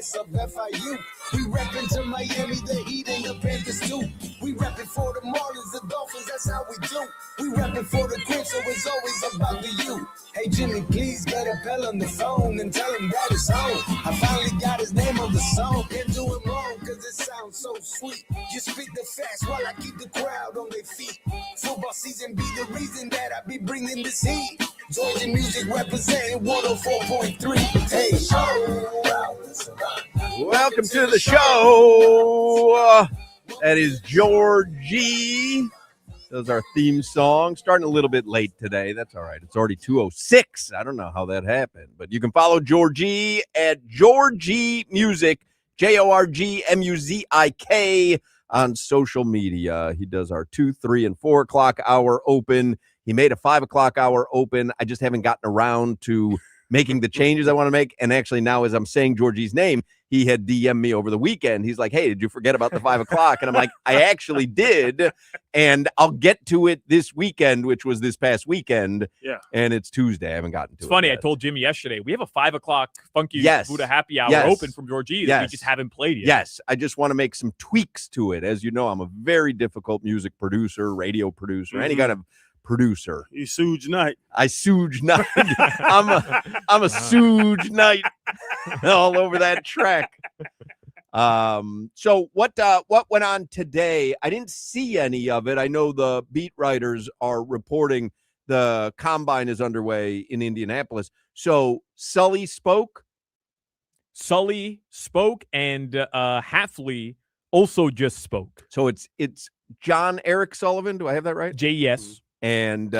Pirates of FIU. We reppin' to Miami, the Heat, and the Panthers too. We reppin' for the Marlins, the Dolphins, that's how we do. We reppin' for the Crips, so it's always about the you. Hey Jimmy, please get Appel on the phone and tell him that it's home. I finally got his name on the song. Can't do it wrong, cause it sounds so sweet. You speak the facts while I keep the crowd on their feet. Football season be the reason that I be bringing this heat. Georgia music representing 104.3. Hey, welcome to the show. That is Georgie. That's our theme song. Starting a little bit late today. That's all right. It's already 2:06. I don't know how that happened, but you can follow Georgie at Georgie Music, JORGMUZIK on social media. He does our 2, 3, and 4 o'clock hour open. He made a 5 o'clock hour open. I just haven't gotten around to making the changes I want to make. And actually now, as I'm saying Georgie's name, he had DM'd me over the weekend. He's like, hey, did you forget about the 5 o'clock? And I'm like, I actually did. And I'll get to it this weekend, which was this past weekend. Yeah. And it's Tuesday. I haven't gotten to it. It's funny. Yet. I told Jimmy yesterday, we have a 5 o'clock Funky Buddha happy hour open from Georgie that we just haven't played yet. Yes. I just want to make some tweaks to it. As you know, I'm a very difficult music producer, radio producer, any kind of producer. You Suge Knight. I Suge Knight. I'm a Suge Knight all over that track. So what went on today? I didn't see any of it. I know the beat writers are reporting the combine is underway in Indianapolis. So Sully spoke, and Hafley also just spoke. So it's John Eric Sullivan. Do I have that right? JES. And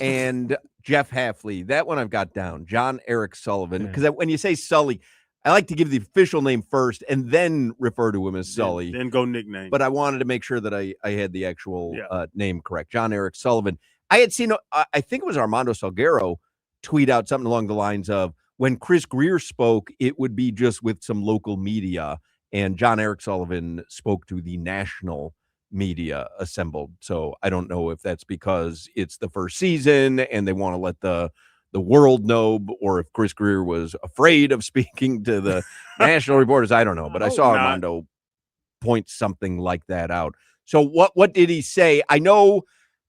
and Jeff Hafley. That one I've got down. John Eric Sullivan. Because when you say Sully, I like to give the official name first and then refer to him as Sully. Then go nickname. But I wanted to make sure that I had the actual name correct. John Eric Sullivan. I had seen, I think it was Armando Salguero tweet out something along the lines of, when Chris Greer spoke, it would be just with some local media. And John Eric Sullivan spoke to the national media assembled. So I don't know if that's because it's the first season and they want to let the world know, or if Chris Greer was afraid of speaking to the national reporters. I don't know, but I saw Armando point something like that out. So what did he say? I know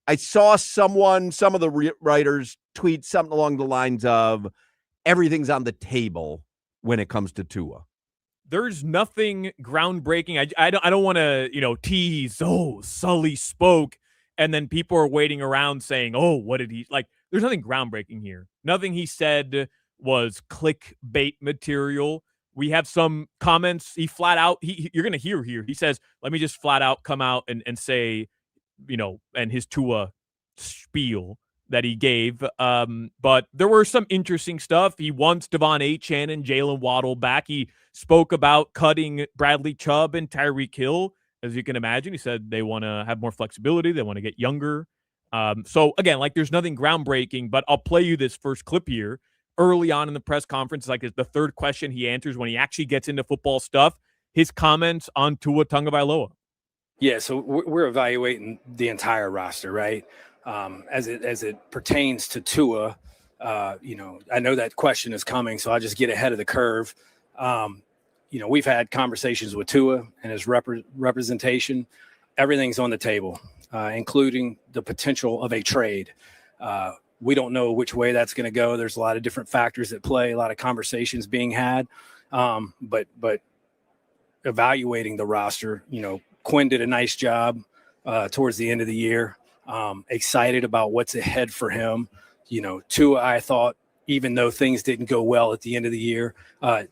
I saw some of the writers tweet something along the lines of, everything's on the table when it comes to Tua. There's nothing groundbreaking. I don't want to, tease, Sully spoke, and then people are waiting around saying, what did he, like, there's nothing groundbreaking here. Nothing he said was clickbait material. We have some comments. He flat out, you're going to hear here. He says, let me just flat out come out and say, and his Tua spiel that he gave. But there were some interesting stuff. He wants Devon Achane and Jalen Waddle back. He spoke about cutting Bradley Chubb and Tyreek Hill. As you can imagine, he said they want to have more flexibility. They want to get younger. So again, like, there's nothing groundbreaking, but I'll play you this first clip here. Early on in the press conference, like, the third question he answers when he actually gets into football stuff, his comments on Tua Tagovailoa. Yeah, so we're evaluating the entire roster, right? As it pertains to Tua, I know that question is coming, so I'll just get ahead of the curve. We've had conversations with Tua and his representation. Everything's on the table, including the potential of a trade. We don't know which way that's going to go. There's a lot of different factors at play, a lot of conversations being had. But evaluating the roster, Quinn did a nice job towards the end of the year. Excited about what's ahead for him. Tua, I thought, even though things didn't go well at the end of the year,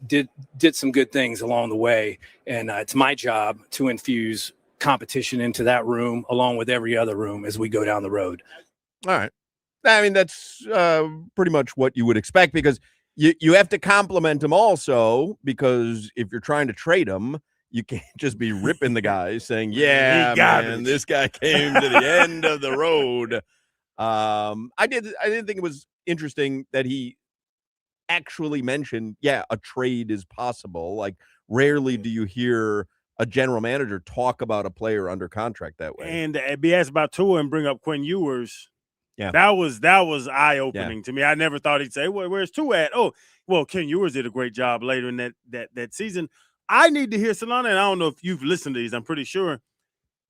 did some good things along the way. And it's my job to infuse competition into that room along with every other room as we go down the road. All right. I mean, that's pretty much what you would expect, because you have to compliment him also, because if you're trying to trade him, you can't just be ripping the guy saying, yeah, man, this guy came to the end of the road. I didn't think it was interesting that he actually mentioned, a trade is possible. Like, rarely do you hear a general manager talk about a player under contract that way. And be asked about Tua and bring up Quinn Ewers. Yeah. That was eye-opening to me. I never thought he'd say, well, where's Tua at? Oh, well, Ken Ewers did a great job later in that season. I need to hear Solana, and I don't know if you've listened to these. I'm pretty sure.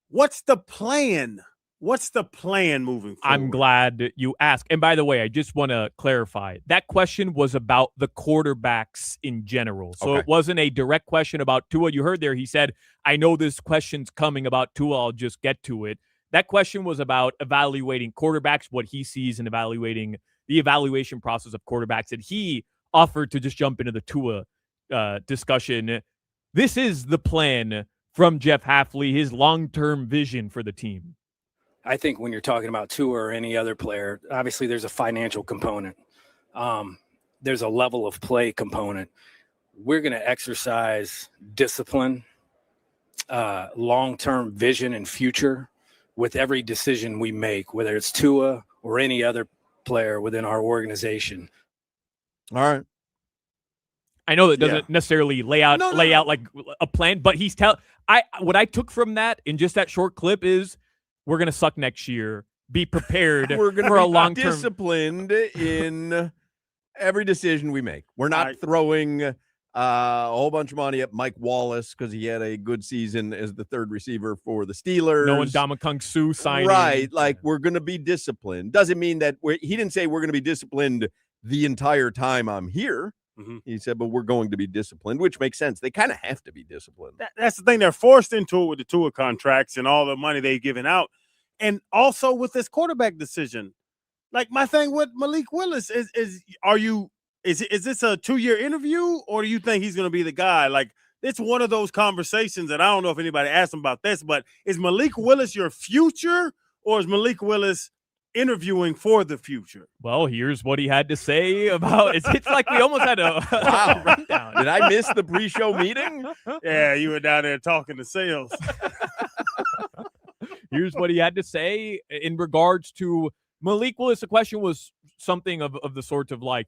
What's the plan? What's the plan moving forward? I'm glad you asked. And by the way, I just want to clarify. That question was about the quarterbacks in general. So It wasn't a direct question about Tua. You heard there, he said, I know this question's coming about Tua. I'll just get to it. That question was about evaluating quarterbacks, what he sees and evaluating the evaluation process of quarterbacks. And he offered to just jump into the Tua discussion. This is the plan from Jeff Hafley, his long-term vision for the team. I think when you're talking about Tua or any other player, obviously there's a financial component. There's a level of play component. We're going to exercise discipline, long-term vision and future with every decision we make, whether it's Tua or any other player within our organization. All right. I know that doesn't necessarily lay out like a plan, but what I took from that in just that short clip is we're going to suck next year. Be prepared We're gonna for a be long-term disciplined in every decision we make. We're not throwing a whole bunch of money at Mike Wallace because he had a good season as the third receiver for the Steelers. No Ndamukong Suh signing. Right. Like, we're going to be disciplined. Doesn't mean that he didn't say we're going to be disciplined the entire time I'm here. Mm-hmm. He said, but we're going to be disciplined, which makes sense. They kind of have to be disciplined. That's the thing. They're forced into it with the Tua contracts and all the money they've given out. And also with this quarterback decision. Like, my thing with Malik Willis is this a 2-year interview, or do you think he's going to be the guy? Like, it's one of those conversations that I don't know if anybody asked him about this, but is Malik Willis your future, or is Malik Willis interviewing for the future? Well, here's what he had to say about it. It's like we almost had a rundown. Did I miss the pre-show meeting? Yeah, you were down there talking to sales. Here's what he had to say in regards to Malik Willis. The question was something of the sort of like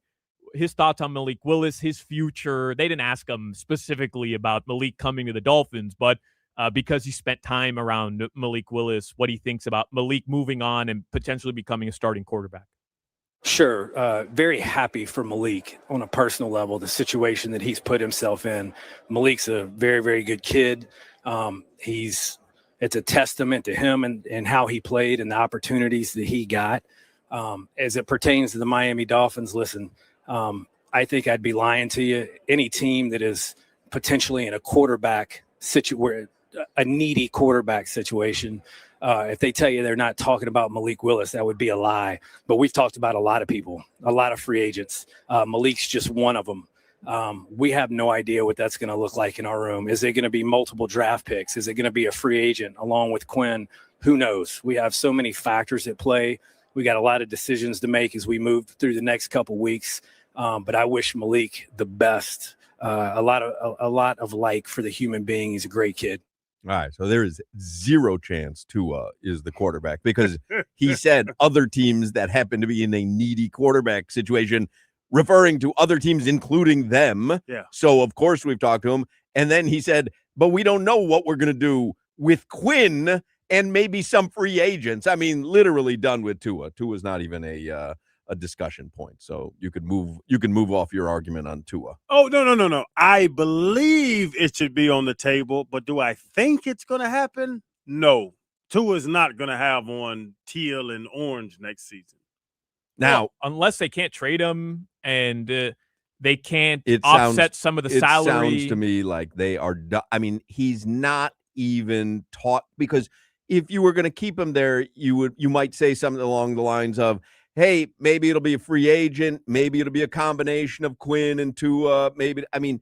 his thoughts on Malik Willis, his future. They didn't ask him specifically about Malik coming to the Dolphins, but because he spent time around Malik Willis, what he thinks about Malik moving on and potentially becoming a starting quarterback. Sure. Very happy for Malik on a personal level, the situation that he's put himself in. Malik's a very, very good kid. It's a testament to him and how he played and the opportunities that he got. As it pertains to the Miami Dolphins, listen, I think I'd be lying to you. Any team that is potentially in a quarterback situation, a needy quarterback situation, if they tell you they're not talking about Malik Willis, that would be a lie. But we've talked about a lot of people, a lot of free agents. Malik's just one of them. We have no idea what that's going to look like in our room. Is it going to be multiple draft picks? Is it going to be a free agent along with Quinn? Who knows? We have so many factors at play. We got a lot of decisions to make as we move through the next couple weeks. But I wish Malik the best. A lot of like for the human being. He's a great kid. All right, so there is zero chance Tua is the quarterback because he said other teams that happen to be in a needy quarterback situation, referring to other teams, including them. Yeah. So, of course, we've talked to him. And then he said, but we don't know what we're going to do with Quinn and maybe some free agents. I mean, literally done with Tua. Tua's not even a discussion point. So you can move off your argument on Tua. Oh, no. I believe it should be on the table, but do I think it's going to happen? No. Tua's not going to have on teal and orange next season. Now, unless they can't trade him and they can't offset some of the salary. It sounds to me like they are. I mean, he's not even taught, because if you were going to keep him there, you might say something along the lines of, hey, maybe it'll be a free agent. Maybe it'll be a combination of Quinn and Tua. Maybe. I mean,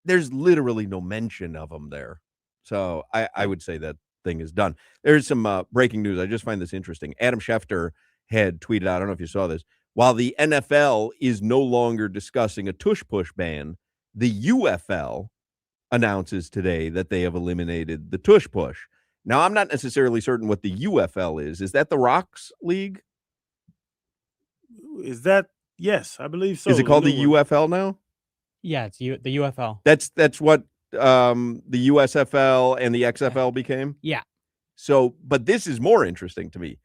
there's literally no mention of him there. So I would say that thing is done. There's some breaking news. I just find this interesting. Adam Schefter had tweeted out, I don't know if you saw this, while the NFL is no longer discussing a tush-push ban, the UFL announces today that they have eliminated the tush-push. Now, I'm not necessarily certain what the UFL is. Is that the Rocks League? Is that? Yes, I believe so. Is it called the UFL now? Yeah, it's the UFL. That's what the USFL and the XFL became? Yeah. So, but this is more interesting to me.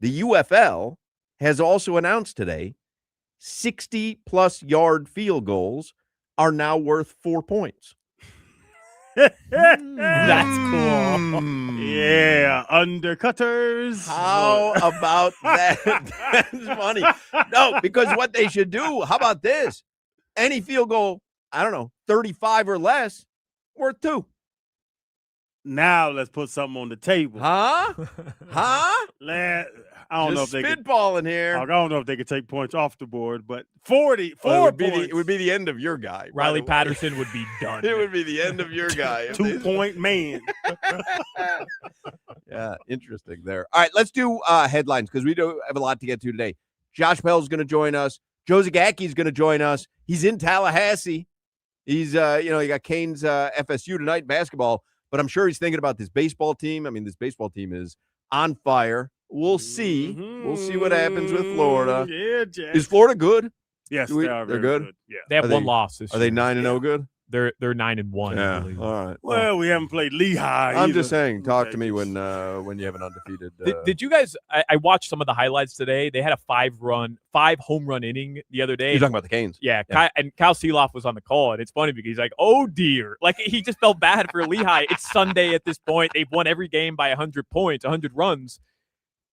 The UFL has also announced today 60-plus yard field goals are now worth 4 points. That's cool. Yeah, undercutters. How about that? That's funny. No, because what they should do, how about this? Any field goal, I don't know, 35 or less, worth 2. Now let's put something on the table. Huh? Huh? I don't know if Just they could. spitballing here. I don't know if they could take points off the board, but 44 points. It would be the end of your guy. Riley Patterson would be done. It would be the end of your guy. 2-point man. Yeah, interesting there. All right, let's do headlines because we do have a lot to get to today. Josh Appel is going to join us. Joe Zagacki is going to join us. He's in Tallahassee. He's, he got Canes FSU tonight in basketball, but I'm sure he's thinking about this baseball team. I mean, this baseball team is on fire. We'll see. We'll see what happens with Florida. Yeah, Jack. Is Florida good? Yes, they're very good? Yeah. They have Are one they- loss this Are they year. 9-0 good? They're 9-1. I Yeah. believe. All right. Well, we haven't played Lehigh. I'm either. just saying, talk to me when you have an undefeated. Did you guys? I watched some of the highlights today. They had a 5 home run inning the other day. You're talking about the Canes. Yeah, Yeah. and Kyle Seeloff was on the call, and it's funny because he's like, "Oh dear," like he just felt bad for Lehigh. It's Sunday at this point; they've won every game by 100 points, 100 runs.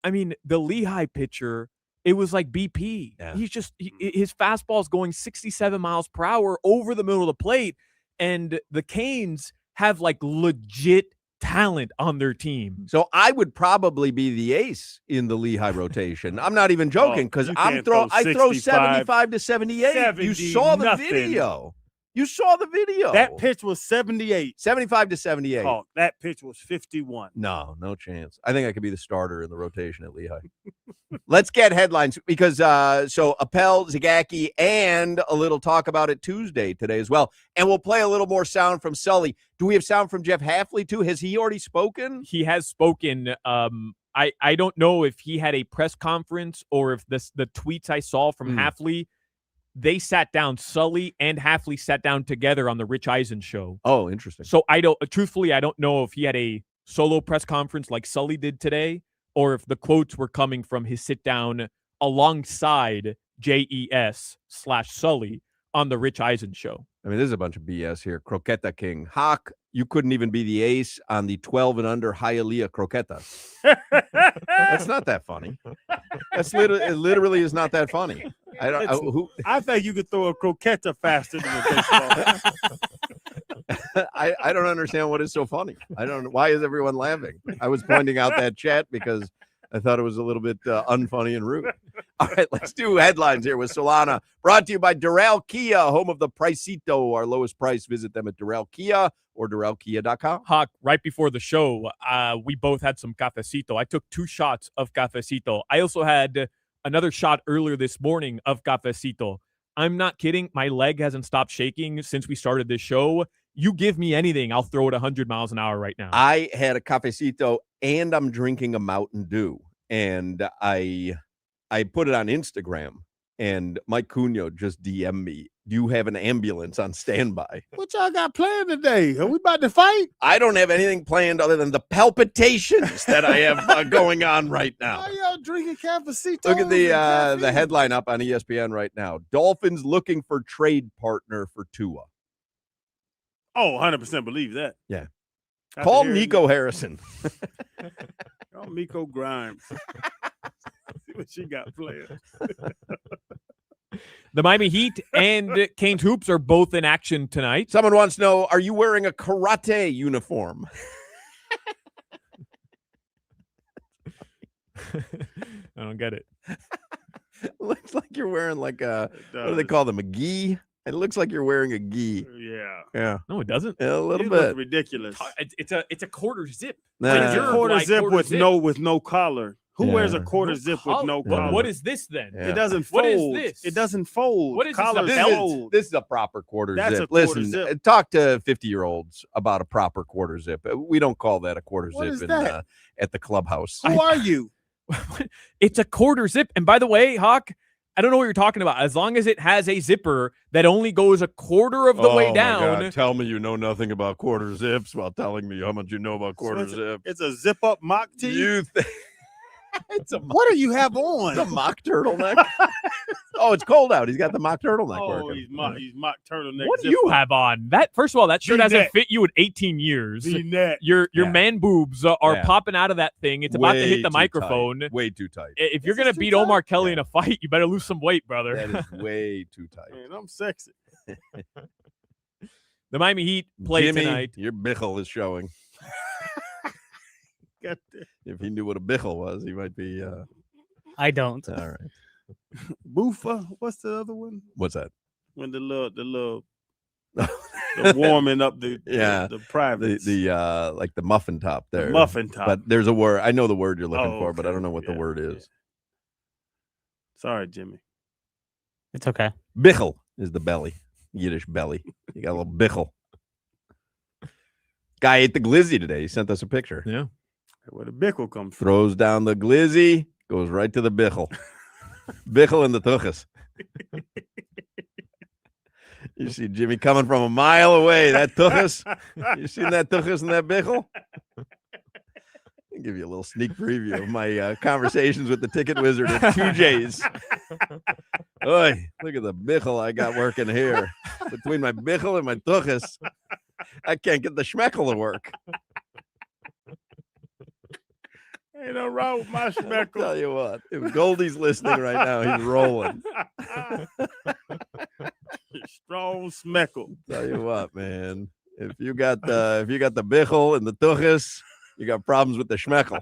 I mean, the Lehigh pitcher, it was like BP. Yeah. He's just his fastball's going 67 miles per hour over the middle of the plate, and the Canes have like legit talent on their team. So I would probably be the ace in the Lehigh rotation. I'm not even joking because you I can't throw throw 75 to 78. You 70 saw the nothing. video. You saw the video. That pitch was 78. 75 to 78. Oh, that pitch was 51. No chance. I think I could be the starter in the rotation at Lehigh. Let's get headlines because so Appel, Zagacki, and a little talk about it Tuesday today as well. And we'll play a little more sound from Sully. Do we have sound from Jeff Hafley too? Has he already spoken? He has spoken. I don't know if he had a press conference or if the tweets I saw from Hafley, they sat down. Sully and Hafley sat down together on the Rich Eisen show. Oh, interesting. So I don't know if he had a solo press conference like Sully did today, or if the quotes were coming from his sit down alongside JES/Sully on the Rich Eisen show. I mean, this is a bunch of BS here. Croqueta King. Hoch, you couldn't even be the ace on the 12 and under Hialeah croquetas. That's not that funny. It literally is not that funny. I think you could throw a croqueta faster than a baseball. I don't understand what is so funny. I don't. Why is everyone laughing? I was pointing out that chat because I thought it was a little bit unfunny and rude. All right, let's do headlines here with Solana. Brought to you by Doral Kia, home of the Pricito, our lowest price. Visit them at Doral Kia or DoralKia.com. Hoch, right before the show, we both had some cafecito. I took 2 shots of cafecito. I also had another shot earlier this morning of cafecito. I'm not kidding. My leg hasn't stopped shaking since we started this show. You give me anything, I'll throw it 100 miles an hour right now. I had a cafecito and I'm drinking a Mountain Dew. And I put it on Instagram and Mike Cunha just DM'd me. Do you have an ambulance on standby? What y'all got planned today? Are we about to fight? I don't have anything planned other than the palpitations that I have going on right now. Why y'all drinking cafecito? Look at the headline up on ESPN right now. Dolphins looking for trade partner for Tua. Oh, 100% believe that. Yeah. After Call hearing Nico Harrison. Call Miko Grimes. See what she got planned. The Miami Heat and Canes Hoops are both in action tonight. Someone wants to know, are you wearing a karate uniform? I don't get it. Looks like you're wearing like a, what do they call them, a gi? It looks like you're wearing a gi. Yeah. Yeah. No, it doesn't. A little You bit. look ridiculous. It's a quarter zip. Nah. It's a You're quarter like zip quarter with zip. no collar. Who Yeah. wears a quarter zip with no collar. collar? What is this then? Yeah. It doesn't What is fold. this? It doesn't fold. What is this, a Collars belt? fold. This is a proper quarter That's zip. a quarter Listen, zip. talk to 50-year-olds about a proper quarter zip. We don't call that a quarter What zip is that? at the clubhouse. Who are you? It's a quarter zip. And by the way, Hoch, I don't know what you're talking about. As long as it has a zipper that only goes a quarter of the way down. Tell me you know nothing about quarter zips while telling me how much you know about So it's a zip up mock tee. What do you have on? It's a mock turtleneck. Oh, it's cold out. He's got the mock turtleneck Oh, working. he's mock turtleneck. What do you have on? That first of all, that shirt hasn't V-neck. fit you in 18 years. V-neck. Your Yeah. man boobs are Yeah. popping out of that thing. It's about to Way hit the too microphone. tight. Way too tight. If you're This gonna is too beat tight? Omar Kelly Yeah. in a fight, you better lose some weight, brother. That is way too tight. Man, I'm sexy. The Miami Heat play Jimmy, tonight. your bichel is showing. Got that. If he knew what a bichel was, he might be. I don't. All right. Boofa. What's the other one? What's that? When the warming up the privates. The like the muffin top there. The muffin top. But there's a word. I know the word you're looking Oh, for, but I okay. don't know what the Yeah, word yeah. is. Sorry, Jimmy. It's okay. Bichel is the belly. Yiddish belly. You got a little bichel. Guy ate the glizzy today. He sent us a picture. Yeah. Where the bickle comes from. Throws down the glizzy, goes right to the bichel. Bichel and the tuchus. You see Jimmy coming from a mile away. That tuchus. You seen that tuchus and that bichel? I'll give you a little sneak preview of my conversations with the ticket wizard at 2J's. Oy, look at the bichel I got working here. Between my bichel and my tuchus, I can't get the schmeckle to work. Ain't no wrong with my I'll schmeckle. tell you what, if Goldie's listening right now, he's rolling. Strong schmeckle. Tell you what, man. If you got the bichel and the tuchus, you got problems with the schmeckle.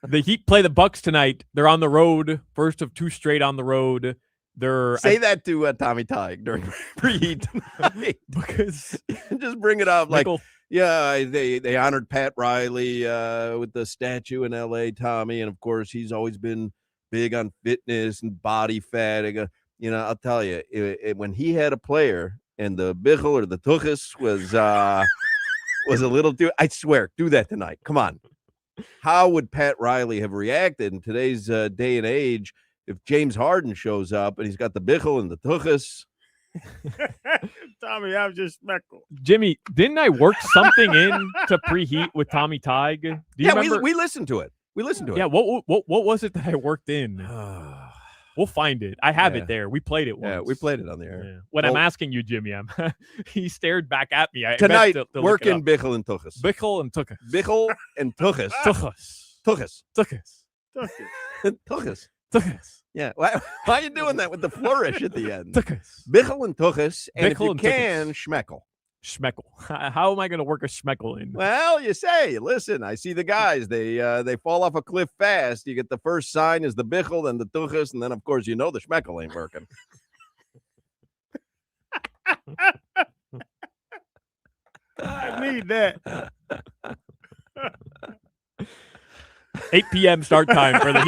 The Heat play the Bucks tonight. They're on the road. First of two straight on the road. They're Say that to Tommy Tighe during preheat tonight. because Just bring it up. Like, Michael, yeah, they honored Pat Riley with the statue in L.A., Tommy. And, of course, he's always been big on fitness and body fat. I'll tell you, when he had a player and the bichel or the tuchus was a little too, I swear, do that tonight. Come on. How would Pat Riley have reacted in today's day and age if James Harden shows up and he's got the bichel and the tuchus? Tommy, I'm just schmeckle. Jimmy, didn't I work something in to preheat with Tommy Tighe? Do you remember? we listened to it. We listened to it. Yeah, what was it that I worked in? We'll find it. I have Yeah. it there. We played it once. Yeah, we played it on the air. Yeah. When I'm Well- asking you, Jimmy, he stared back at me. I meant Tonight, to look work it in up. bichel and tuchus. Bichel and Tuchus. Bichel and tuchus. Tuchus. Tuchus. Tuchus. Tuchus. Tuchus. Yeah. Why are you doing that with the flourish at the end? Tuchus. Bichel and tuchus, and if Bichel you and can, schmeckle. Schmeckle. How am I going to work a schmeckle in? Well, you say, listen, I see the guys. They fall off a cliff fast. You get the first sign is the bichel, then the tuchus, and then, of course, the schmeckle ain't working. I need that. 8 p.m. start time for the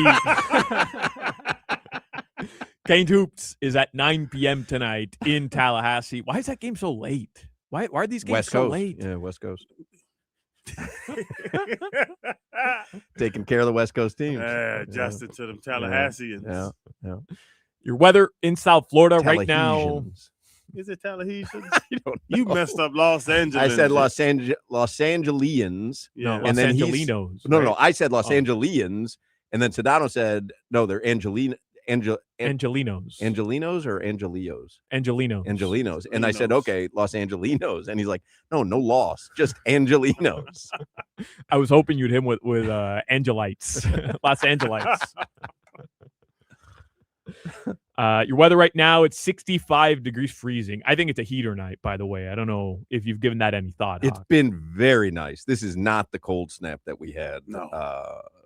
Heat. Canes Hoops is at 9 p.m. tonight in Tallahassee. Why is that game so late? Why are these games West so Coast. late? Yeah, West Coast. Taking care of the West Coast teams. Adjusted to them Tallahasseans. Yeah. Your weather in South Florida right now. Tahitians. Is it Tallahassee? You don't You know. messed up Los Angeles. I said Los Angelians. Yeah. Los And then he's- Angelinos. No, right? no, I said Los Oh. Angelians, and then Sedano said no, they're Angelinos Angelinos. or Angelios. Angelinos. Angelinos. And I said, Angelinos. okay, Los Angelinos. And he's like, no loss, just Angelinos. I was hoping you'd hit him with Angelites. Los Angelites. Your weather right now, it's 65 degrees freezing. I think it's a heater night, by the way. I don't know if you've given that any thought. It's Hoch. been very nice. This is not the cold snap that we had No.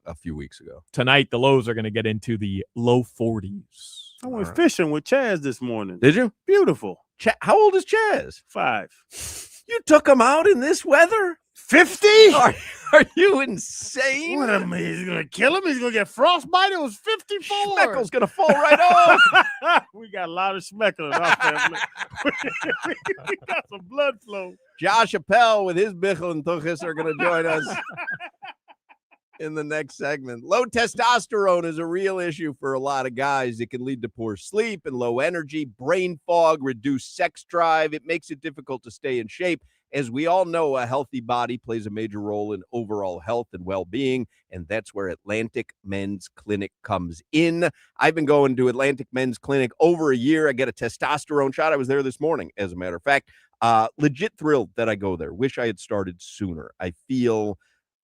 a few weeks ago. Tonight, the lows are going to get into the low 40s. I went fishing with Chaz this morning. Did you? Beautiful. How old is Chaz? 5. You took him out in this weather? 50? Are you insane? What am I? He's gonna kill him. He's gonna get frostbite. It was 54. Schmeckle's gonna fall right off. We got a lot of schmeckle in our family. We got some blood flow. Josh Appel with his bichel and tuchus are gonna join us in the next segment. Low testosterone is a real issue for a lot of guys. It can lead to poor sleep and low energy, brain fog, reduced sex drive. It makes it difficult to stay in shape. As we all know, a healthy body plays a major role in overall health and well-being, and that's where Atlantic Men's Clinic comes in. I've been going to Atlantic Men's Clinic over a year. I get a testosterone shot. I was there this morning, as a matter of fact. Legit thrilled that I go there. Wish I had started sooner. I feel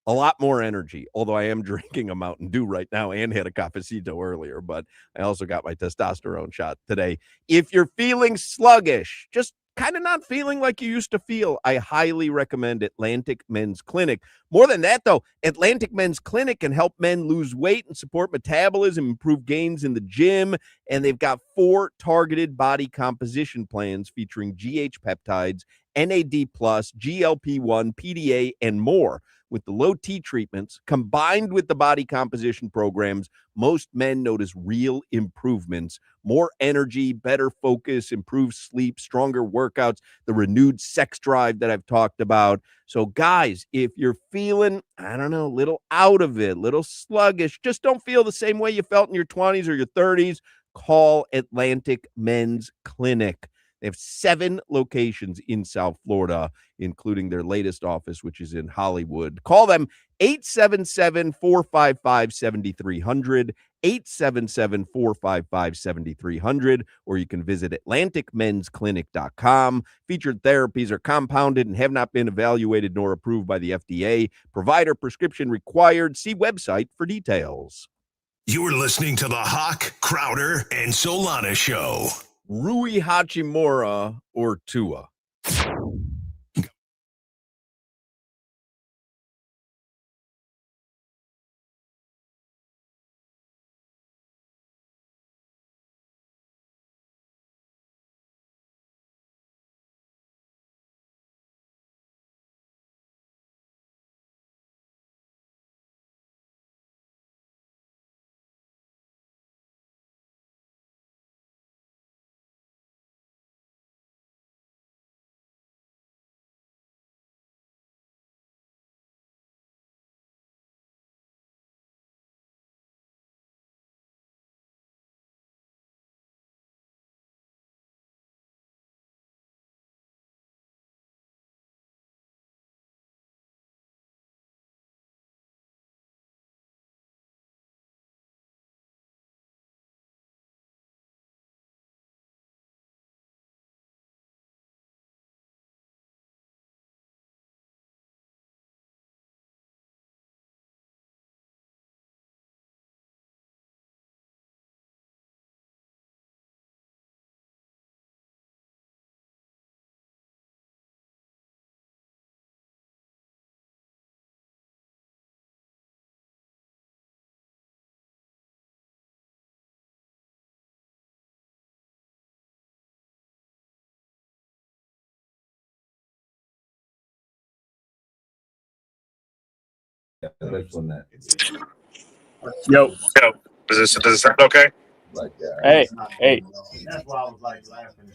a lot more energy, although I am drinking a Mountain Dew right now and had a cafecito earlier, but I also got my testosterone shot today. If you're feeling sluggish, just kind of not feeling like you used to feel, I highly recommend Atlantic Men's Clinic. More than that, though, Atlantic Men's Clinic can help men lose weight and support metabolism, improve gains in the gym, and they've got 4 targeted body composition plans featuring GH peptides, NAD+, GLP-1, PDA, and more. With the low T treatments combined with the body composition programs, most men notice real improvements, more energy, better focus, improved sleep, stronger workouts, the renewed sex drive that I've talked about. So guys, if you're feeling, I don't know, a little out of it, a little sluggish, just don't feel the same way you felt in your 20s or your 30s, call Atlantic Men's Clinic. They have 7 locations in South Florida, including their latest office, which is in Hollywood. Call them 877-455-7300, 877-455-7300, or you can visit AtlanticMen'sClinic.com. Featured therapies are compounded and have not been evaluated nor approved by the FDA. Provider prescription required. See website for details. You're listening to the Hoch, Crowder, and Solana Show. Rui Hachimura or Tua? Yo. Does it sound okay? Hey. That's why I was like laughing.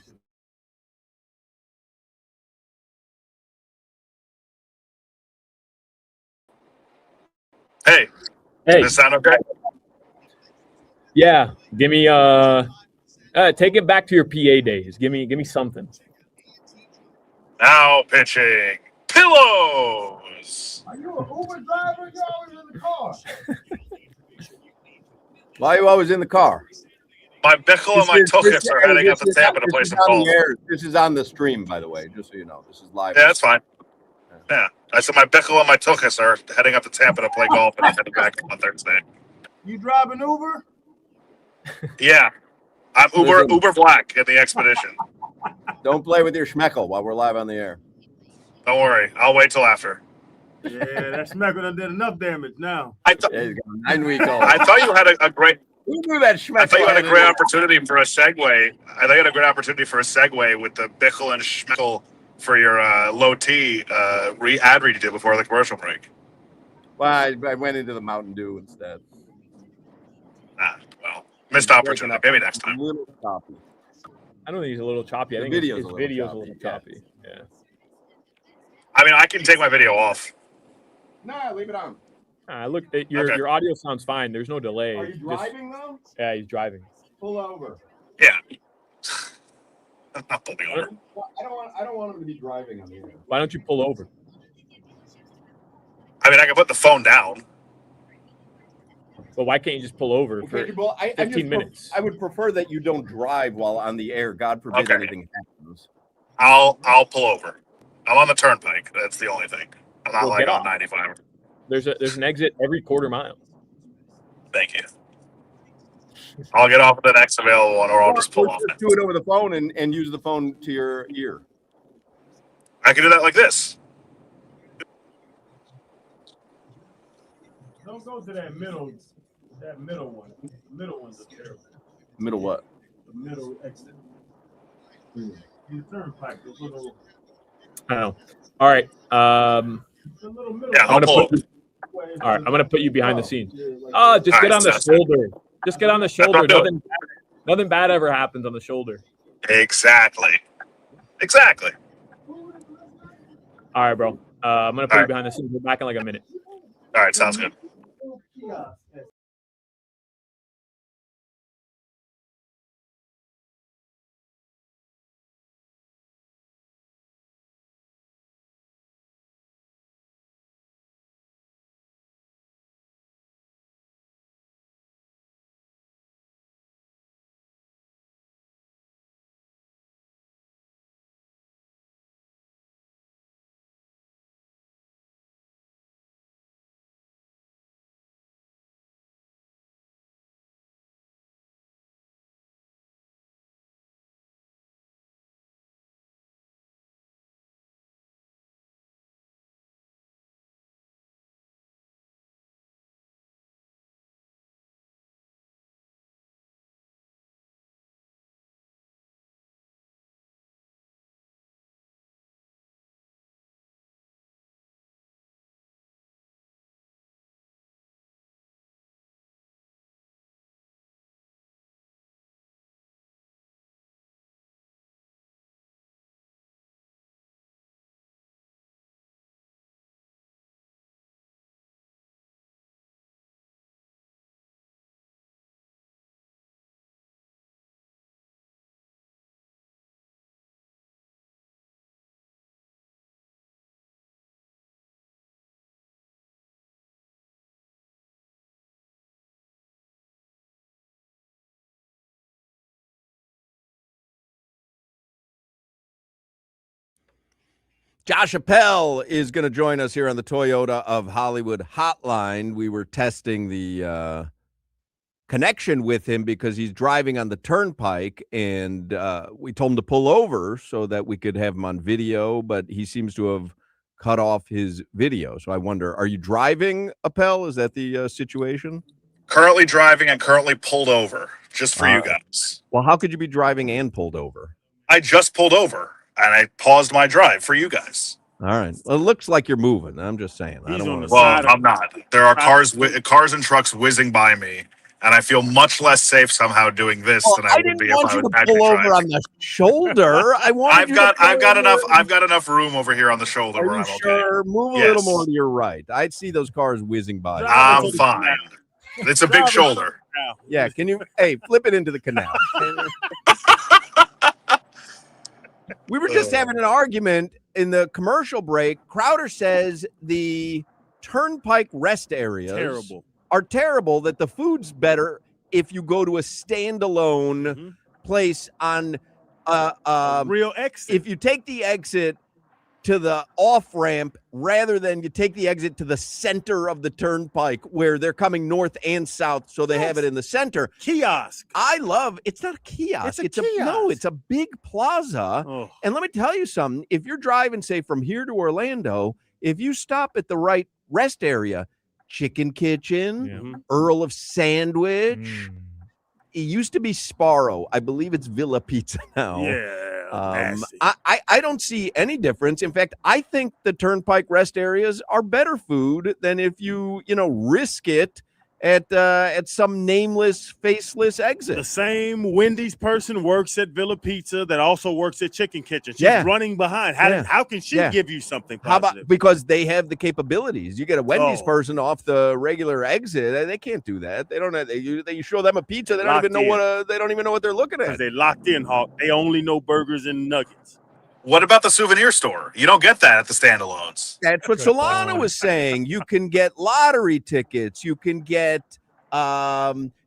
Hey. Does it sound okay? Yeah. Give me take it back to your PA days. Give me something. Now pitching. Pillows. Are you an Uber driver? You're always in the car. Why are you always in the car? My Bickle and my Tuchus are heading up to Tampa to play some golf. This is on the stream, by the way, just so you know. This is live. Yeah, that's fine. Yeah. I said my Bickle and my Tuchus are heading up to Tampa to play golf and I'm heading back on Thursday. You driving Uber? Yeah. I'm Uber Black in the Expedition. Don't play with your schmeckle while we're live on the air. Don't worry. I'll wait till after. Yeah, that smacker done did enough damage now. He's got a 9-week-old. I thought you had a great Who knew that schmeckle? I thought you had a great opportunity for a segue. I thought you had a great opportunity for a segue with the Bickle and Schmeckle for your low T ad read you did before the commercial break. Well, I went into the Mountain Dew instead. Well, missed opportunity. Maybe next time. A little choppy. I don't think he's a little choppy. I think his video's a little choppy. Yeah. I mean, I can take my video off. Nah, leave it on. Look, your audio sounds fine. There's no delay. Are you driving though? Yeah, he's driving. Pull over. Yeah. I'm not pulling over. I don't want him to be driving on the air. Why don't you pull over? I mean, I can put the phone down. Well, why can't you just pull over for 15 minutes? I would prefer that you don't drive while on the air. God forbid anything happens. I'll pull over. I'm on the turnpike. That's the only thing. I'm not like on 95. There's an exit every quarter mile. Thank you. I'll get off at the next available one, or I'll just pull off. Just do it over the phone and use the phone to your ear. I can do that like this. Don't go to that middle one. The middle one's a terrible. Middle what? The middle exit. The turnpike, the little. I know. All right. Yeah, I'll pull over. All right, I'm gonna put you behind the scenes. Just get on the shoulder. Just get on the shoulder. Nothing bad ever happens on the shoulder. Exactly. All right, bro. I'm gonna put you behind the scenes. We're back in like a minute. All right, sounds good. Josh Appel is going to join us here on the Toyota of Hollywood hotline. We were testing the connection with him because he's driving on the turnpike, and we told him to pull over so that we could have him on video, but he seems to have cut off his video. So I wonder, are you driving, Appel? Is that the situation? Currently driving and currently pulled over, just for you guys. Well, how could you be driving and pulled over? I just pulled over, and I paused my drive for you guys. All right. Well, it looks like you're moving. I'm just saying. I don't want to. Well, I'm not. There are cars and trucks whizzing by me, and I feel much less safe somehow doing this than I would be if I was actually pull over driving. on the shoulder. I've got enough room over here on the shoulder where I'm okay. Sure? Move a little more to your right. I'd see those cars whizzing by. I'm fine. It's a big shoulder. Yeah. Can you? Hey, flip it into the canal. We were just having an argument in the commercial break. Crowder says the turnpike rest areas are terrible, that the food's better if you go to a standalone place on real exit. If you take the exit to the off-ramp rather than you take the exit to the center of the turnpike where they're coming north and south, so they have it in the center. Kiosk. It's not a kiosk. It's a kiosk. It's a big plaza. Oh. And let me tell you something. If you're driving, say, from here to Orlando, if you stop at the right rest area, Chicken Kitchen, Earl of Sandwich, it used to be Sparrow. I believe it's Villa Pizza now. Yeah. I don't see any difference. In fact, I think the turnpike rest areas are better food than if you risk it at some nameless, faceless exit. The same Wendy's person works at Villa Pizza that also works at Chicken Kitchen. She's running behind. How can she give you something positive? How about because they have the capabilities? You get a Wendy's person off the regular exit, they can't do that. They don't have. You show them a pizza, they don't even know what they're looking at. They locked in, Hawk. They only know burgers and nuggets. What about the souvenir store? You don't get that at the standalones. That's what Solana was saying. You can get lottery tickets. You can get Starbucks.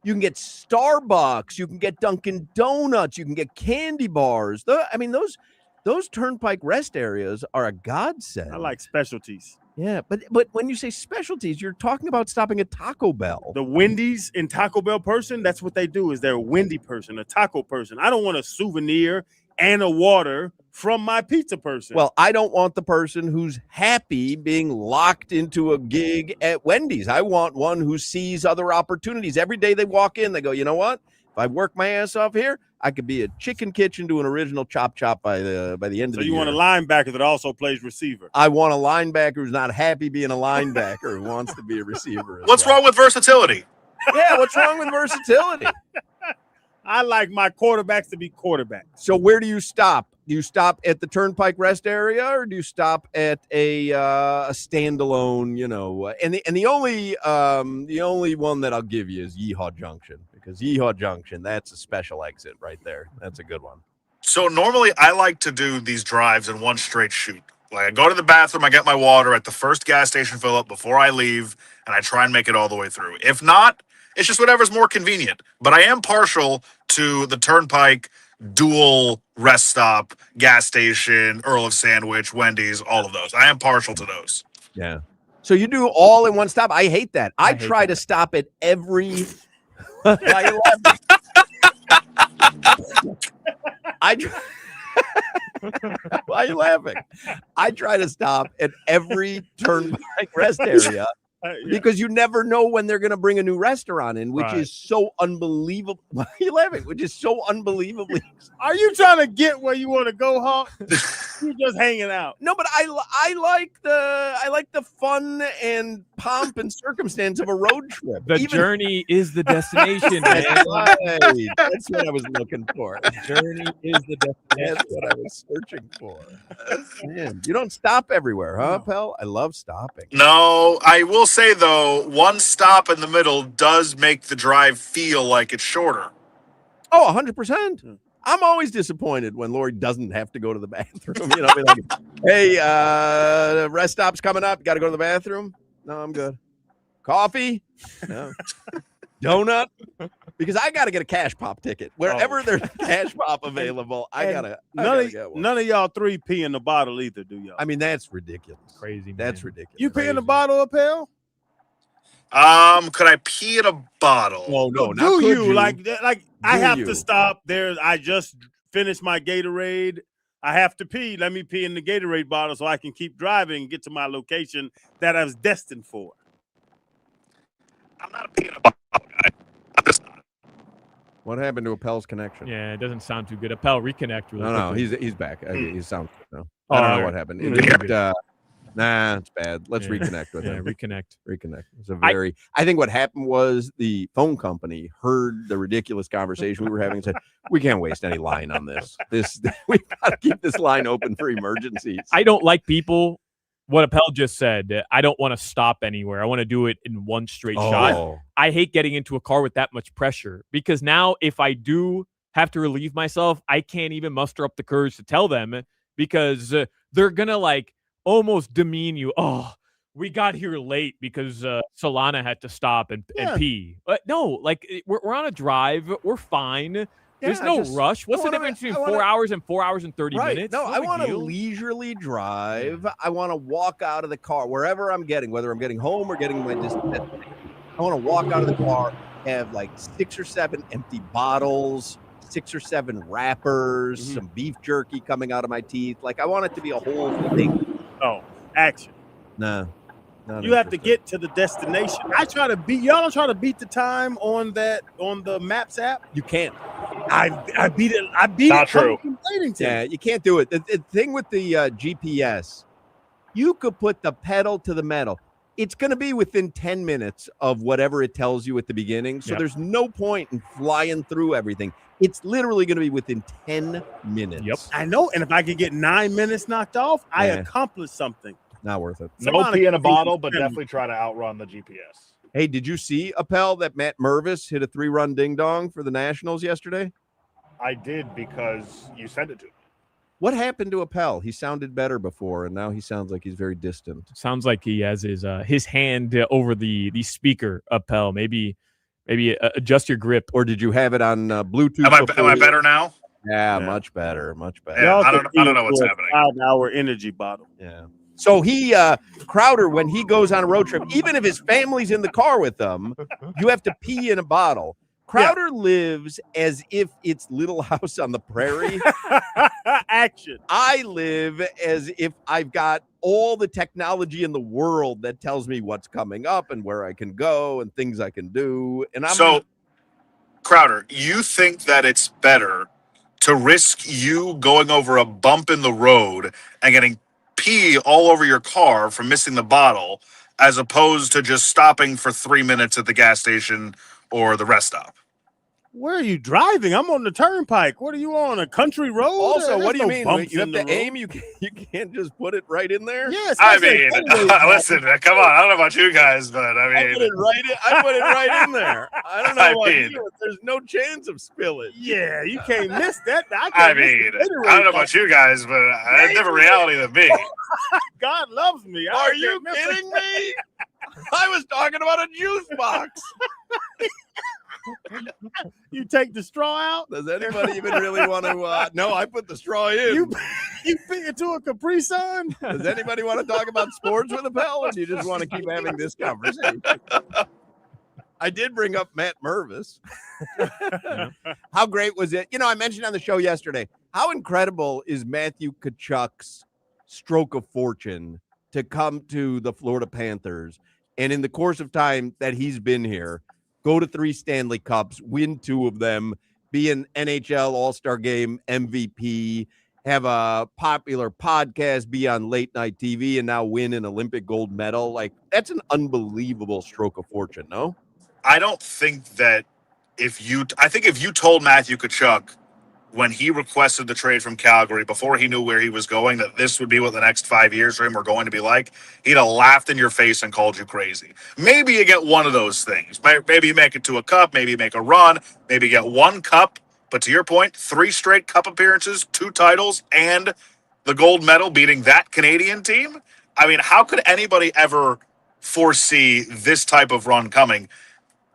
You can get Dunkin' Donuts. You can get candy bars. Those turnpike rest areas are a godsend. I like specialties. Yeah, but when you say specialties, you're talking about stopping at Taco Bell. The Wendy's and Taco Bell person, that's what they do. Is they're a Wendy person, a taco person. I don't want a souvenir and a water from my pizza person. Well, I don't want the person who's happy being locked into a gig at Wendy's. I want one who sees other opportunities. Every day they walk in, they go, you know what? If I work my ass off here, I could be a chicken kitchen to an original chop by the end of the year. So you want a linebacker that also plays receiver? I want a linebacker who's not happy being a linebacker, who wants to be a receiver. What's wrong with versatility? Yeah, what's wrong with versatility? I like my quarterbacks to be quarterbacks. So where do you stop? Do you stop at the turnpike rest area, or do you stop at a standalone? And the only one that I'll give you is Yeehaw Junction, because Yeehaw Junction, that's a special exit right there. That's a good one. So normally I like to do these drives in one straight shoot. Like I go to the bathroom, I get my water at the first gas station fill up before I leave, and I try and make it all the way through. If not, it's just whatever's more convenient. But I am partial to the turnpike, dual rest stop, gas station, Earl of Sandwich, Wendy's, all of those. I am partial to those. Yeah. So you do all in one stop? I hate that. I try to stop at every. Why are you laughing? I try to stop at every turnpike rest area. Because you never know when they're going to bring a new restaurant in, which is so unbelievable. Why are you laughing? Which is so unbelievably. Are you trying to get where you want to go, Hawk? You're just hanging out. No, but I like the fun and pomp and circumstance of a road trip. The journey is the destination, man. That's what I was looking for. The journey is the destination. That's what I was searching for. Man, you don't stop everywhere, huh, Pell? I love stopping. No, I will say, though, one stop in the middle does make the drive feel like it's shorter. Oh, 100%. I'm always disappointed when Lori doesn't have to go to the bathroom. Hey, rest stop's coming up. Got to go to the bathroom? No, I'm good. Coffee? No. Donut? Because I got to get a cash pop ticket. Wherever there's a cash pop available, I gotta get one. None of y'all three pee in the bottle either, do y'all? I mean, that's ridiculous. Crazy, man. That's ridiculous. You pee in the bottle, Appel? Could I pee in a bottle? Oh, no. Do you? Like I have to stop there. I just finished my Gatorade. I have to pee. Let me pee in the Gatorade bottle so I can keep driving and get to my location that I was destined for. I'm not a pee in a bottle guy. I'm just not. What happened to Appel's connection? Yeah, it doesn't sound too good. Appel, reconnect. No, he's back. He sounds good now. I don't know what happened. Nah, it's bad. Let's reconnect with him. Reconnect. It's I think what happened was the phone company heard the ridiculous conversation we were having and said, we can't waste any line on this. We've got to keep this line open for emergencies. I don't like people. What Appel just said, I don't want to stop anywhere. I want to do it in one straight shot. I hate getting into a car with that much pressure, because now if I do have to relieve myself, I can't even muster up the courage to tell them, because they're going to almost demean you. Oh, we got here late because Solana had to stop and pee. But no, we're on a drive. We're fine. There's no rush. What's the difference between 4 hours and 4 hours and 30 minutes? No, I want to leisurely drive. I want to walk out of the car wherever I'm getting, whether I'm getting home or getting my destination. I want to walk out of the car, have 6 or 7 empty bottles, 6 or 7 wrappers, some beef jerky coming out of my teeth. I want it to be a whole thing. Oh, action. No. You have to get to the destination. Y'all don't try to beat the time on the Maps app. You can't. I beat it. Not true. Yeah, you can't do it. The thing with the GPS, you could put the pedal to the metal. it's going to be within 10 minutes of whatever it tells you at the beginning. So there's no point in flying through everything. It's literally going to be within 10 minutes. Yep. I know. And if I could get 9 minutes knocked off, I accomplished something. Not worth it. No pee in a bottle, but definitely try to outrun the GPS. Hey, did you see, Appel, that Matt Mervis hit a 3-run ding-dong for the Nationals yesterday? I did because you sent it to me. What happened to Appel? He sounded better before, and now he sounds like he's very distant. Sounds like he has his hand over the speaker, Appel. Maybe adjust your grip. Or did you have it on Bluetooth? Am I better now? Yeah, much better. Yeah, I don't know what's happening. 5-hour energy bottle. Yeah. So he, Crowder, when he goes on a road trip, even if his family's in the car with them, you have to pee in a bottle. Crowder lives as if it's Little House on the Prairie. Action. I live as if I've got all the technology in the world that tells me what's coming up and where I can go and things I can do. And Crowder, you think that it's better to risk you going over a bump in the road and getting pee all over your car from missing the bottle as opposed to just stopping for 3 minutes at the gas station or the rest stop? Where are you driving? I'm on the turnpike. What are you on, a country road? Also, what do you mean? bumps You have in the to aim? road. You can't just put it right in there? Yes. I mean, listen, come on. I don't know about you guys, but I I put mean, it right in there. I don't know I what mean- you. There's no chance of spilling. Yeah, you can't miss that. I don't know about you guys, but I have a different reality than me. God loves me. Are you kidding me? I was talking about a juice box. You take the straw out? Does anybody even really want to? No, I put the straw in. You fit into a Capri Sun? Does anybody want to talk about sports with Appel, or do you just want to keep having this conversation? I did bring up Matt Mervis. How great was it? I mentioned on the show yesterday, how incredible is Matthew Tkachuk's stroke of fortune to come to the Florida Panthers, and in the course of time that he's been here, go to 3 Stanley Cups, win 2 of them, be an NHL All-Star Game MVP, have a popular podcast, be on late night TV, and now win an Olympic gold medal. Like, that's an unbelievable stroke of fortune, no? I don't think that I think if you told Matthew Tkachuk when he requested the trade from Calgary before he knew where he was going that this would be what the next 5 years for him were going to be like, he'd have laughed in your face and called you crazy. Maybe you get one of those things. Maybe you make it to a cup, maybe you make a run, maybe you get 1 cup, but to your point, 3 straight cup appearances, 2 titles, and the gold medal beating that Canadian team. I mean, how could anybody ever foresee this type of run coming?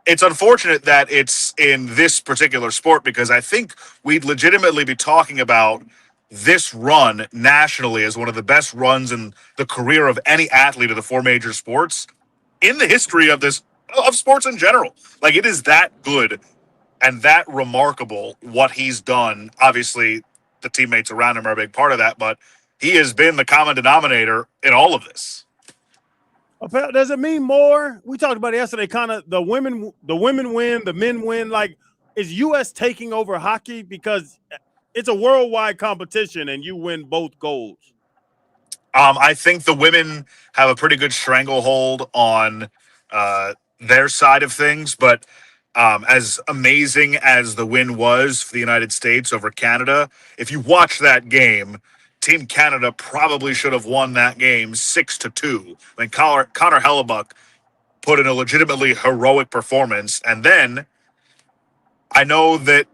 It's unfortunate that it's in this particular sport because I think we'd legitimately be talking about this run nationally as one of the best runs in the career of any athlete of the 4 major sports in the history of sports in general. Like, it is that good and that remarkable what he's done. Obviously, the teammates around him are a big part of that, but he has been the common denominator in all of this. Does it mean more? We talked about it yesterday. Kind of the women win, the men win. Like, is U.S. taking over hockey because it's a worldwide competition and you win both goals? I think the women have a pretty good stranglehold on their side of things, but as amazing as the win was for the United States over Canada, if you watch that game, Team Canada probably should have won that game 6-2. I mean, Connor Hellebuck put in a legitimately heroic performance, and then I know that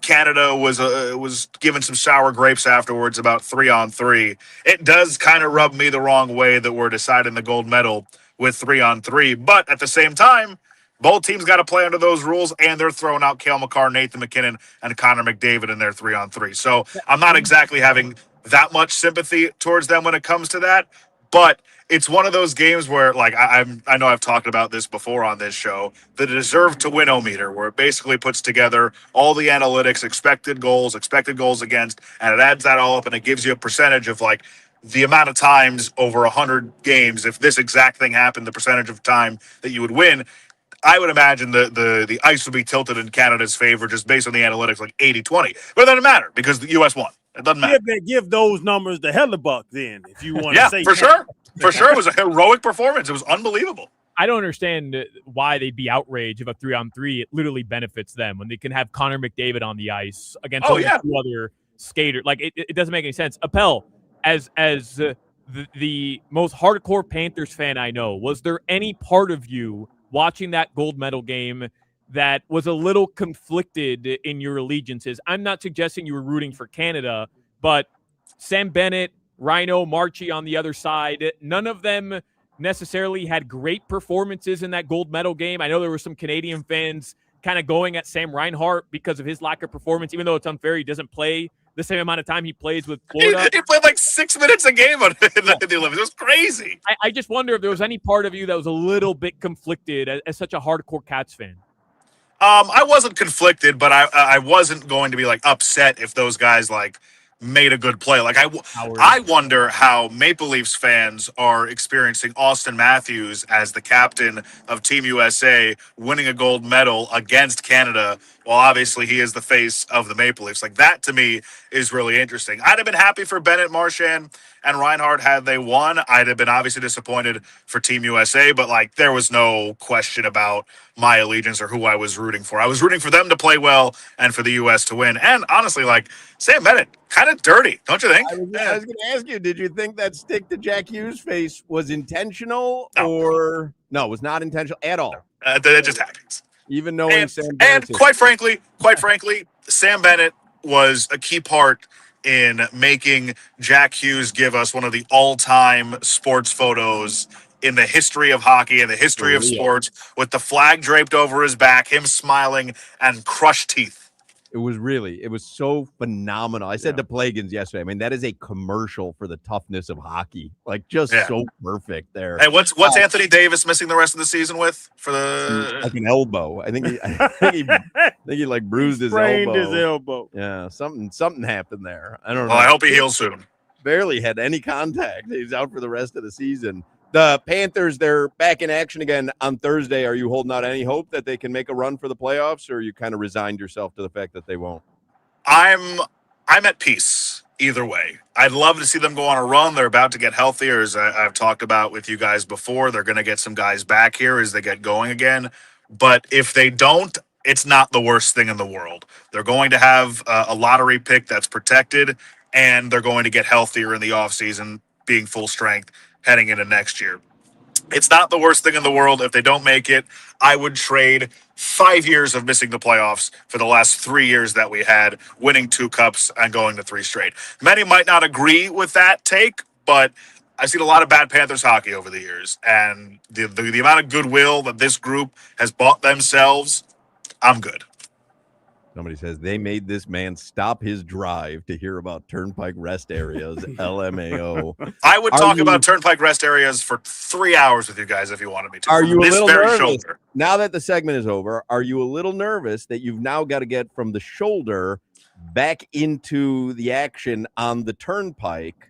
Canada was given some sour grapes afterwards about 3-on-3. It does kind of rub me the wrong way that we're deciding the gold medal with 3-on-3, but at the same time, both teams got to play under those rules, and they're throwing out Cale Makar, Nathan McKinnon, and Connor McDavid in their 3-on-3. So I'm not exactly having that much sympathy towards them when it comes to that, but it's one of those games where, like, I know I've talked about this before on this show, the deserve to win-o-meter, where it basically puts together all the analytics, expected goals against, and it adds that all up, and it gives you a percentage of, like, the amount of times over 100 games, if this exact thing happened, the percentage of time that you would win. I would imagine the ice would be tilted in Canada's favor just based on the analytics, like 80-20. But it doesn't matter because the U.S. won. It doesn't matter. Give those numbers to Hellebuck then, if you want to yeah, say for that. sure. For sure, it was a heroic performance. It was unbelievable. I don't understand why they'd be outraged if a 3-on-3 it literally benefits them when they can have Connor McDavid on the ice against only two other skaters. Like it doesn't make any sense. Appel, as the most hardcore Panthers fan I know, was there any part of you watching that gold medal game that was a little conflicted in your allegiances? I'm not suggesting you were rooting for Canada, but Sam Bennett, Rhino, Marchie on the other side, none of them necessarily had great performances in that gold medal game. I know there were some Canadian fans kind of going at Sam Reinhart because of his lack of performance, even though it's unfair. He doesn't play the same amount of time he plays with Florida. He played like 6 minutes a game in the Olympics. It was crazy. I just wonder if there was any part of you that was a little bit conflicted as such a hardcore Cats fan. I wasn't conflicted, but I wasn't going to be like upset if those guys like made a good play. Like I wonder how Maple Leafs fans are experiencing Austin Matthews as the captain of Team USA winning a gold medal against Canada, while obviously he is the face of the Maple Leafs. Like that to me is really interesting. I'd have been happy for Bennett, Marchand, and Reinhardt had they won. I'd have been obviously disappointed for Team USA, but like there was no question about my allegiance or who I was rooting for. I was rooting for them to play well and for the U.S. to win. And honestly, like Sam Bennett, kind of dirty, don't you think? I was going to ask you, did you think that stick to Jack Hughes' face was intentional or no? It was not intentional at all. They're just tactics. Even knowing Sam Bennett. And quite frankly, Sam Bennett was a key part in making Jack Hughes give us one of the all-time sports photos in the history of hockey and the history of sports, with the flag draped over his back, him smiling and crushed teeth. It was so phenomenal. I said to Plagans yesterday, I mean, that is a commercial for the toughness of hocky. Like just so perfect there. Hey, what's Anthony Davis missing the rest of the season with for the like an elbow? I think he like bruised his elbow. Yeah, something happened there. I don't know. Well, I hope he heals soon. Barely had any contact. He's out for the rest of the season. The Panthers, they're back in action again on Thursday. Are you holding out any hope that they can make a run for the playoffs, or are you kind of resigned yourself to the fact that they won't? I'm at peace either way. I'd love to see them go on a run. They're about to get healthier, as I've talked about with you guys before. They're going to get some guys back here as they get going again. But if they don't, it's not the worst thing in the world. They're going to have a lottery pick that's protected, and they're going to get healthier in the offseason, being full strength heading into next year. It's not the worst thing in the world. If they don't make it, I would trade 5 years of missing the playoffs for the last 3 years that we had, winning 2 cups and going to 3 straight. Many might not agree with that take, but I've seen a lot of bad Panthers hockey over the years, and the amount of goodwill that this group has bought themselves, I'm good. Somebody says they made this man stop his drive to hear about Turnpike rest areas, LMAO. I would talk about Turnpike rest areas for 3 hours with you guys if you wanted me to. Are you a little nervous? Now that the segment is over, are you a little nervous that you've now got to get from the shoulder back into the action on the Turnpike?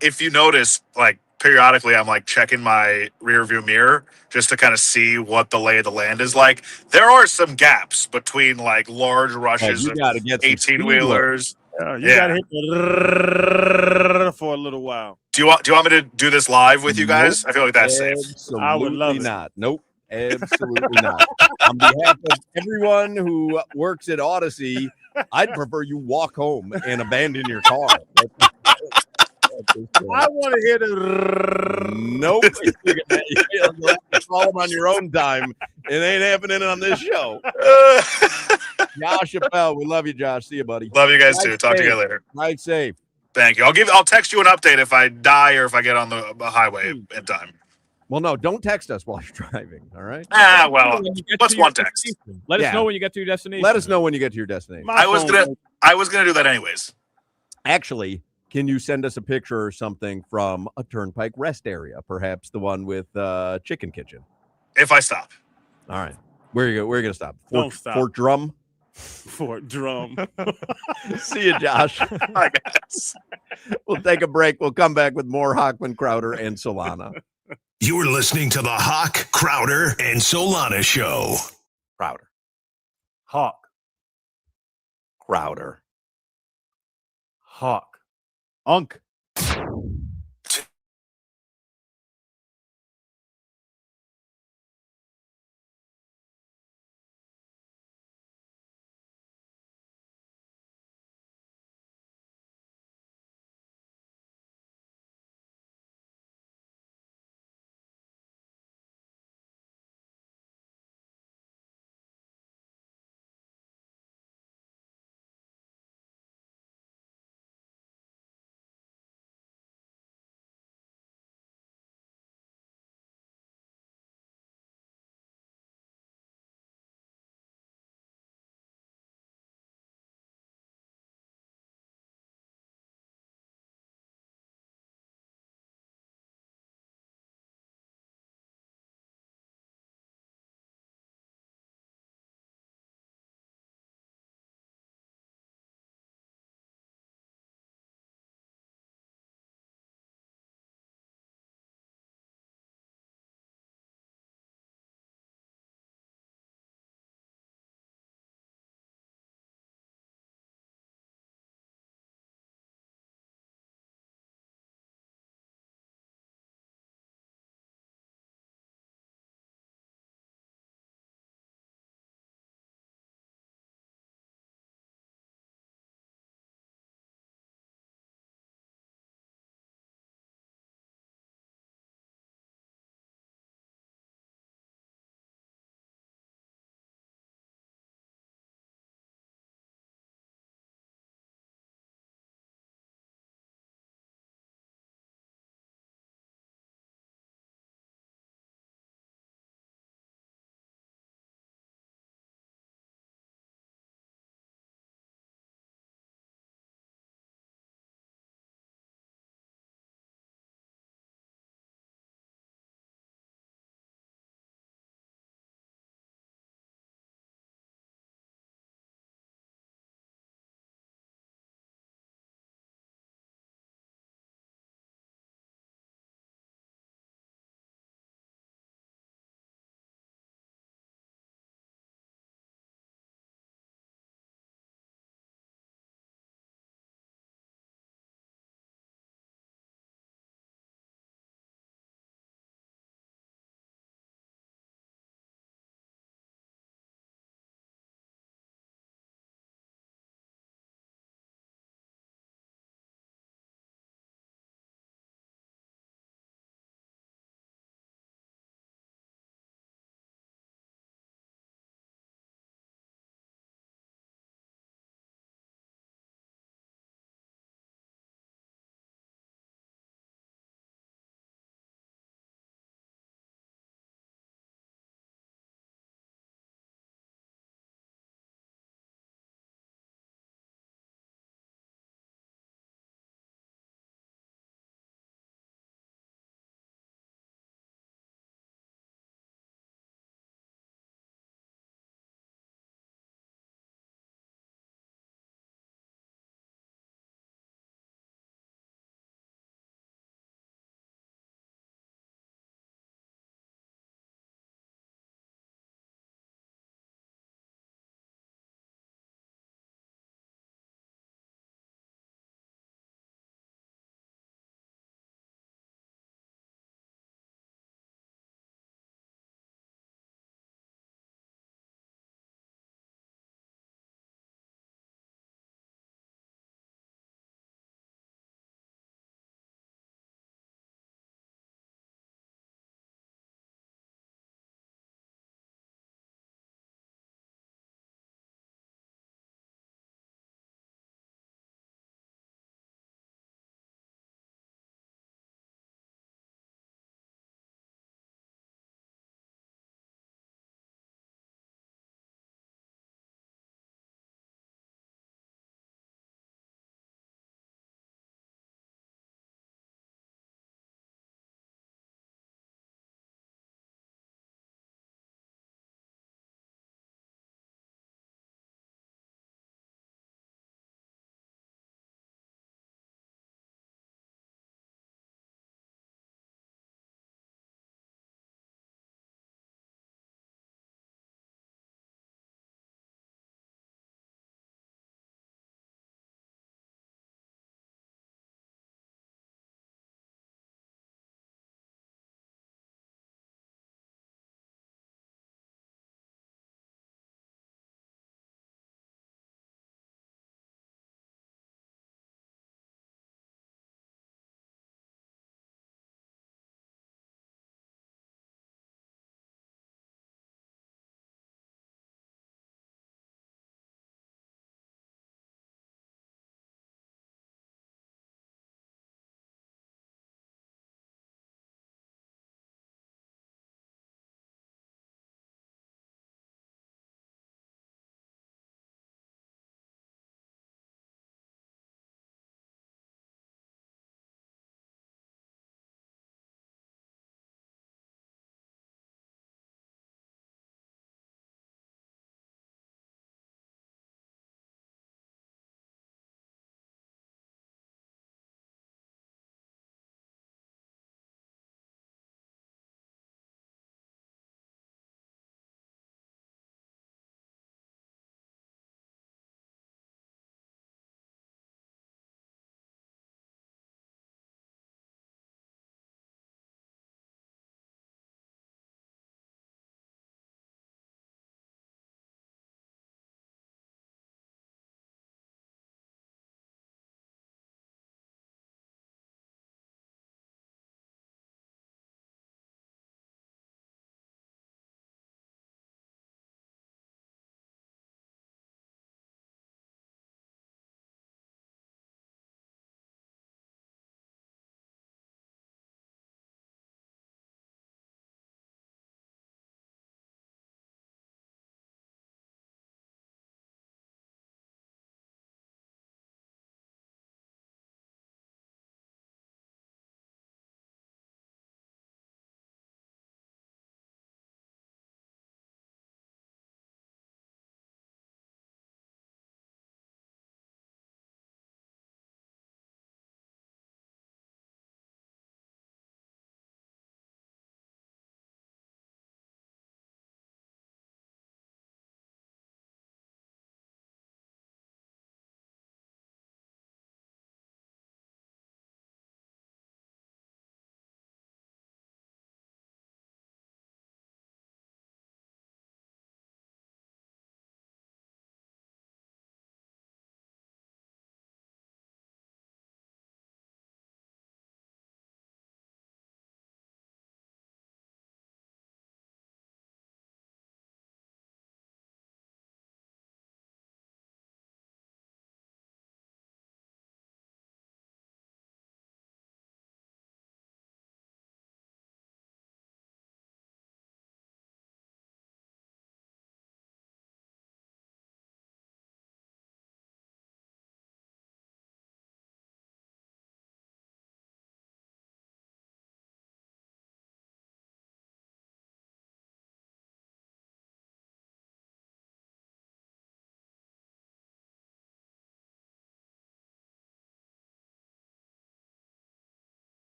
If you notice, like, periodically I'm like checking my rear view mirror just to kind of see what the lay of the land is like. There are some gaps between like large rushes of 18-wheelers. You gotta hit the for a little while. Do you want me to do this live with you guys? I feel like that's safe. I would love it. Not. Nope. Absolutely not. On behalf of everyone who works at Odyssey, I'd prefer you walk home and abandon your car. I want to hear the. Nope. Call them on your own time. It ain't happening on this show. Josh Appel, we love you, Josh. See you, buddy. Love you guys too. Talk to you later. Ride safe. Thank you. I'll text you an update if I die or if I get on the highway in time. Well, no, don't text us while you're driving. All right. Well, what's one text? Let us know when you get to your destination. Let us know when you get to your destination. I was gonna do that anyways. Actually, can you send us a picture or something from a Turnpike rest area? Perhaps the one with Chicken Kitchen. If I stop. All right. Where are you going to stop? Don't stop. Fort Drum? Fort Drum. See you, Josh. I guess. We'll take a break. We'll come back with more Hochman, Crowder, and Solana. You're listening to the Hoch, Crowder, and Solana Show. Crowder. Hawk. Crowder. Hawk. Unk.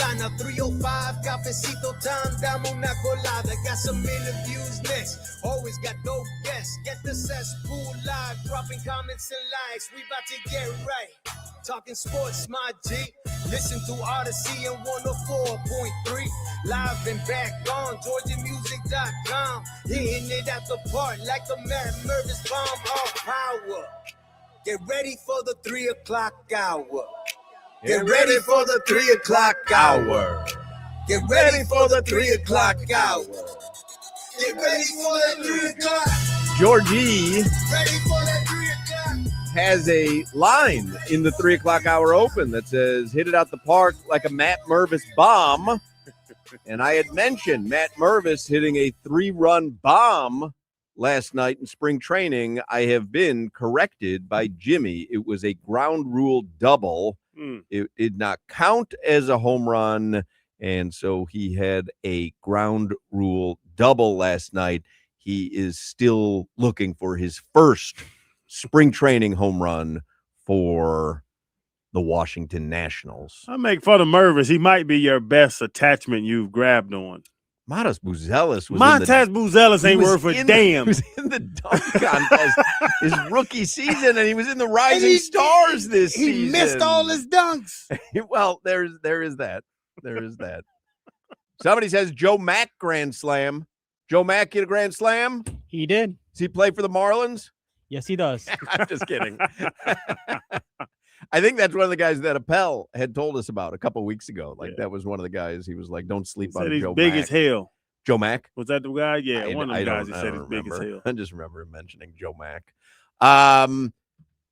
gana. 305, cafecito time, dame una colada. Got some interviews next. Always got dope guests. Get the cesspool live, dropping comments and likes. We about to get right. Talking sports, my G. Listen to Odyssey and 104.3. Live and back on GeorgiaMusic.com. Hitting it at the park like the Matt Mervis bomb of power. Get ready for the 3 o'clock hour. Get ready for the 3 o'clock hour. Get ready for the 3 o'clock hour. Get ready for the 3 o'clock. Georgie Ready for the 3 o'clock. has a line in the 3 o'clock hour open that says, hit it out the park like a Matt Mervis bomb. And I had mentioned Matt Mervis hitting a 3-run bomb last night in spring training. I have been corrected by Jimmy. It was a ground rule double. It did not count as a home run. And so he had a ground rule double last night. He is still looking for his first spring training home run for the Washington Nationals. I make fun of Mervis. He might be your best attachment you've grabbed on. Montez Buzelis was Montez Buzelis ain't worth a damn. He was in the dunk contest his rookie season, and he was in the Rising Stars this season. He missed all his dunks. Well, there is that. There is that. Somebody says Joe Mack grand slam. Joe Mack get a grand slam? He did. Does he play for the Marlins? Yes, he does. I'm just kidding. I think that's one of the guys that Appel had told us about a couple of weeks ago. Like, that was one of the guys. He was like, don't sleep on Joe Mack. He's big as hell. Joe Mack? Was that the guy? Yeah, one of the guys that said he's big as hell. I just remember him mentioning Joe Mack.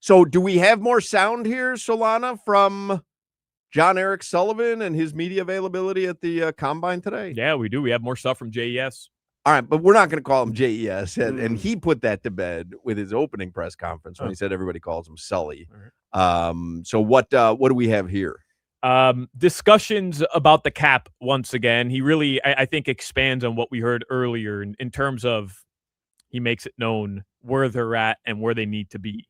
So do we have more sound here, Solana, from John Eric Sullivan and his media availability at the Combine today? Yeah, we do. We have more stuff from JES. All right, but we're not going to call him JES. And he put that to bed with his opening press conference when he said everybody calls him Sully. So what do we have here? Discussions about the cap once again. He really, I think, expands on what we heard earlier in terms of he makes it known where they're at and where they need to be.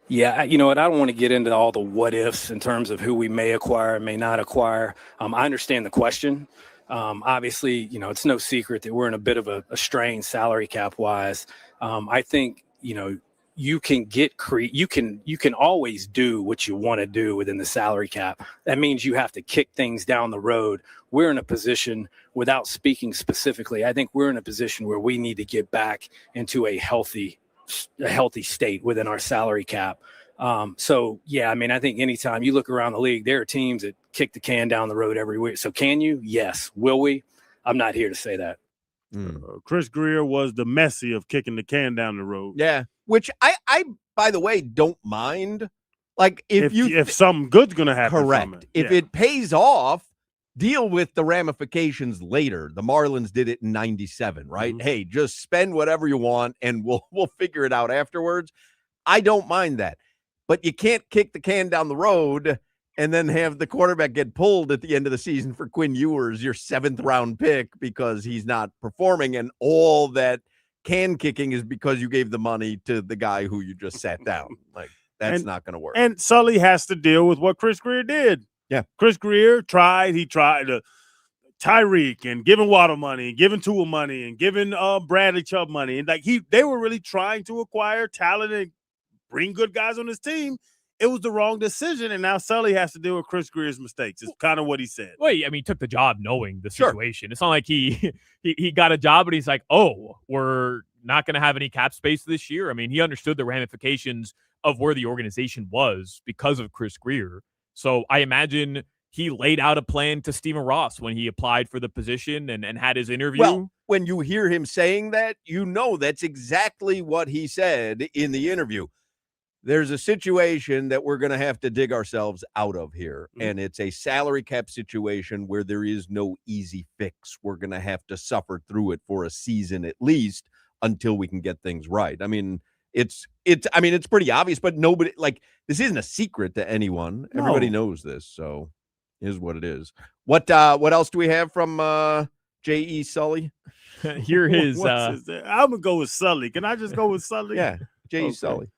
Yeah, you know what? I don't want to get into all the what ifs in terms of who we may acquire, may not acquire. I understand the question. Obviously, you know, it's no secret that we're in a bit of a strain salary cap wise. I think, you know, you can you can always do what you want to do within the salary cap. That means you have to kick things down the road. We're in a position, without speaking specifically, I think we're in a position where we need to get back into a healthy state within our salary cap. So yeah, I mean, I think anytime you look around the league, there are teams that kick the can down the road every week. So can you? Yes. Will we? I'm not here to say that. Chris Greer was the Messi of kicking the can down the road. Yeah, which I by the way, don't mind. Like if something good's going to happen. Correct. From it. If it pays off, deal with the ramifications later. The Marlins did it in 97, right? Mm-hmm. Hey, just spend whatever you want and we'll figure it out afterwards. I don't mind that. But you can't kick the can down the road and then have the quarterback get pulled at the end of the season for Quinn Ewers, your 7th round pick, because he's not performing. And all that can kicking is because you gave the money to the guy who you just sat down. Like, that's not going to work. And Sully has to deal with what Chris Greer did. Yeah. Chris Greer tried to Tyreek and giving Waddle money and giving Tua money and giving Bradley Chubb money. And like they were really trying to acquire talent and bring good guys on his team. It was the wrong decision, and now Sully has to deal with Chris Greer's mistakes. It's kind of what he said. Well, I mean, he took the job knowing the situation. Sure. It's not like he got a job, but he's like, oh, we're not going to have any cap space this year. I mean, he understood the ramifications of where the organization was because of Chris Greer. So I imagine he laid out a plan to Stephen Ross when he applied for the position and had his interview. Well, when you hear him saying that, you know that's exactly what he said in the interview. There's a situation that we're going to have to dig ourselves out of here, and it's a salary cap situation where there is no easy fix. We're going to have to suffer through it for a season at least until we can get things right. I mean, it's pretty obvious, but nobody, like, this isn't a secret to anyone. No. Everybody knows this, so is what it is. What else do we have from J.E. Sully? Here his I'm gonna go with Sully. Can I just go with Sully? Yeah, J.E. Sully.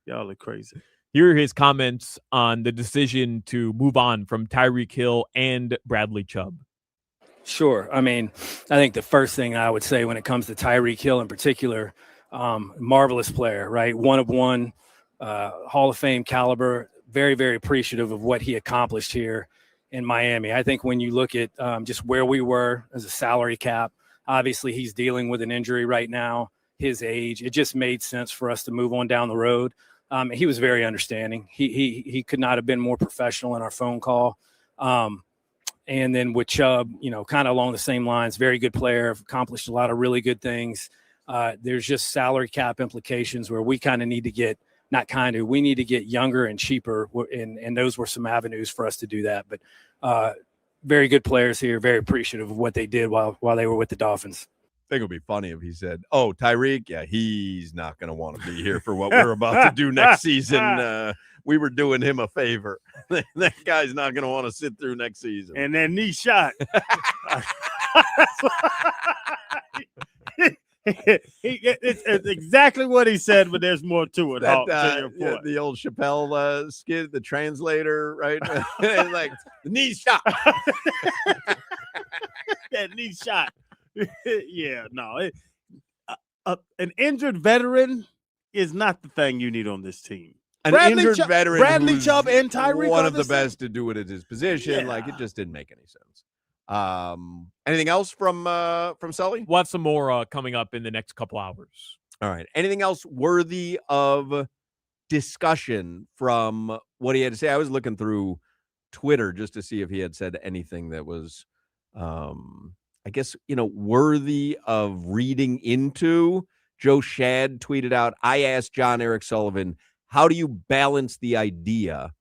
Y'all are crazy. Here are his comments on the decision to move on from Tyreek Hill and Bradley Chubb. Sure. I mean, I think the first thing I would say when it comes to Tyreek Hill in particular, marvelous player, right? One of one, Hall of Fame caliber, very, very appreciative of what he accomplished here in Miami. I think when you look at just where we were as a salary cap, obviously he's dealing with an injury right now, his age, it just made sense for us to move on down the road. He was very understanding. He could not have been more professional in our phone call. And then with Chubb, kind of along the same lines, very good player, accomplished a lot of really good things. There's just salary cap implications where we kind of need to get, we need to get younger and cheaper. And those were some avenues for us to do that. But very good players here, very appreciative of what they did while they were with the Dolphins. I think it would be funny if he said, "Oh, Tyreek, yeah, he's not going to want to be here for what we're about to do next season. We were doing him a favor. That guy's not going to want to sit through next season." And that knee shot. It's exactly what he said, but there's more to it. The old Chappelle skit, the translator, right? Like the knee shot. That knee shot. Yeah, no. An injured veteran is not the thing you need on this team. Injured veteran, Bradley Chubb and Tyreek, one of the best to do it at his position. Yeah. Like, it just didn't make any sense. Anything else from Sully? We'll have some more coming up in the next couple hours. All right. Anything else worthy of discussion from what he had to say? I was looking through Twitter just to see if he had said anything that was, I guess, worthy of reading into. Joe Shad tweeted out, "I asked John Eric Sullivan, how do you balance the idea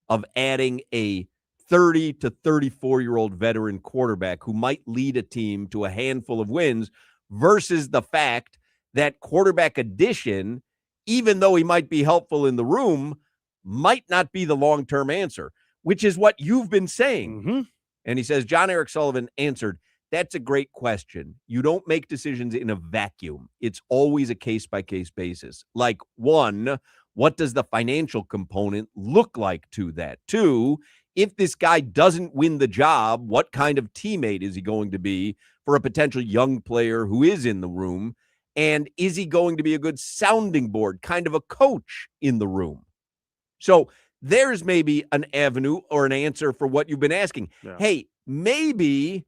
of adding a 30 to 34-year-old veteran quarterback who might lead a team to a handful of wins versus the fact that quarterback addition, even though he might be helpful in the room, might not be the long-term answer," which is what you've been saying. Mm-hmm. And he says, John Eric Sullivan answered, "That's a great question. You don't make decisions in a vacuum. It's always a case-by-case basis. Like, one, what does the financial component look like to that? Two, if this guy doesn't win the job, what kind of teammate is he going to be for a potential young player who is in the room? And is he going to be a good sounding board, kind of a coach in the room?" So there's maybe an avenue or an answer for what you've been asking. Yeah. Hey, maybe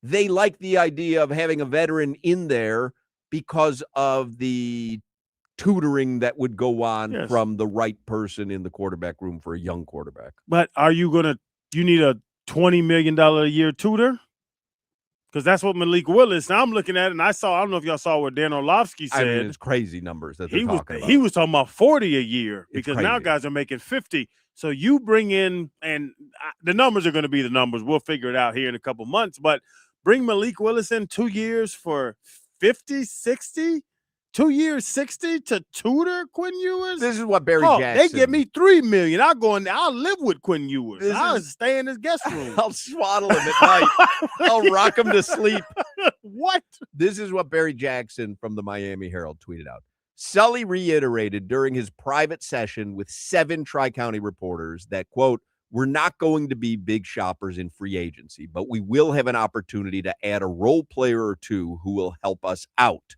they like the idea of having a veteran in there because of the tutoring that would go on from the right person in the quarterback room for a young quarterback. But are you you need a $20 million a year tutor? Because that's what Malik Willis. Now I'm looking at it, and I don't know if y'all saw what Dan Orlovsky said. I mean, it's crazy numbers that they're talking about. He was talking about 40 a year because now guys are making 50. So you bring in, and the numbers are going to be the numbers. We'll figure it out here in a couple months. But bring Malik Willis in 2 years for 50, 60, 2 years, 60 to tutor Quinn Ewers. This is what Barry Jackson. They give me $3 million. I'll live with Quinn Ewers. I'll stay in his guest room. I'll swaddle him at night. I'll rock him to sleep. What? This is what Barry Jackson from the Miami Herald tweeted out. Sully reiterated during his private session with 7 Tri-County reporters that, quote, "We're not going to be big shoppers in free agency, but we will have an opportunity to add a role player or two who will help us out."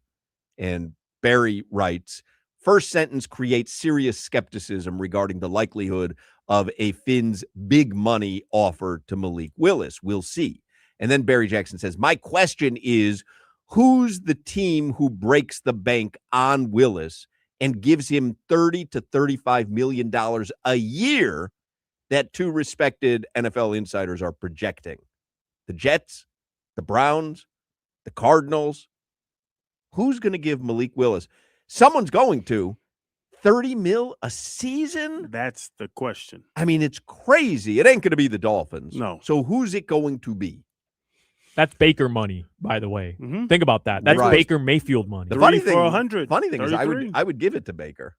And Barry writes, "First sentence creates serious skepticism regarding the likelihood of a Finn's big money offer to Malik Willis. We'll see." And then Barry Jackson says, "My question is, who's the team who breaks the bank on Willis and gives him $30 to $35 million a year that 2 respected NFL insiders are projecting? The Jets, the Browns, the Cardinals. Who's going to give Malik Willis? Someone's going to. 30 mil a season? That's the question. I mean, it's crazy. It ain't going to be the Dolphins. No. So who's it going to be? That's Baker money, by the way. Mm-hmm. Think about that. That's Right. Baker Mayfield money. The funny 3 thing, for 100. funny thing is, 33. I would give it to Baker.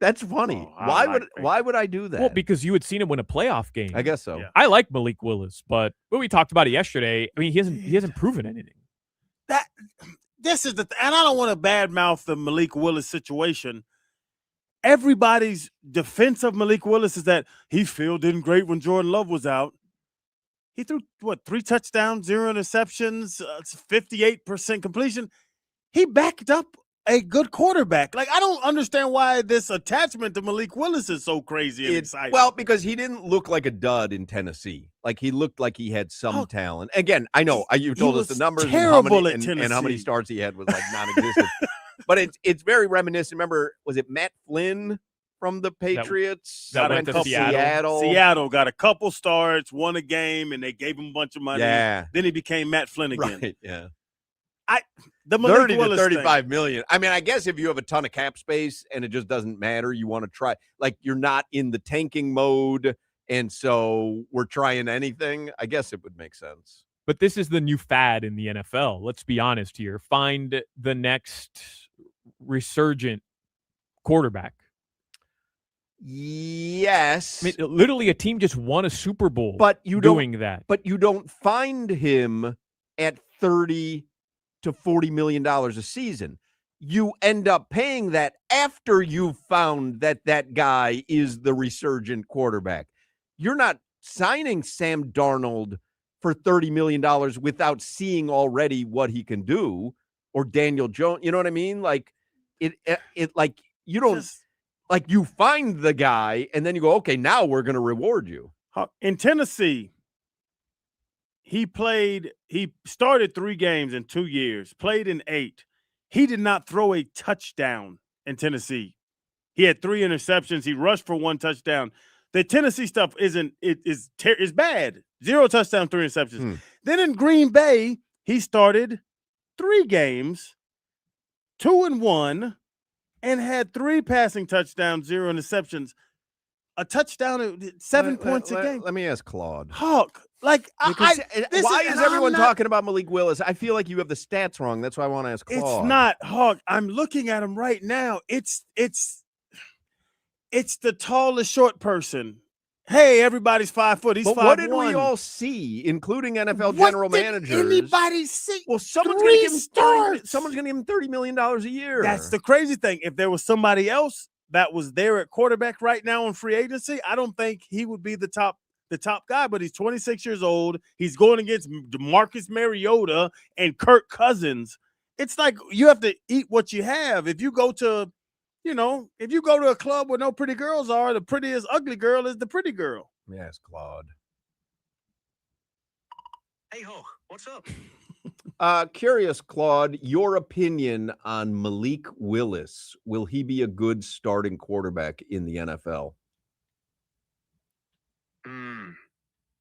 That's funny. Oh, I why would I do that? Well, because you had seen him win a playoff game. I guess so. Yeah. I like Malik Willis, but when we talked about it yesterday, I mean, he hasn't proven anything. This is and I don't want to badmouth the Malik Willis situation. everybody's defense of Malik Willis is that he fielded great when Jordan Love was out. He threw, 3 touchdowns, 0 interceptions, 58% completion. He backed up a good quarterback. Like, I don't understand why this attachment to Malik Willis is so crazy and exciting. Well, because he didn't look like a dud in Tennessee. Like, he looked like he had some talent. Again, I know you told us the numbers and how many starts he had was like non-existent. But it's very reminiscent. Remember, was it Matt Flynn from the Patriots that went to Seattle? Seattle got a couple starts, won a game, and they gave him a bunch of money. Yeah. Then he became Matt Flynn again. Right, yeah. The 30 Willis to 35 million. I mean, I guess if you have a ton of cap space and it just doesn't matter, you want to try, like, you're not in the tanking mode, and so we're trying anything, I guess it would make sense. But this is the new fad in the NFL. Let's be honest here. Find the next resurgent quarterback. Yes. I mean, literally a team just won a Super Bowl doing that. But you don't find him at 30 to $40 million a season. You end up paying that after you found that guy is the resurgent quarterback. You're not signing Sam Darnold for $30 million without seeing already what he can do, or Daniel Jones. You know what I mean? Like it like you don't like, you find the guy and then you go, okay, now we're going to reward you. In Tennessee, he started 3 games in 2 years, played in 8. He did not throw a touchdown in Tennessee. He had 3 interceptions. He rushed for 1 touchdown. The Tennessee stuff is bad. 0 touchdown, 3 interceptions. Then in Green Bay, he started 3 games, 2-1, and had 3 passing touchdowns, 0 interceptions. A touchdown, 7 points a game. Let me ask Claude. Hawk, like, why is everyone talking about Malik Willis? I feel like you have the stats wrong. That's why I want to ask Claude. It's not, Hawk. I'm looking at him right now. It's the tallest short person. Hey, everybody's 5 foot. He's 5'1". What did we all see, including NFL general managers? Anybody see? Well, someone's going to give him $30 million a year. That's the crazy thing. If there was somebody else that was there at quarterback right now in free agency, I don't think he would be the top guy. But he's 26 years old. He's going against Marcus Mariota and Kirk Cousins. It's like you have to eat what you have. If you go to a club where no pretty girls are, the prettiest ugly girl is the pretty girl. Yes, Claude. Hey, Hoch, what's up? Curious, Claude, your opinion on Malik Willis. Will he be a good starting quarterback in the NFL?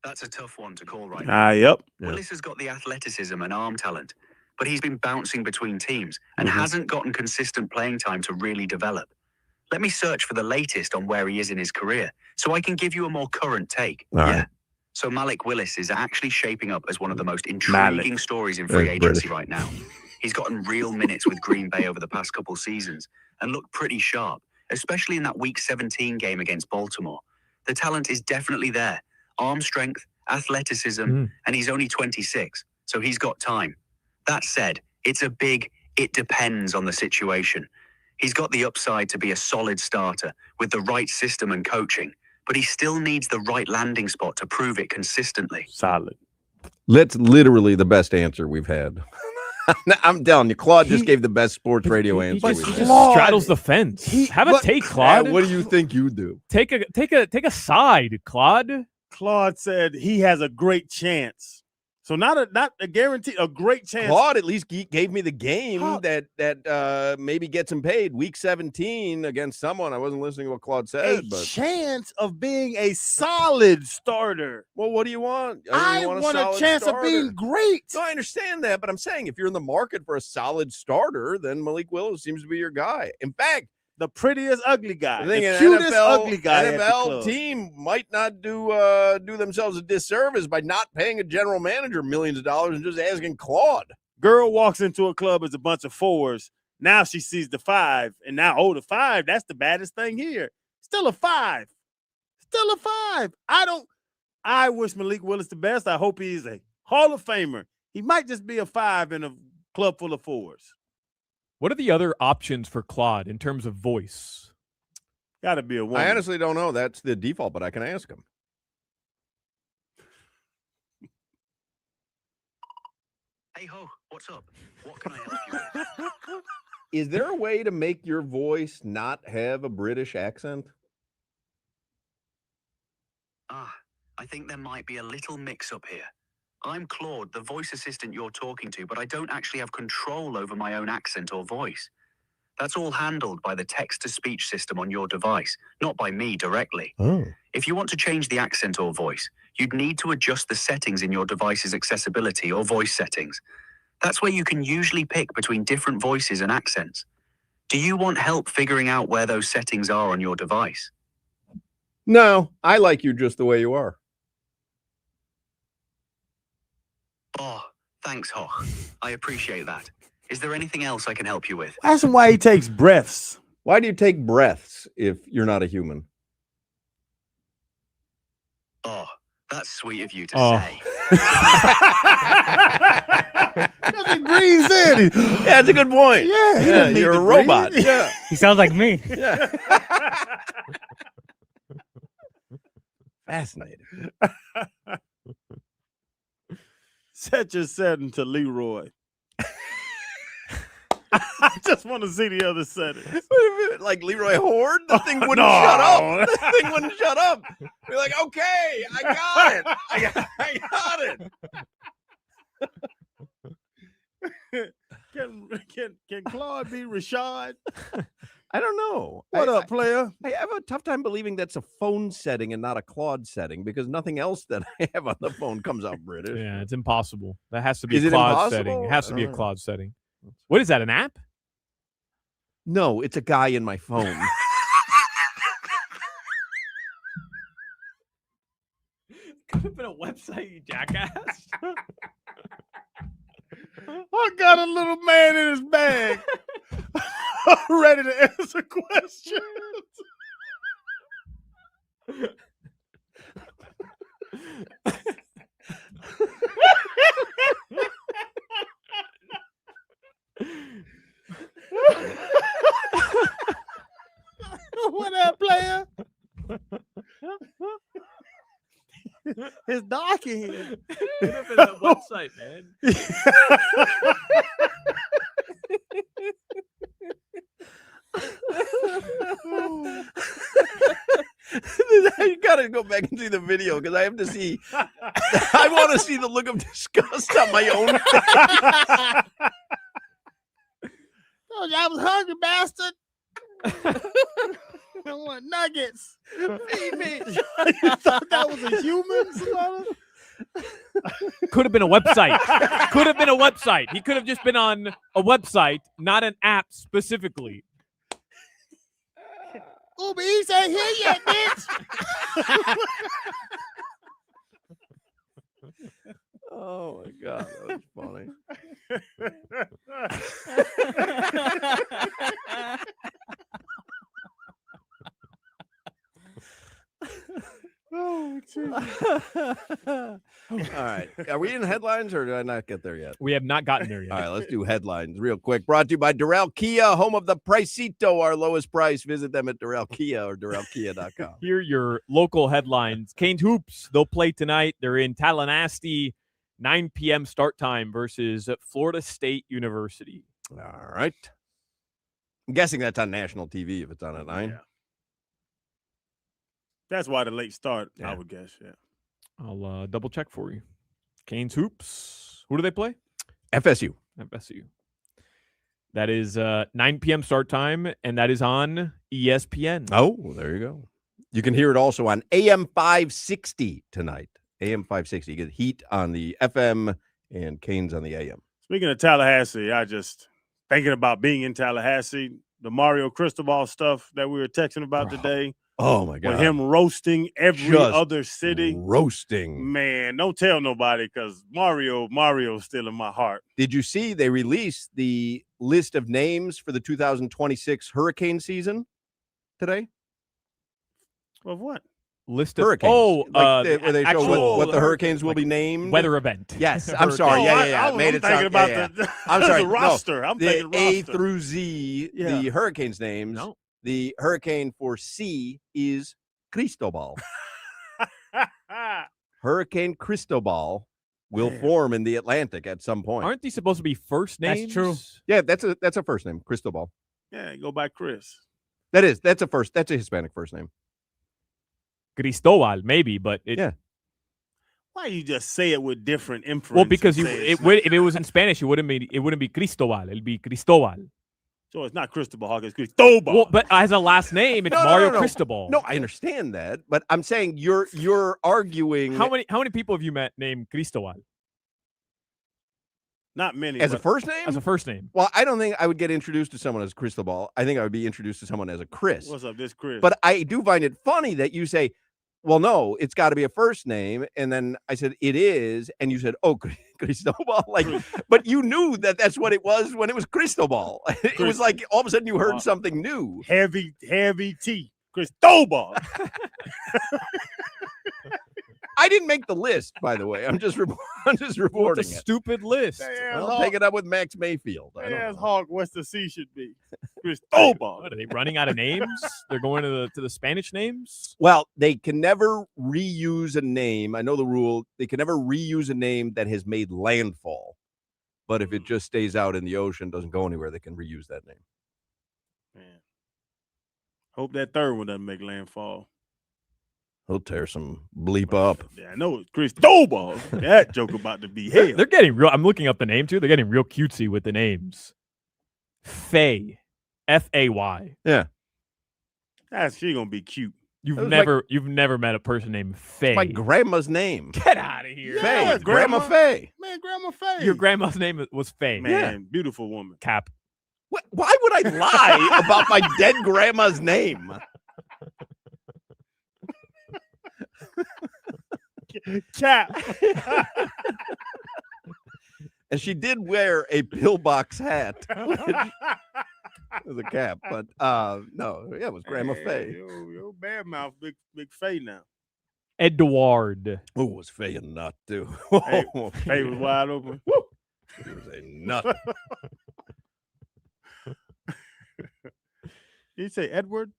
That's a tough one to call right now. Yep. Willis has got the athleticism and arm talent, but he's been bouncing between teams and hasn't gotten consistent playing time to really develop. Let me search for the latest on where he is in his career so I can give you a more current take. Right. So Malik Willis is actually shaping up as one of the most intriguing stories in free agency right now. He's gotten real minutes with Green Bay over the past couple seasons and looked pretty sharp, especially in that Week 17 game against Baltimore. The talent is definitely there. Arm strength, athleticism, and he's only 26, so he's got time. That said, it's a big, it depends on the situation. He's got the upside to be a solid starter with the right system and coaching, but he still needs the right landing spot to prove it consistently. Solid. That's literally the best answer we've had. I'm telling you, Claude just gave the best sports radio answer. He just straddles the fence. Have a take, Claude. What do you think you do? Take a side, Claude. Claude said he has a great chance. So not a guarantee, a great chance. Claude at least gave me the game that maybe gets him paid. Week 17 against someone. I wasn't listening to what Claude said. A chance of being a solid starter. Well, what do you want? I want a chance of being great. No, I understand that, but I'm saying if you're in the market for a solid starter, then Malik Willis seems to be your guy. In fact, the prettiest ugly guy, the cutest ugly guy. NFL team might not do themselves a disservice by not paying a general manager millions of dollars and just asking Claude. Girl walks into a club as a bunch of 4s. Now she sees the 5, and now the 5. That's the baddest thing here. Still a 5. Still a 5. I wish Malik Willis the best. I hope he's a Hall of Famer. He might just be a 5 in a club full of 4s. What are the other options for Claude in terms of voice? Got to be a woman. I honestly don't know. That's the default, but I can ask him. Hey, Ho, what's up? What can I help you with? Is there a way to make your voice not have a British accent? I think there might be a little mix-up here. I'm Claude, the voice assistant you're talking to, but I don't actually have control over my own accent or voice. That's all handled by the text-to-speech system on your device, not by me directly. Oh. If you want to change the accent or voice, you'd need to adjust the settings in your device's accessibility or voice settings. That's where you can usually pick between different voices and accents. Do you want help figuring out where those settings are on your device? No, I like you just the way you are. Oh, thanks, Hoch. I appreciate that. Is there anything else I can help you with? Ask him why he takes breaths. Why do you take breaths if you're not a human? Oh, that's sweet of you to say. He breathes in. Yeah, that's a good point. Yeah, you're a robot. Yeah. He sounds like me. Yeah. Fascinating. Set your setting to Leroy. I just want to see the other settings. Like Leroy Horde, the thing wouldn't shut up. The thing wouldn't shut up. You're like, okay, I got it. I got it. Can Claude be Rashad? I don't know. What up, player? I have a tough time believing that's a phone setting and not a Claude setting because nothing else that I have on the phone comes out British. Yeah, it's impossible. That has to be Is a it Claude setting. impossible? It has to be a Claude setting. What is that, an app? No, it's a guy in my phone. Could have been a website, you jackass. I got a little man in his bag. Ready to answer questions. What up, player? It's dark in here. Could have been a website, man. You gotta go back and see the video because I have to see. I want to see the look of disgust on my own face. Oh, I was hungry, bastard. I want nuggets. Feed me. You thought that was a human, Solana? Could have been a website. Could have been a website. He could have just been on a website, not an app specifically. Uber Eats ain't here yet, bitch. Oh my god, that was funny. Oh, all right. Are we in headlines or did I not get there yet? We have not gotten there yet. All right, let's do headlines real quick. Brought to you by Durrell Kia, home of the Pricito, our lowest price. Visit them at Durrell Kia or DurrellKia.com. Here are your local headlines. Canes Hoops, they'll play tonight. They're in Tallahassee, 9 p.m. start time versus Florida State University. All right. I'm guessing that's on national TV if it's on at 9. Yeah. That's why the late start, Yeah. I would guess, yeah. I'll double check for you. Canes Hoops. Who do they play? FSU. FSU. That is 9 p.m. start time, and that is on ESPN. Oh, there you go. You can hear it also on AM 560 tonight. AM 560. You get Heat on the FM and Canes on the AM. Speaking of Tallahassee, I just thinking about being in Tallahassee, the Mario Cristobal stuff that we were texting about today. Oh my God. With him roasting every Just other city. Roasting. Man, don't tell nobody because Mario's still in my heart. Did you see they released the list of names for the 2026 hurricane season today? Of what? List of Hurricanes. Oh, where they show actual what the hurricanes will be named. weather event. Yes, I'm sorry. Yeah. I'm Made it thinking sound, about yeah. the I'm sorry. the roster. No, I'm the thinking A roster. through Z, Yeah. the hurricanes names. No. The hurricane for C is Cristobal. Hurricane Cristobal will form in the Atlantic at some point. Aren't these supposed to be first names? That's true. Yeah, that's a first name, Cristobal. Yeah, go by Chris. That's a Hispanic first name. Cristobal, maybe, but Yeah. Why you just say it with different inference? Well, because and say if it was in Spanish, it wouldn't be Cristobal. It'd be Cristobal. so it's not Cristobal Hawk, it's Cristobal. Well, but as a last name, it's Mario Cristobal. No, I understand that, but I'm saying you're arguing. How many people have you met named Cristobal not many. As a first name? as a first name? Well, I don't think I would get introduced to someone as Cristobal. I think I would be introduced to someone as a Chris. What's up, this Chris? But I do find it funny that you say, well, no, it's got to be a first name. And then I said, it is. And you said, oh, Cristobal. Like, but you knew that that's what it was when it was Cristobal. It was like all of a sudden you heard something new. Heavy T. Cristobal. I didn't make the list, by the way. I'm just reporting It's a it. stupid list. I'll take it up with Max Mayfield. I don't As know. Hawk, what's the C should be? Cristobal. What, are they running out of names? They're going to the Spanish names? Well, they can never reuse a name. I know the rule. They can never reuse a name that has made landfall. But if it just stays out in the ocean, doesn't go anywhere, they can reuse that name. Man. Hope that third one doesn't make landfall. He'll tear some bleep up. Yeah, I know it's Cristobal. That joke about to be hell. They're getting real. I'm looking up the name too. They're getting real cutesy with the names. Faye, Fay. Yeah, She gonna be cute. You've never met a person named Faye. my grandma's name. Get out of here. Faye, Yeah, Grandma Faye. Man, Grandma Faye. Your grandma's name was Faye. Man, beautiful woman. Cap. Why would I lie about my dead grandma's name? Cap. And she did wear a pillbox hat, which was a cap. But no, yeah, it was Grandma Faye. Yo, bad mouth, big Faye now. Edward. Oh, it was Faye a nut too. Hey, Faye was wide open. It was a nut. Did you say Edward?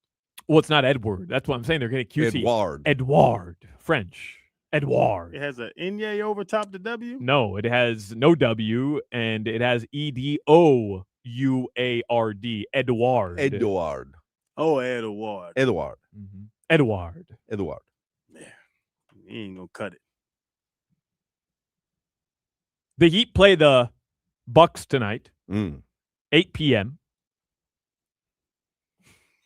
Well, it's not Edward. That's what I'm saying. They're getting cutesy. Edward. French. Edward. It has an Inye over top the W? No, it has no W, and it has EDOUARD. Edward. Edward. Oh, Edward. Edward. Mm-hmm. Edward. Edward. Man, he ain't gonna cut it. The Heat play the Bucks tonight, 8 p.m.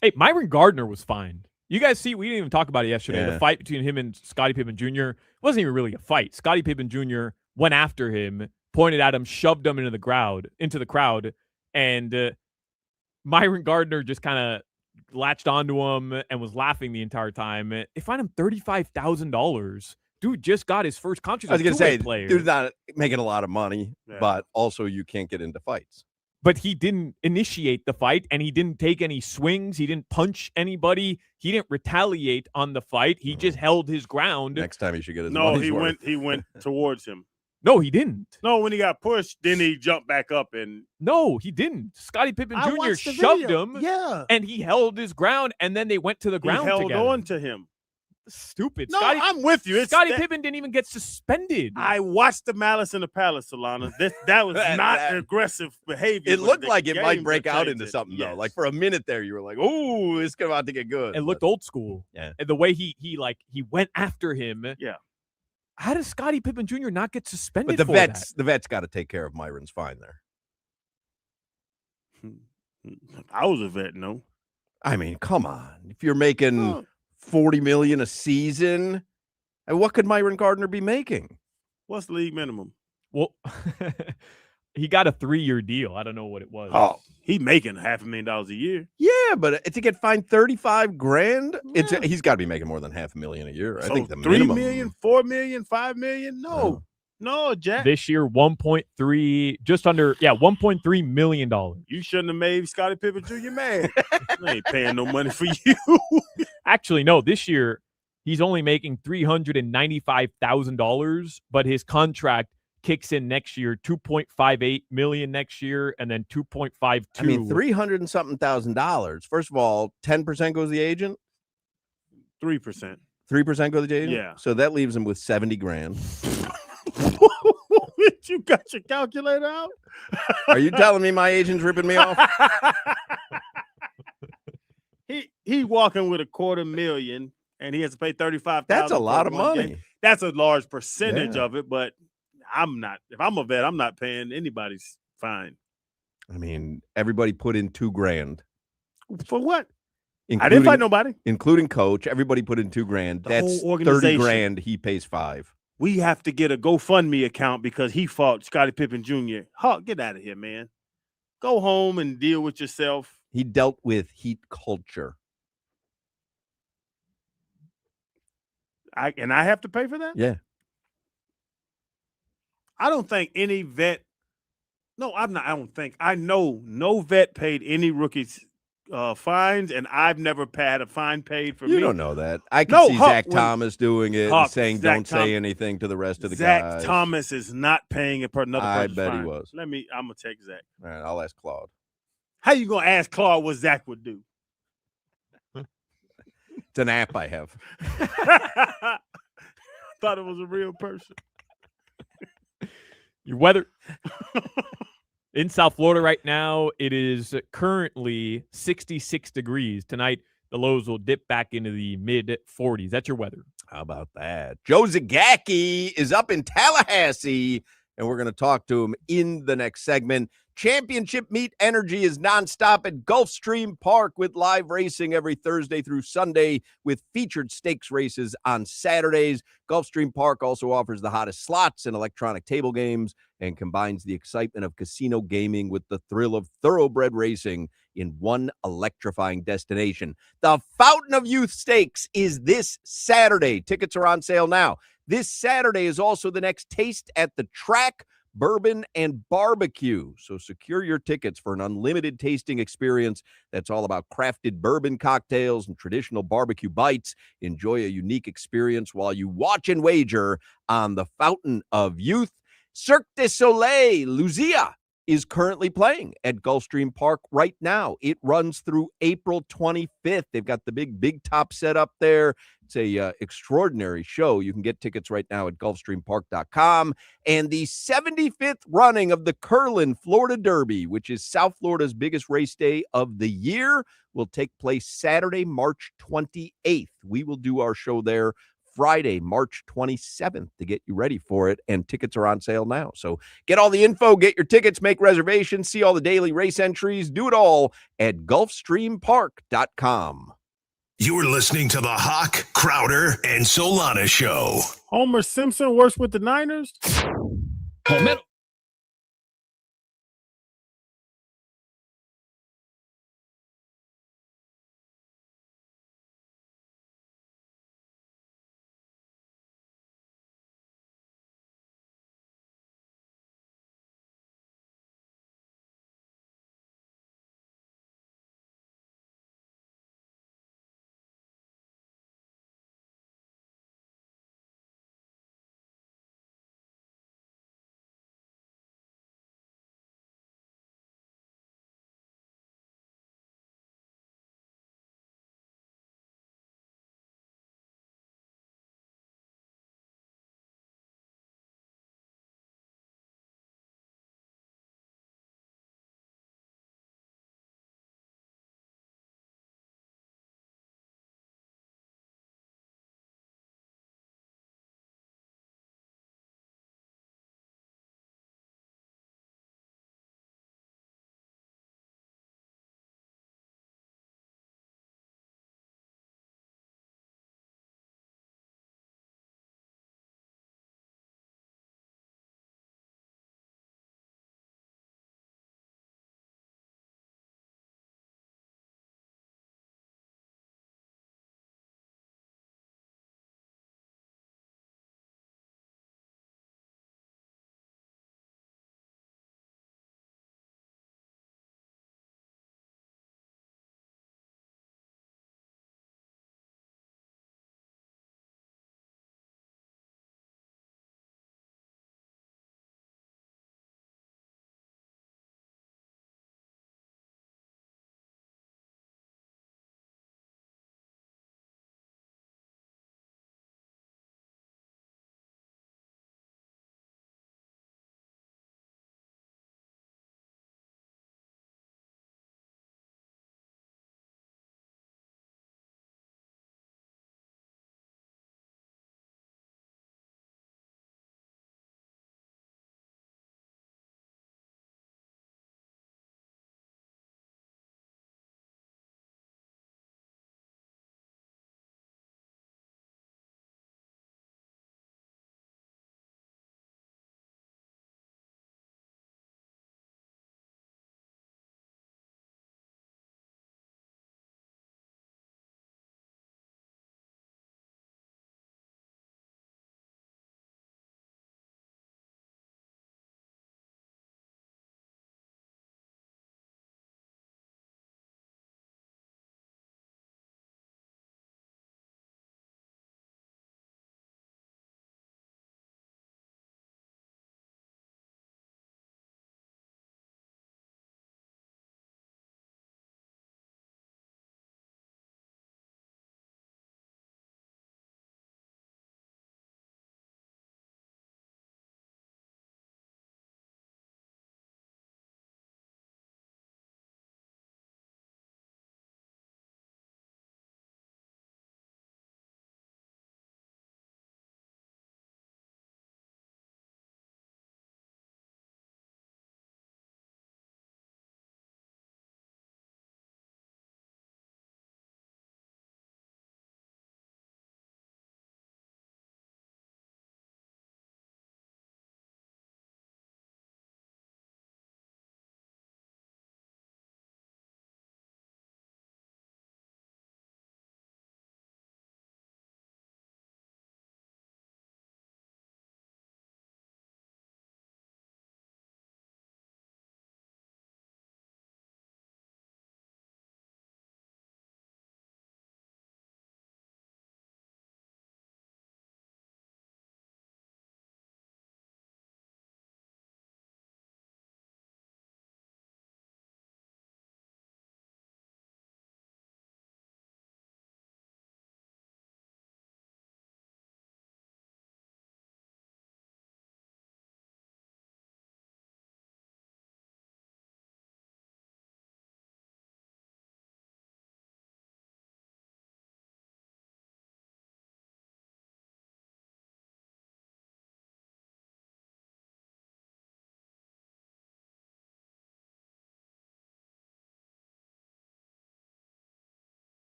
Hey, Myron Gardner was fined. You guys see, we didn't even talk about it yesterday. Yeah. The fight between him and Scottie Pippen Jr. wasn't even really a fight. Scottie Pippen Jr. went after him, pointed at him, shoved him into the crowd, and Myron Gardner just kind of latched onto him and was laughing the entire time. They fined him $35,000. Dude just got his first contract. I was going to say, player. dude's not making a lot of money, but also you can't get into fights. But he didn't initiate the fight, and he didn't take any swings. He didn't punch anybody. He didn't retaliate on the fight. He just held his ground. Next time he should get his No, money's worth. he went towards him. No, he didn't. No, when he got pushed, then he jumped back up and No, he didn't. Scottie Pippen I Jr. watched the shoved video. him. Yeah. And he held his ground, and then they went to the ground he held together. on to him. Stupid. No, I'm with you. Scottie Pippen didn't even get suspended. I watched the Malice in the Palace, Solana. That was not aggressive behavior. It but looked the like it might game break out dictates into it. something, though. Yes. Like for a minute there, you were like, oh, it's about to get good. It looked old school. Yeah. And the way he went after him. Yeah. How does Scottie Pippen Jr. not get suspended But the for vets got to take care of Myron's fine there. I was a vet, no. I mean, come on. If you're making $40 million a season, and what could Myron Gardner be making? What's the league minimum? Well, he got a 3-year deal. I don't know what it was. Oh, he making $500,000 a year. yeah, but to get fined $35,000, he's got to be making more than $500,000 a year. I think the $3 minimum. million, $4 million, $5 million. No, no, Jack. This year, 1.3, just under, $1.3 million. You shouldn't have made Scottie Pippen Jr. mad. I ain't paying no money for you. Actually, no, this year he's only making $395,000, but his contract kicks in next year, $2.58 million next year, and then $2.52. I mean, $300 and something $1,000. First of all, 10% goes to the agent. 3%. 3% go to the agent. Yeah. So that leaves him with $70,000. You got your calculator out? Are you telling me my agent's ripping me off? He walking with $250,000 and he has to pay $35,000. That's a lot of money. Game. That's a large percentage Yeah. of it, but I'm not. If I'm a vet, I'm not paying anybody's fine. I mean, everybody put in $2,000. For what? Including, I didn't fight nobody, including coach. Everybody put in $2,000. That's whole organization. $30,000. He pays $5,000. We have to get a GoFundMe account because he fought Scottie Pippen Jr. Hawk, get out of here, man. Go home and deal with yourself. He dealt with heat culture. I have to pay for that? Yeah. I don't think any vet. No, I'm not. I don't think. I know no vet paid any rookies fines, and I've never had a fine paid for me. You don't know that. I can see Zach Thomas doing it and saying, don't say anything to the rest of the guys. Zach Thomas is not paying it per another person's I bet fine. he was. I'm going to take Zach. All right, I'll ask Claude. How you going to ask Claude what Zach would do? It's an app I have. Thought it was a real person. Your weather. In South Florida right now, it is currently 66 degrees. Tonight, the lows will dip back into the mid-40s. That's your weather. How about that? Joe Zagacki is up in Tallahassee, and we're going to talk to him in the next segment. Championship Meet Energy is nonstop at Gulfstream Park with live racing every Thursday through Sunday with featured stakes races on Saturdays. Gulfstream Park also offers the hottest slots and electronic table games and combines the excitement of casino gaming with the thrill of thoroughbred racing in one electrifying destination. The Fountain of Youth Stakes is this Saturday. Tickets are on sale now. This Saturday is also the next Taste at the Track, Bourbon and Barbecue. So secure your tickets for an unlimited tasting experience that's all about crafted bourbon cocktails and traditional barbecue bites. Enjoy a unique experience while you watch and wager on the Fountain of Youth. Cirque du Soleil, Lucia, is currently playing at Gulfstream Park right now. It runs through April 25th. They've got the big top set up there. It's a extraordinary show. You can get tickets right now at gulfstreampark.com. And the 75th running of the Curlin Florida Derby, which is South Florida's biggest race day of the year, will take place Saturday, March 28th. We will do our show there Friday, March 27th to get you ready for it, and tickets are on sale now. So get all the info, get your tickets, make reservations, see all the daily race entries, do it all at gulfstreampark.com. You're listening to the Hoch, Crowder, and Solana Show. Homer Simpson works with the Niners? Momentum.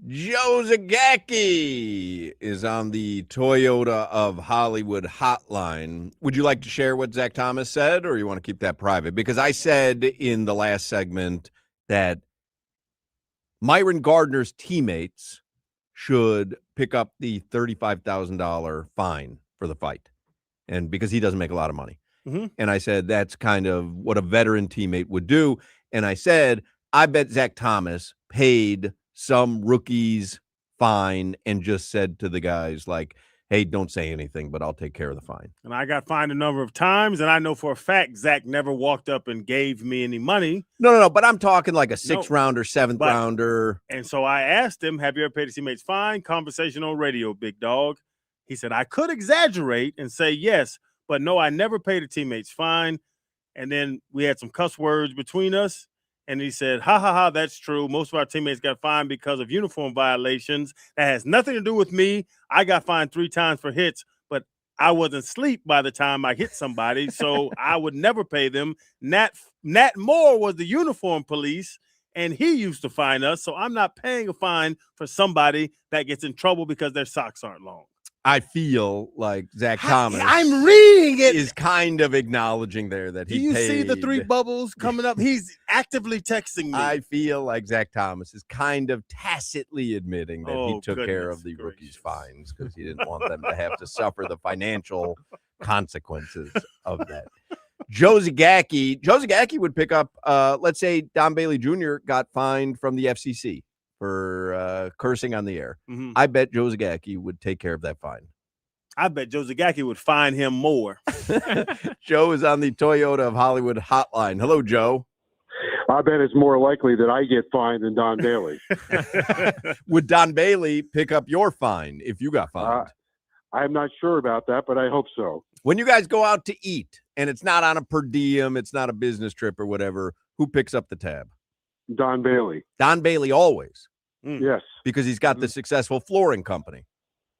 Joe Zagacki is on the Toyota of Hollywood hotline. Would you like to share what Zach Thomas said, or you want to keep that private? Because I said in the last segment that Myron Gardner's teammates should pick up the $35,000 fine for the fight, and because he doesn't make a lot of money. Mm-hmm. And I said that's kind of what a veteran teammate would do. And I said, I bet Zach Thomas paid some rookies fine and just said to the guys, like, hey, don't say anything, but I'll take care of the fine. And I got fined a number of times, and I know for a fact Zach never walked up and gave me any money. No, but I'm talking like a sixth-rounder, seventh-rounder. And so I asked him, have you ever paid a teammate's fine? Conversation on radio, big dog. He said, I could exaggerate and say yes, but no, I never paid a teammate's fine. And then we had some cuss words between us. And he said, ha, that's true. Most of our teammates got fined because of uniform violations. That has nothing to do with me. I got fined 3 times for hits, but I wasn't asleep by the time I hit somebody, so I would never pay them. Nat Moore was the uniform police, and he used to fine us, so I'm not paying a fine for somebody that gets in trouble because their socks aren't long. I feel like Zach Thomas I'm reading it. Is kind of acknowledging there that he Do you paid. see the 3 bubbles coming up? He's actively texting me. I feel like Zach Thomas is kind of tacitly admitting that he took care of the rookies' fines because he didn't want them to have to suffer the financial consequences of that. Joe Zagacki would pick up, let's say Don Bailey Jr. got fined from the FCC for cursing on the air. Mm-hmm. I bet Joe Zagacki would take care of that fine. I bet Joe Zagacki would fine him more. Joe is on the Toyota of Hollywood hotline. Hello, Joe. I bet it's more likely that I get fined than Don Bailey. Would Don Bailey pick up your fine if you got fined? I'm not sure about that, but I hope so. When you guys go out to eat and it's not on a per diem, it's not a business trip or whatever, who picks up the tab? Don Bailey. Don Bailey always. Yes. Because he's got the successful flooring company.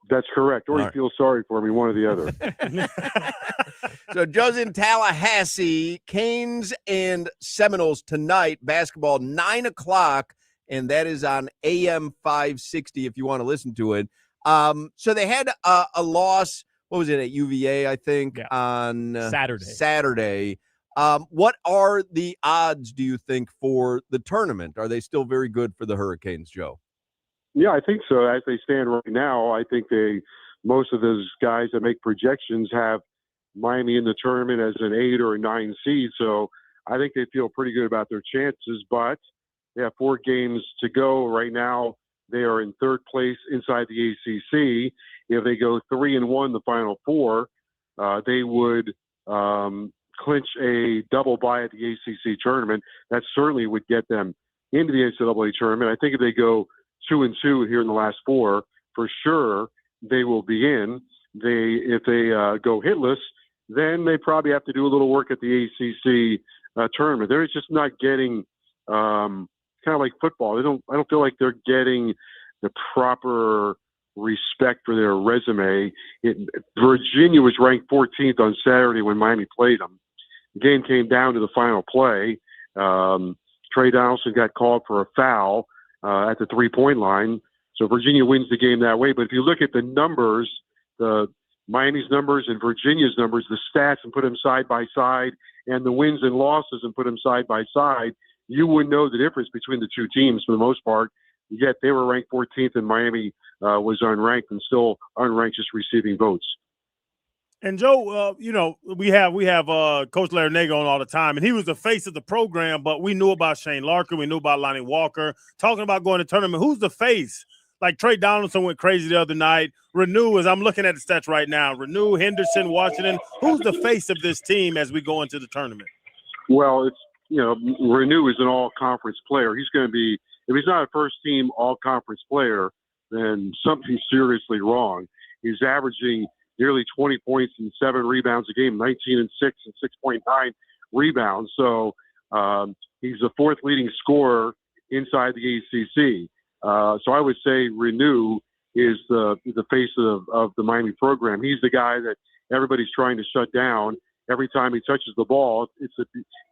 That's correct. Or he feels sorry for me, one or the other. So Joe's in Tallahassee. Canes and Seminoles tonight. Basketball, 9 o'clock, and that is on AM 560 if you want to listen to it. So they had a loss, what was it, at UVA, I think, on Saturday. What are the odds, do you think, for the tournament? Are they still very good for the Hurricanes, Joe? Yeah, I think so. As they stand right now, I think most of those guys that make projections have Miami in the tournament as an 8 or a 9 seed. So I think they feel pretty good about their chances, but they have 4 games to go right now. They are in 3rd place inside the ACC. If they go 3-1 the final 4, they would clinch a double bye at the ACC tournament. That certainly would get them into the NCAA tournament. I think if they go 2-2 here in the last 4, for sure they will be in. If they go hitless, then they probably have to do a little work at the ACC tournament. They're just not getting kind of like football. I don't feel like they're getting the proper respect for their resume. Virginia was ranked 14th on Saturday when Miami played them. The game came down to the final play. Trey Donaldson got called for a foul at the 3-point line. So Virginia wins the game that way. But if you look at the numbers, the Miami's numbers and Virginia's numbers, the stats, and put them side by side, and the wins and losses and put them side by side, you wouldn't know the difference between the 2 teams for the most part. Yet they were ranked 14th and Miami was unranked, and still unranked, just receiving votes. And Joe, we have Coach Larinaga on all the time, and he was the face of the program, but we knew about Shane Larkin. We knew about Lonnie Walker. Talking about going to tournament, who's the face? Like Trey Donaldson went crazy the other night. Renew, as I'm looking at the stats right now, Renew, Henderson, Washington. Who's the face of this team as we go into the tournament? Well, Renew is an all-conference player. He's going to be, if he's not a first-team all-conference player, then something's seriously wrong. He's averaging nearly 20 points and 7 rebounds a game, 19 and 6 and 6.9 rebounds. So he's the 4th leading scorer inside the ACC. So I would say Renew is the face of the Miami program. He's the guy that everybody's trying to shut down. Every time he touches the ball, it's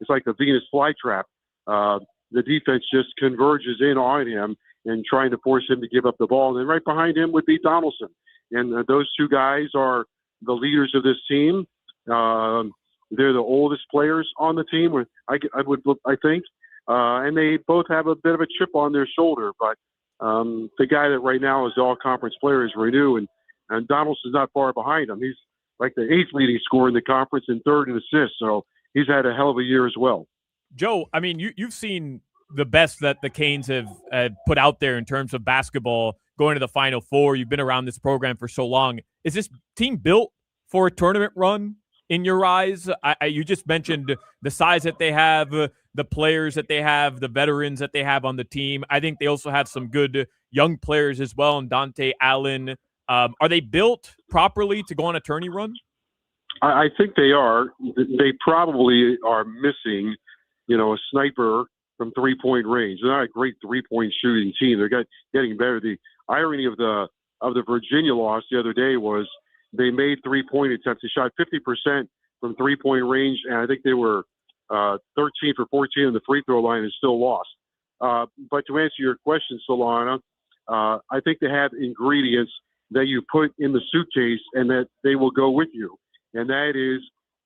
like the Venus flytrap. The defense just converges in on him, and trying to force him to give up the ball. And then right behind him would be Donaldson. And those two guys are the leaders of this team. They're the oldest players on the team, I think. And they both have a bit of a chip on their shoulder. But the guy that right now is the all-conference player is Renew, and Donaldson's not far behind him. He's like the 8th leading scorer in the conference and 3rd in assists. So he's had a hell of a year as well. Joe, I mean, you've seen the best that the Canes have put out there in terms of basketball going to the Final Four. You've been around this program for so long. Is this team built for a tournament run in your eyes? You just mentioned the size that they have, the players that they have, the veterans that they have on the team. I think they also have some good young players as well, and Dante Allen. Are they built properly to go on a tourney run? I think they are. They probably are missing, a sniper from 3-point range. They're not a great 3-point shooting team. They're getting better. The irony of the Virginia loss the other day was they made 3-point attempts. They shot 50% from 3-point range, and I think they were 13 for 14 on the free throw line and still lost. But to answer your question, Solana, I think they have ingredients that you put in the suitcase and that they will go with you. And that is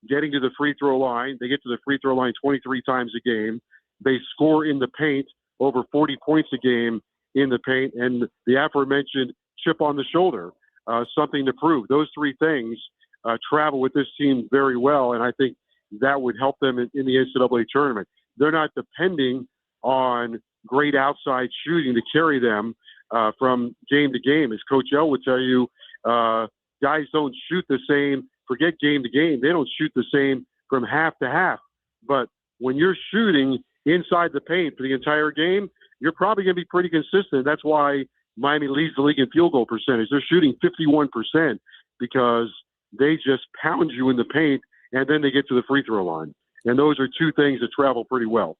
getting to the free throw line. They get to the free throw line 23 times a game. They score in the paint over 40 points a game in the paint. And the aforementioned chip on the shoulder, something to prove. Those three things travel with this team very well. And I think that would help them in the NCAA tournament. They're not depending on great outside shooting to carry them from game to game. As Coach L would tell you, guys don't shoot the same. Forget game to game. They don't shoot the same from half to half. But when you're shooting inside the paint for the entire game, you're probably going to be pretty consistent. That's why Miami leads the league in field goal percentage. They're shooting 51% because they just pound you in the paint, and then they get to the free throw line. And those are two things that travel pretty well.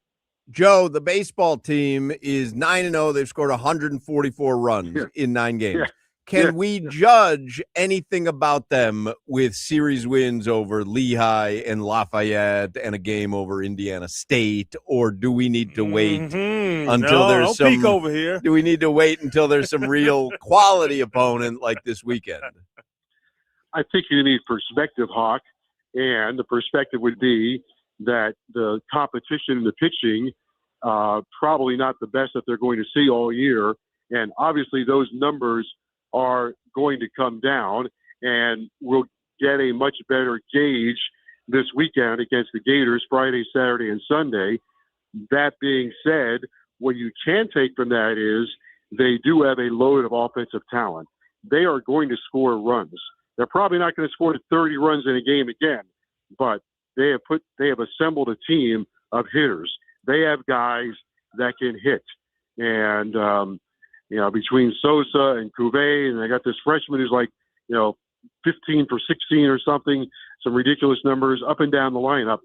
Joe, the baseball team is 9-0. They've scored 144 runs in 9 games. Yeah. Can we judge anything about them with series wins over Lehigh and Lafayette and a game over Indiana State, or do we need to wait until there's some peek over here? Do we need to wait until there's some real quality opponent like this weekend? I think you need perspective, Hawk, and the perspective would be that the competition in the pitching probably not the best that they're going to see all year, and obviously those numbers are going to come down, and we'll get a much better gauge this weekend against the Gators, Friday, Saturday, and Sunday. That being said, what you can take from that is they do have a load of offensive talent. They are going to score runs. They're probably not going to score 30 runs in a game again, but they have assembled a team of hitters. They have guys that can hit, and between Sosa and Cuvée, and they got this freshman who's like, 15 for 16 or something, some ridiculous numbers up and down the lineup.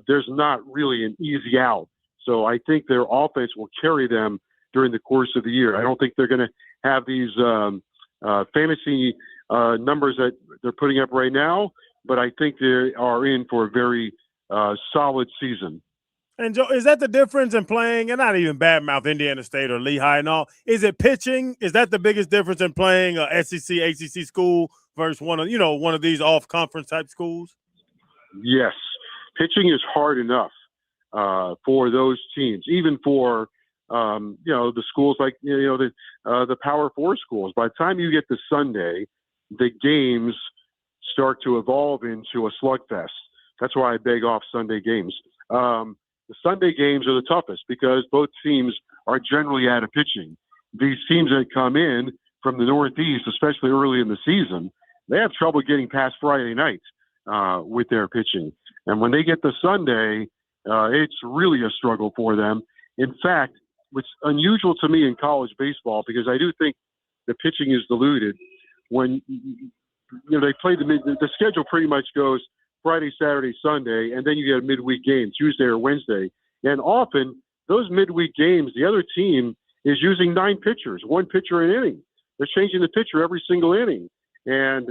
There's not really an easy out. So I think their offense will carry them during the course of the year. I don't think they're going to have these fantasy numbers that they're putting up right now, but I think they are in for a very solid season. And Joe, is that the difference in playing, and not even badmouth Indiana State or Lehigh and all? Is it pitching? Is that the biggest difference in playing a SEC, ACC school versus one of these off-conference type schools? Yes, pitching is hard enough for those teams, even for the schools like the Power 4 schools. By the time you get to Sunday, the games start to evolve into a slugfest. That's why I beg off Sunday games. The Sunday games are the toughest because both teams are generally out of pitching. These teams that come in from the Northeast, especially early in the season, they have trouble getting past Friday night with their pitching. And when they get to Sunday, it's really a struggle for them. In fact, what's unusual to me in college baseball, because I do think the pitching is diluted, when they play the schedule pretty much goes Friday, Saturday, Sunday, and then you get a midweek game, Tuesday or Wednesday. And often, those midweek games, the other team is using 9 pitchers, 1 pitcher an inning. They're changing the pitcher every single inning. And,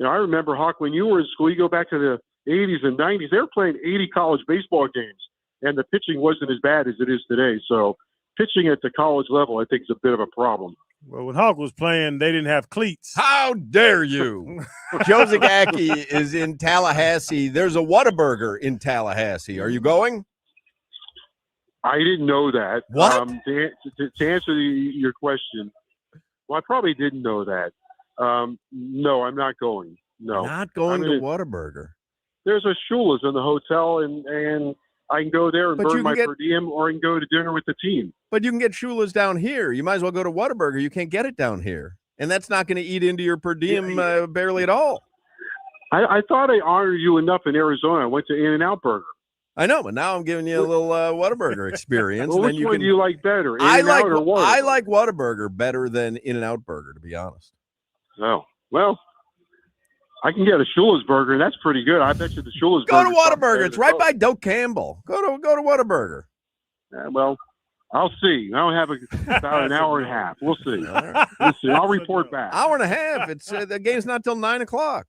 I remember, Hawk, when you were in school, you go back to the 80s and 90s, they were playing 80 college baseball games, and the pitching wasn't as bad as it is today. So pitching at the college level, I think, is a bit of a problem. Well, when Hoch was playing, they didn't have cleats. How dare you? Joe Zagacki is in Tallahassee. There's a Whataburger in Tallahassee. Are you going? I didn't know that. What? To answer your question, well, I probably didn't know that. No, I'm not going. No. Not going to Whataburger. There's a Shula's in the hotel, and I can go there and burn my per diem, or I can go to dinner with the team. But you can get Shula's down here. You might as well go to Whataburger. You can't get it down here. And that's not going to eat into your per diem barely at all. I thought I honored you enough in Arizona. I went to In-N-Out Burger. I know, but now I'm giving you a little Whataburger experience. Well, which one do you like better, In-N-Out or Whataburger? I like Whataburger better than In-N-Out Burger, to be honest. Oh, well, I can get a Shula's burger, and that's pretty good. I bet you the Shula's Go burger. to Whataburger. It's right by Doak Campbell. Go to Whataburger. Well, I'll see. I don't have about an hour and a half. We'll see. Right. We'll see. I'll report back. Hour and a half. It's the game's not till 9 o'clock.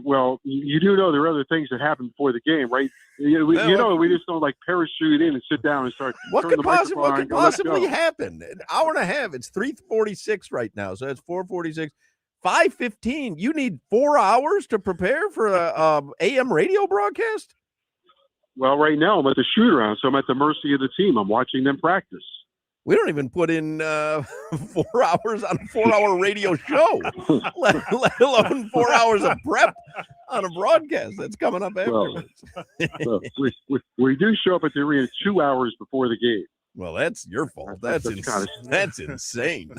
Well, you do know there are other things that happen before the game, right? We just don't like parachute in and sit down and start. What could possibly happen? An hour and a half. It's 3:46 right now, so that's 4:46. 5:15. You need 4 hours to prepare for a AM radio broadcast? Well, right now I'm at the shoot around, so I'm at the mercy of the team. I'm watching them practice. We don't even put in 4 hours on a 4-hour radio show, let alone 4 hours of prep on a broadcast that's coming up afterwards. Well, we do show up at the arena 2 hours before the game. Well, that's your fault. That's insane.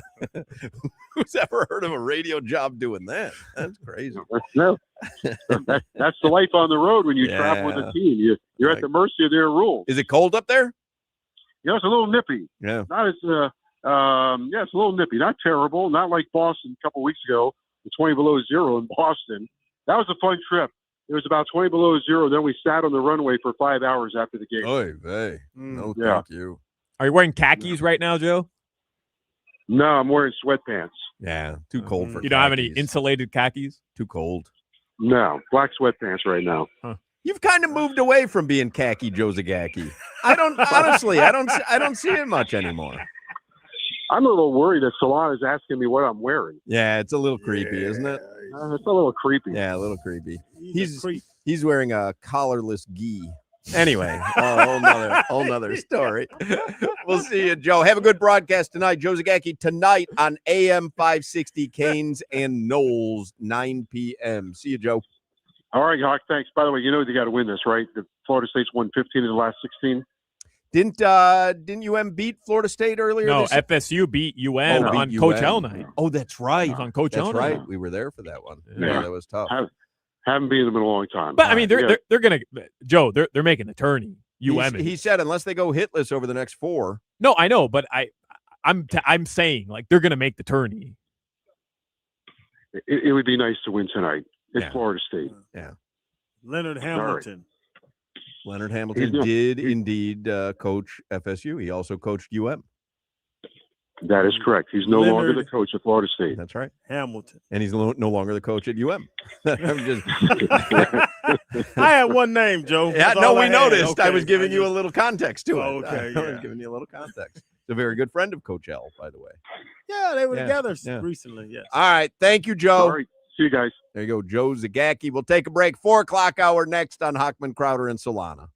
Who's ever heard of a radio job doing that? That's crazy. No, that's the life on the road when you travel with a team. You're at the mercy of their rules. Is it cold up there? Yeah, it's a little nippy. Yeah. Not as it's a little nippy. Not terrible. Not like Boston a couple weeks ago, the 20 below zero in Boston. That was a fun trip. It was about 20 below zero. Then we sat on the runway for 5 hours after the game. Oy vey. No, thank you. Are you wearing khakis right now, Joe? No, I'm wearing sweatpants. Yeah, too cold for You don't have any insulated khakis? Too cold. No, black sweatpants right now. Huh. You've kind of moved away from being khaki Joe Zagacki. I don't see it much anymore. I'm a little worried that Solana is asking me what I'm wearing. Yeah, it's a little creepy, isn't it? It's a little creepy. Yeah, a little creepy. He's wearing a collarless gi. Anyway, whole nother story. We'll see you, Joe. Have a good broadcast tonight. Joe Zagacki tonight on AM 560 Canes and Knowles, 9 p.m. See you, Joe. All right, Hoch, thanks. By the way, you know they got to win this, right? The Florida State's won 15 of the last 16. Didn't UM beat Florida State earlier? No, FSU beat UM on Coach L night. Oh, that's right. On Coach L night. Right. We were there for that one. Yeah, that was tough. Haven't been in them in a long time. But I mean, they're gonna Joe. They're making a tourney. He said unless they go hitless over the next 4. No, I know, but I'm saying like they're gonna make the tourney. It would be nice to win tonight. It's Florida State. Yeah. Leonard Hamilton. Right. Leonard Hamilton did indeed coach FSU. He also coached UM. That is correct. He's no longer the coach of Florida State. That's right. Hamilton. And he's no longer the coach at UM. I'm just. I had one name, Joe. Yeah, no, we noticed. Okay. I was giving you a little context to it. Okay, I was giving you a little context. It's a very good friend of Coach L, by the way. Yeah, they were together recently. Yes. All right. Thank you, Joe. All right. See you guys. There you go, Joe Zagacki. We'll take a break. 4 o'clock hour next on Hochman, Crowder, and Solana.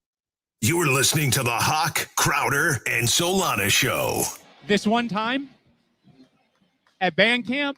You're listening to the Hoch, Crowder, and Solana Show. This one time at band camp,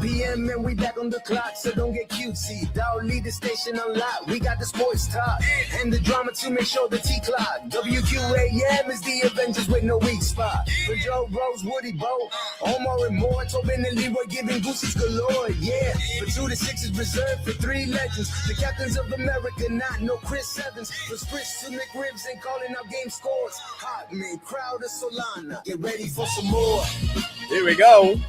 PM and we back on the clock, so don't get cutesy. Dial lead the station unlocked. We got the sports talk and the drama to make sure the T-clock. WQAM is the Avengers with no weak spot. For Joe Rose, Woody Bo, Omar and more, Tobin and Leroy giving gooses galore. Yeah, for 2 to 6 is reserved for 3 legends. The captains of America, not no Chris Evans. For Spritz to McRibs and calling out game scores. Hotman, Crowder, Solana, get ready for some more. Here we go.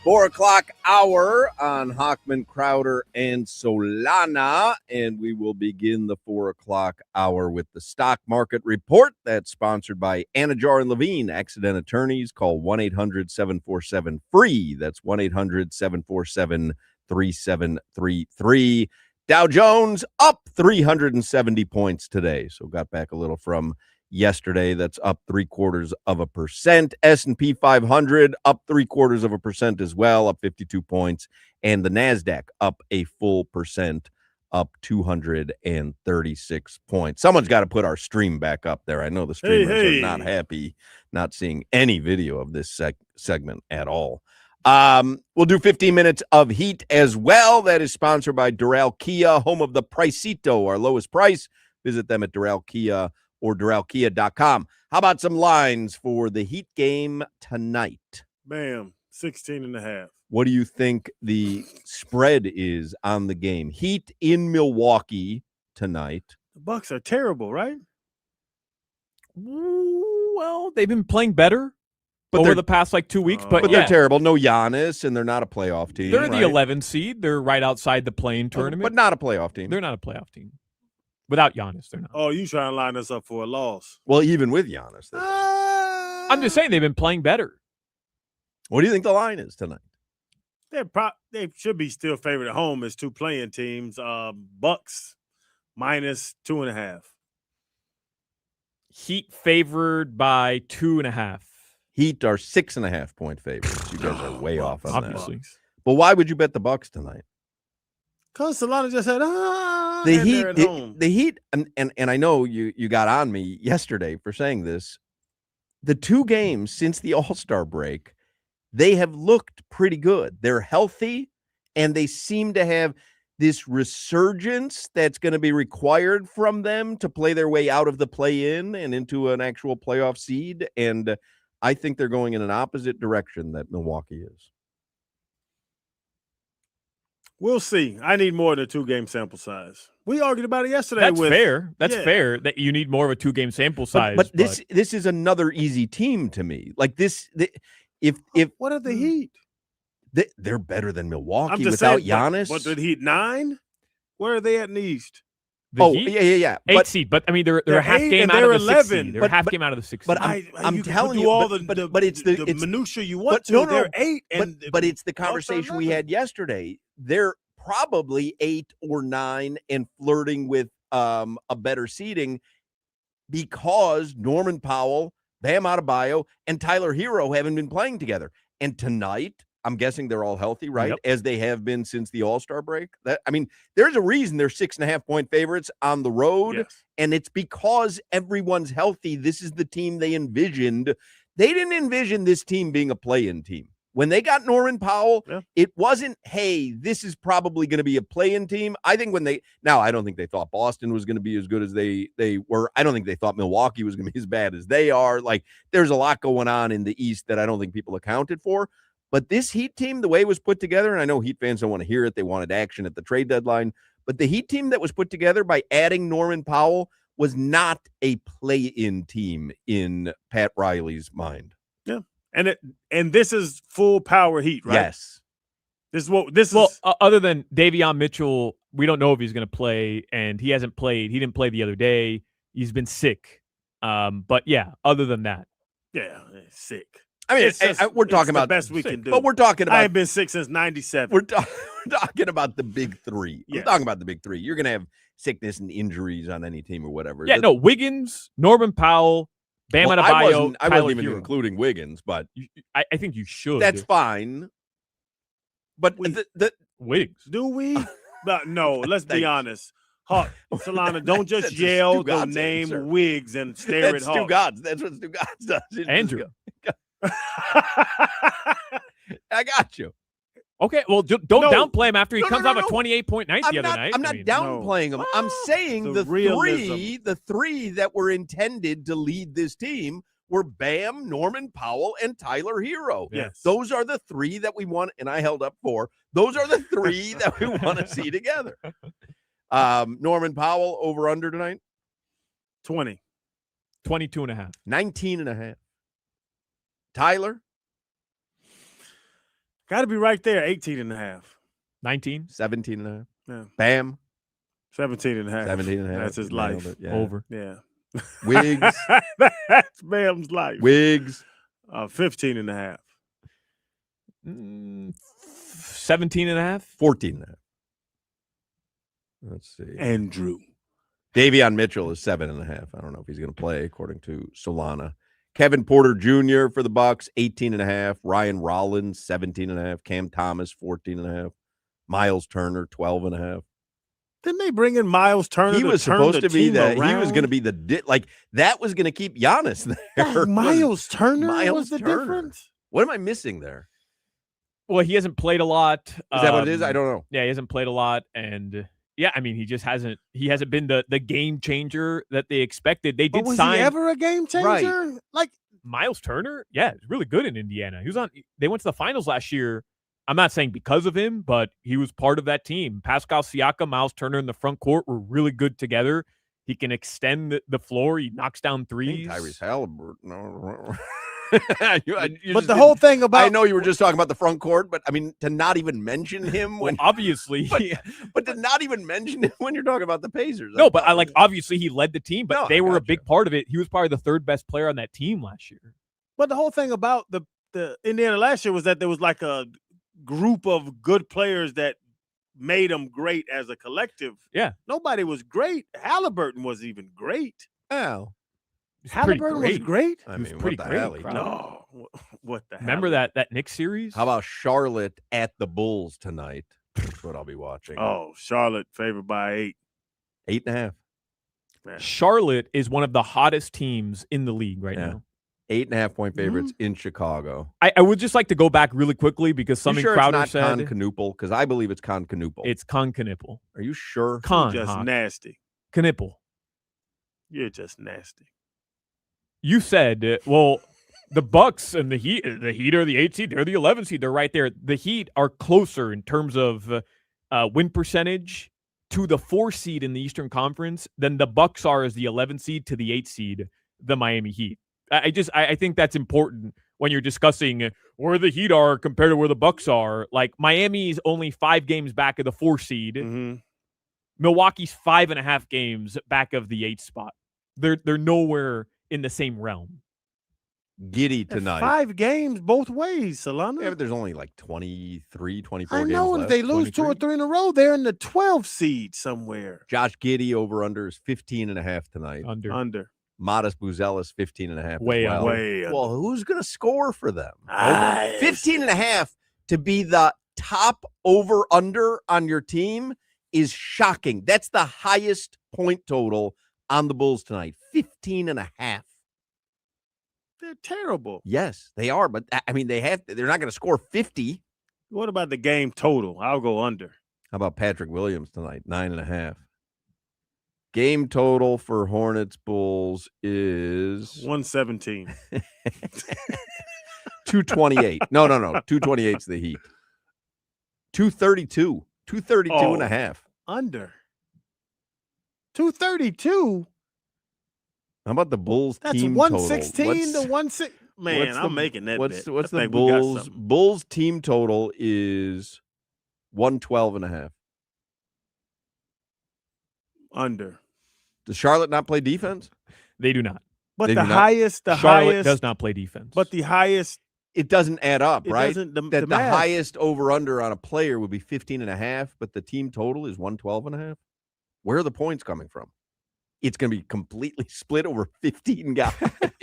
4 o'clock hour on Hochman, Crowder, and Solana. And we will begin the 4 o'clock hour with the stock market report. That's sponsored by Anajar and Levine, accident attorneys. Call 1-800-747-FREE. That's 1-800-747-3733. Dow Jones up 370 points today. So got back a little from yesterday. That's up 0.75%. S&P 500 up 0.75% as well, up 52 points. And the NASDAQ up a full percent, up 236 points. Someone's got to put our stream back up there. I know the streamers are not happy not seeing any video of this segment at all. We'll do 15 minutes of heat as well. That is sponsored by Doral Kia, home of the Pricito, our lowest price. Visit them at Doral Kia or DoralKia.com. How about some lines for the Heat game tonight? Bam, 16.5. What do you think the spread is on the game? Heat in Milwaukee tonight. The Bucks are terrible, right? Well, they've been playing better over the past 2 weeks, but they're terrible. No Giannis, and they're not a playoff team. They're the 11 seed. They're right outside the play-in tournament, but not a playoff team. They're not a playoff team. Without Giannis, they're not. Oh, you trying to line us up for a loss? Well, even with Giannis. I'm just saying they've been playing better. What do you think the line is tonight? They should be still favored at home as 2 playing teams. Bucks minus 2.5. Heat favored by 2.5. Heat are 6.5 point favorites. You guys are way off on obviously. That. But why would you bet the Bucks tonight? Because Solana just said, the Heat, and I know you got on me yesterday for saying this. The 2 games since the All-Star break, they have looked pretty good. They're healthy, and they seem to have this resurgence that's going to be required from them to play their way out of the play-in and into an actual playoff seed. And I think they're going in an opposite direction that Milwaukee is. We'll see. I need more than a 2-game sample size. We argued about it yesterday. That's fair. That's fair that you need more of a 2-game sample size. But this is another easy team to me. Like this, if what are the Heat? They're better than Milwaukee without Giannis. But the Heat 9? Where are they at in the East? Yeah. 8 seed, but I mean they're a half game out of the 11. They're a half game out of the 6. But I'm telling you, but it's the minutia you want to. They're 8, but it's the conversation we had yesterday. They're probably 8 or 9 and flirting with a better seeding because Norman Powell, Bam Adebayo, and Tyler Hero haven't been playing together. And tonight, I'm guessing they're all healthy, right? Yep. As they have been since the All-Star break. There's a reason they're 6.5 point favorites on the road. Yes. And it's because everyone's healthy. This is the team they envisioned. They didn't envision this team being a play-in team. When they got Norman Powell, it wasn't, hey, this is probably going to be a play-in team. I think I don't think they thought Boston was going to be as good as they were. I don't think they thought Milwaukee was going to be as bad as they are. Like, there's a lot going on in the East that I don't think people accounted for. But this Heat team, the way it was put together, and I know Heat fans don't want to hear it. They wanted action at the trade deadline. But the Heat team that was put together by adding Norman Powell was not a play-in team in Pat Riley's mind. Yeah. And this is full power Heat, right? Yes. This is other than Davion Mitchell, we don't know if he's going to play, and he hasn't played. He didn't play the other day. He's been sick. But yeah, other than that. Yeah, sick. I mean, we're talking about the best we can do. But we're talking about. I have been sick since 97. We're talking about the big 3. Yeah. We're talking about the big 3. You're going to have sickness and injuries on any team or whatever. Yeah, no, Wiggins, Norman Powell, Bam Adebayo, I wasn't even including Wiggins, but I think you should. That's fine. But the Wiggs. Do we? No, let's be honest. Huck, Solana, don't just That's a yell Stu the God's name answer. Wiggs and stare That's at Stu Huck. Gods. That's what Stu Gods does. He just Andrew. I got you. Okay, well, don't downplay him after he comes off a 28-point night the other night. I'm not downplaying him. I'm saying the three that were intended to lead this team were Bam, Norman Powell, and Tyler Hero. Yes. Those are the three that we want, and I held up 4. Those are the three that we want to see together. Norman Powell over under tonight? 20. 22.5. 19.5. Tyler? Got to be right there, 18.5. 19? 17.5. Yeah. Bam? 17.5. 17.5. That's his life. Yeah. Over. Yeah. Wiggs? That's Bam's life. Wiggs? 15.5. 17.5? 14.5. Let's see. Andrew. Davion Mitchell is 7.5. I don't know if he's going to play, according to Solana. Kevin Porter Jr. for the Bucks, 18.5. Ryan Rollins, 17.5. Cam Thomas, 14.5. Miles Turner, 12.5. Didn't they bring in Miles Turner? He was supposed to be that. He was going to be that was going to keep Giannis there. Miles Turner Miles was the Turner. difference. What am I missing there? Well, he hasn't played a lot. Is that what it is? I don't know. Yeah, he hasn't played a lot, and yeah, I mean, he hasn't been the game changer that they expected. They did was sign he ever a game changer? Right. Like Miles Turner. Yeah, he's really good in Indiana. He was on. They went to the finals last year. I'm not saying because of him, but he was part of that team. Pascal Siakam, Miles Turner in the front court were really good together. He can extend the floor. He knocks down threes. Tyrese Halliburton. No. but the whole thing about I know you were just talking about the front court, but I mean to not even mention him when obviously, but to not even mention him when you're talking about the Pacers. No, but obviously he led the team, but they were a big you. part of it. He was probably the third best player on that team last year. But the whole thing about the Indiana last year was that there was like a group of good players that made them great as a collective. Yeah. Nobody was great. Halliburton was even great. Oh. Halliburton was great. I mean, pretty what the great, hell? bro. No. What the hell? Remember that Knicks series? How about Charlotte at the Bulls tonight? That's what I'll be watching. Oh, Charlotte favored by 8. 8.5. Charlotte is one of the hottest teams in the league right now. 8.5 point favorites in Chicago. I would just like to go back really quickly because something Crowder it's said. not Con-Canoople? Because I believe it's Con-Canoople. It's Con-Canoople. Are you sure? Just nasty. Canoople. You're just nasty. You said, well, the Bucks and the Heat are the 8 seed. They're the 11 seed. They're right there. The Heat are closer in terms of win percentage to the 4 seed in the Eastern Conference than the Bucks are as the 11 seed to the 8 seed, the Miami Heat. I think that's important when you're discussing where the Heat are compared to where the Bucks are. Like Miami is only 5 games back of the 4 seed. Mm-hmm. Milwaukee's 5.5 games back of the 8 spot. They're nowhere in the same realm. Giddy tonight. 5 games both ways, Solana. Yeah, but there's only like 23, 24 I games know, left. if they lose 2 or 3 in a row, they're in the 12th seed somewhere. Josh Giddey over under is 15.5 tonight. Under. Modest Buzelis 15.5. Way as well. Way under. Well, who's going to score for them? Ah, 15.5 to be the top over under on your team is shocking. That's the highest point total on the Bulls tonight. 15.5. They're terrible. Yes, they are, but I mean they're not going to score 50. What about the game total? I'll go under. How about Patrick Williams tonight? 9.5. Game total for Hornets Bulls is 117. 228. No. 228's the Heat. 232. 232 and a half. Under. 232. How about the Bulls That's team 116 total? to 16. Man, I'm making that What's bet. the Bulls team total is 112 and a half. Under. Does Charlotte not play defense? They do not. But Charlotte highest does not play defense. But the highest, it doesn't add up, it right? doesn't. The math. highest over under on a player would be 15 and a half, but the team total is 112 and a half. Where are the points coming from? it's going to be completely split over 15 guys.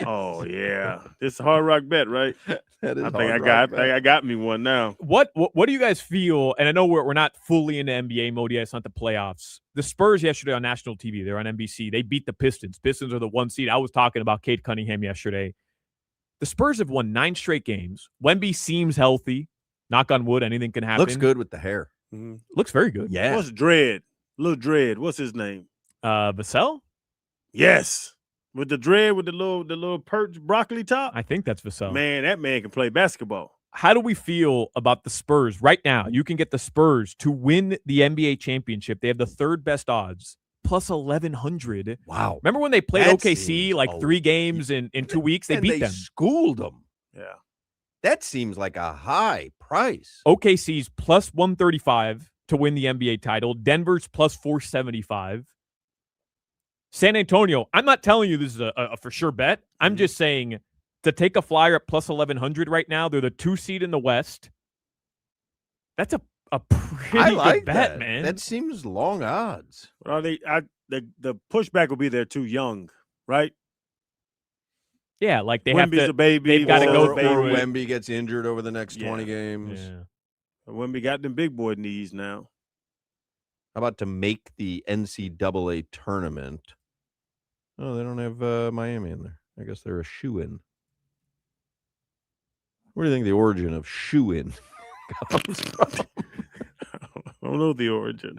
Oh yeah, it's a Hard Rock bet, right? That is I think I got me one now. What do you guys feel? And I know we're not fully into NBA mode yet. It's not the playoffs. The Spurs yesterday on national TV, they're on NBC. They beat the Pistons. Pistons are the 1 seed. I was talking about Cade Cunningham yesterday. The Spurs have won 9 straight games. Wemby seems healthy. Knock on wood, anything can happen. Looks good with the hair. Mm-hmm. Looks very good. Yeah. What's Dread? Little Dread. What's his name? Vassell? Yes. With the dread, with the little perch broccoli top. I think that's Vassell. Man, that man can play basketball. How do we feel about the Spurs right now? You can get the Spurs to win the NBA championship. They have the 3rd best odds, plus 1,100. Wow. Remember when they played That OKC like 3 games in 2 weeks? They and beat they them. Schooled them. Yeah. That seems like a high price. OKC's plus 135 to win the NBA title. Denver's plus 475. San Antonio, I'm not telling you this is a for sure bet. I'm just saying to take a flyer at plus 1,100 right now. They're the 2 seed in the West. That's a pretty I like good bet, that. man. That seems long odds. Well, the pushback will be they're too young, right? Yeah, like they Wemby's have to. a baby. They've got to go or through it. Wemby gets injured over the next 20 games. Yeah. Wemby got them big boy knees now. How about to make the NCAA tournament? Oh, they don't have Miami in there. I guess they're a shoe-in. Where do you think the origin of shoe-in comes from? I don't know the origin.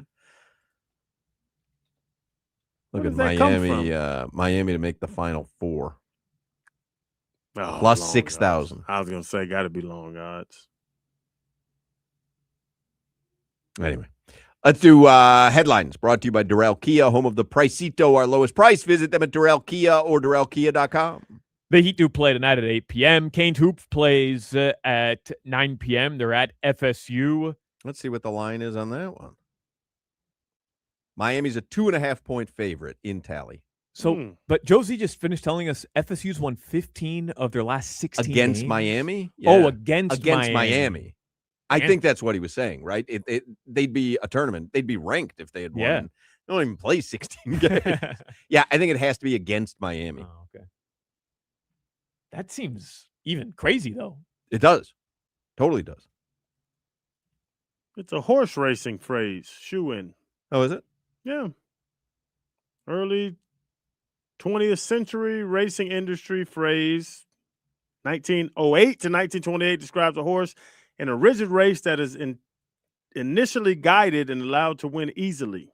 Look Where at does that come Miami. Miami to make the Final Four. Oh, Plus long 6,000. odds. I was gonna say, got to be long odds. Anyway, let's do headlines brought to you by Durrell Kia, home of the Pricito, our lowest price. Visit them at Durrell Kia or DurrellKia.com. The Heat do play tonight at 8 p.m. Canes Hoops plays at 9 p.m. They're at FSU. Let's see what the line is on that one. Miami's a 2.5-point favorite in tally. So, but Josie just finished telling us FSU's won 15 of their last 16 Against games. Miami? Oh, Yeah. against Miami. I Man. think that's what he was saying, right? They'd be a tournament. They'd be ranked if they had won. Yeah. They don't even play 16 games. Yeah, I think it has to be against Miami. Oh, okay. That seems even crazy, though. It does. Totally does. It's a horse racing phrase. Shoe in. Oh, is it? Yeah. Early 20th century racing industry phrase. 1908 to 1928 describes a horse in a rigid race that is initially guided and allowed to win easily.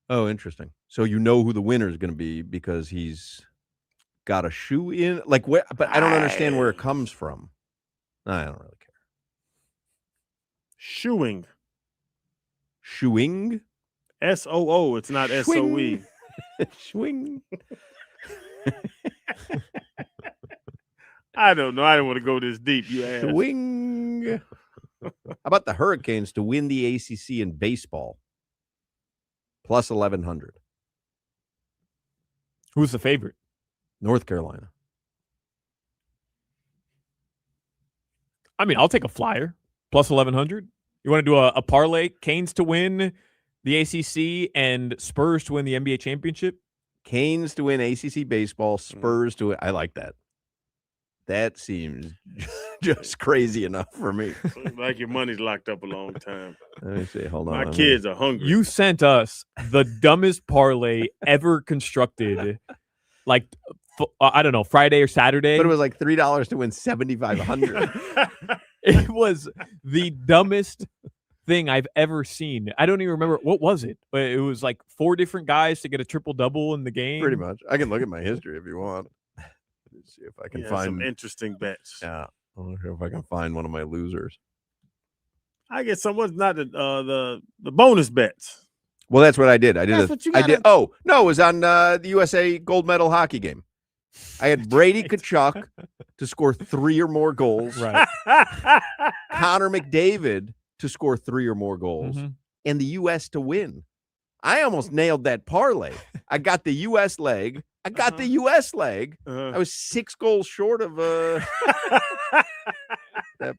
Oh, interesting. So you know who the winner is going to be because he's got a shoe in, like where? But I don't understand where it comes from. I don't really care. Shoeing. Shoeing. SOO. It's not SOE. Swing. I don't know. I don't want to go this deep. You asked. Swing. How about the Hurricanes to win the ACC in baseball? Plus 1,100. Who's the favorite? North Carolina. I mean, I'll take a flyer. Plus 1,100. You want to do a parlay? Canes to win the ACC and Spurs to win the NBA championship? Canes to win ACC baseball, Spurs to win. I like that. That seems just crazy enough for me. Like your money's locked up a long time. Let me see. Hold on. My kids are hungry. You sent us the dumbest parlay ever constructed. Like, I don't know, Friday or Saturday. But it was like $3 to win 7,500. It was the dumbest thing I've ever seen. I don't even remember. What was it? But it was like 4 different guys to get a triple-double in the game. Pretty much. I can look at my history if you want. Let's see if I can find some interesting bets. Yeah. I don't know if I can find one of my losers. I guess someone's not the bonus bets. Well, that's what I did. That's what you I gotta- did. Oh, no, it was on the USA gold medal hockey game. I had Brady Tkachuk to score 3 or more goals. Right. Connor McDavid to score 3 or more goals. Mhm. And the U.S. to win. I almost nailed that parlay. I got the U.S. leg. I got the U.S. leg. I was 6 goals short of that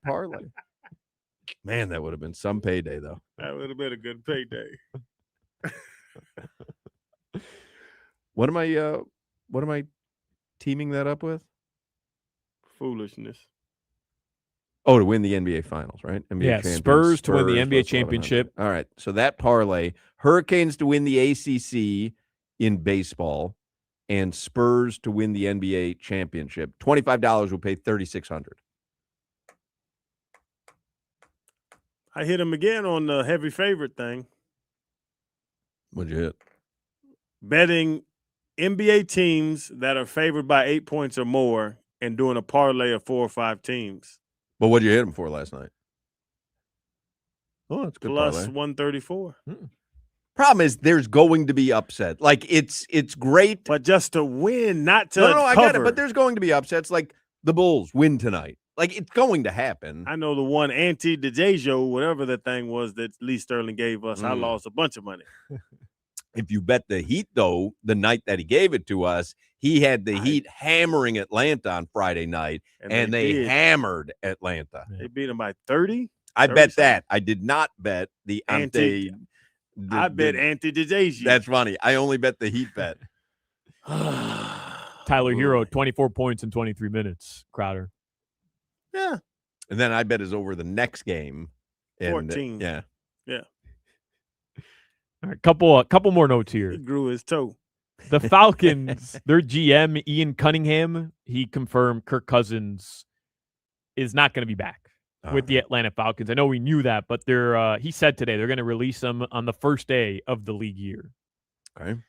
parlay. Man, that would have been some payday, though. That would have been a good payday. What am I teaming that up with? Foolishness. Oh, to win the NBA Finals, right? NBA champions, Spurs to win the NBA plus 1100. championship. All right, so that parlay: Hurricanes to win the ACC in baseball, and Spurs to win the NBA championship. $25 will pay $3,600. I hit him again on the heavy favorite thing. What'd you hit? Betting NBA teams that are favored by 8 points or more and doing a parlay of 4 or 5 teams. But what'd you hit him for last night? Oh, that's good. Plus parlay. 134. Problem is, there's going to be upset. Like it's great, but just to win, not to no, I cover. get it. But there's going to be upsets. Like the Bulls win tonight. Like it's going to happen. I know the one anti-DeJajo, whatever that thing was that Lee Sterling gave us. I lost a bunch of money. If you bet the Heat, though, the night that he gave it to us, he had the Heat hammering Atlanta on Friday night, and they hammered Atlanta. They beat them by 30. I bet that. I did not bet the I bet anti-DeJajo. That's funny. I only bet the Heat bet. Tyler Hero, 24 points in 23 minutes. Crowder. Yeah. And then I bet is over the next game. 14. Yeah. All right, couple more notes here. He grew his toe. The Falcons, their GM, Ian Cunningham, he confirmed Kirk Cousins is not going to be back with the Atlanta Falcons. I know we knew that, but he said today they're going to release him on the first day of the league year. Okay.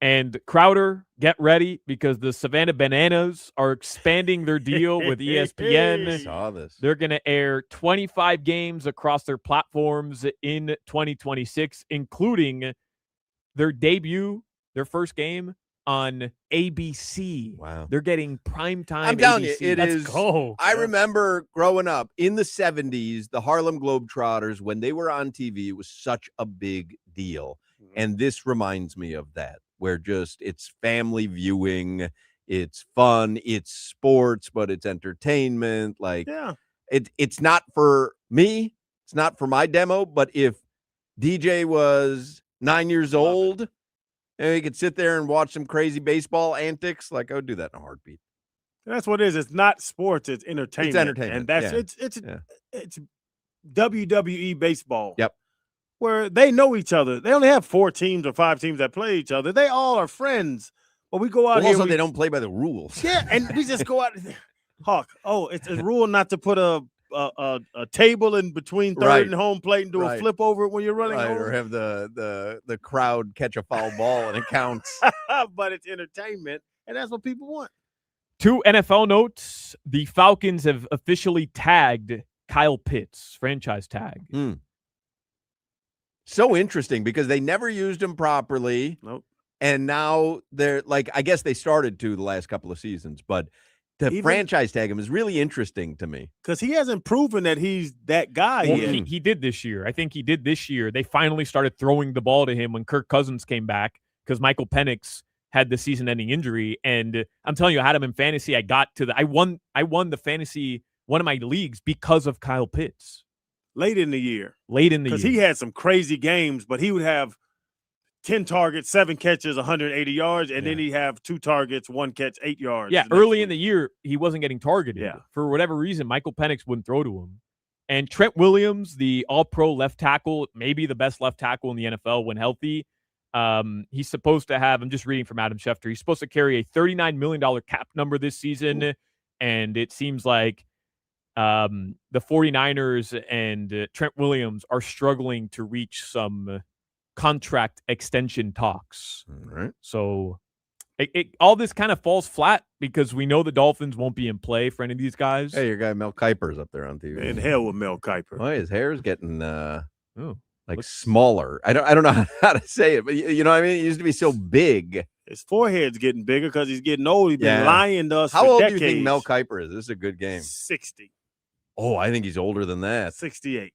And Crowder, get ready because the Savannah Bananas are expanding their deal with ESPN. Saw this. They're going to air 25 games across their platforms in 2026, including their debut, their first game on ABC. Wow. They're getting primetime I'm telling ABC. you, it Let's is. go. I remember growing up in the 70s, the Harlem Globetrotters, when they were on TV, it was such a big deal. And this reminds me of that, where just it's family viewing, it's fun, it's sports, but it's entertainment. Like, it's not for me, it's not for my demo, but if DJ was 9 years old and he could sit there and watch some crazy baseball antics, like I would do that in a heartbeat. That's what it is. It's not sports, it's entertainment. It's entertainment. And that's it's WWE baseball. Yep. Where they know each other. They only have 4 teams or 5 teams that play each other. They all are friends. But we go out here. Also, they don't play by the rules. Yeah, and we just go out. Hawk, it's a rule not to put a table in between third and home plate and do a flip over it when you're running home. Or have the crowd catch a foul ball and it counts. But it's entertainment, and that's what people want. 2 NFL notes. The Falcons have officially tagged Kyle Pitts, franchise tag. So interesting because they never used him properly. Nope. And now they're like, I guess they started to the last couple of seasons, but to franchise tag him is really interesting to me. Because he hasn't proven that he's that guy yet. He did this year. I think he did this year. They finally started throwing the ball to him when Kirk Cousins came back because Michael Penix had the season-ending injury. And I'm telling you, I had him in fantasy. I won the fantasy, one of my leagues, because of Kyle Pitts. Late in the year. Because he had some crazy games, but he would have 10 targets, 7 catches, 180 yards, and then he'd have 2 targets, 1 catch, 8 yards. Yeah, early in the year, he wasn't getting targeted. Yeah. For whatever reason, Michael Penix wouldn't throw to him. And Trent Williams, the all-pro left tackle, maybe the best left tackle in the NFL when healthy, he's supposed to have, I'm just reading from Adam Schefter, he's supposed to carry a $39 million cap number this season, and it seems like the 49ers and Trent Williams are struggling to reach some contract extension talks. All right. So all this kind of falls flat because we know the Dolphins won't be in play for any of these guys. Hey, your guy Mel Kiper's up there on TV. In hell with Mel Kiper. Oh, his hair is getting smaller. I don't know how to say it, but you know what I mean? It used to be so big. His forehead's getting bigger because he's getting old. He's been lying to us How for old decades. do you think Mel Kiper is? This is a good game. 60. Oh, I think he's older than that. 68.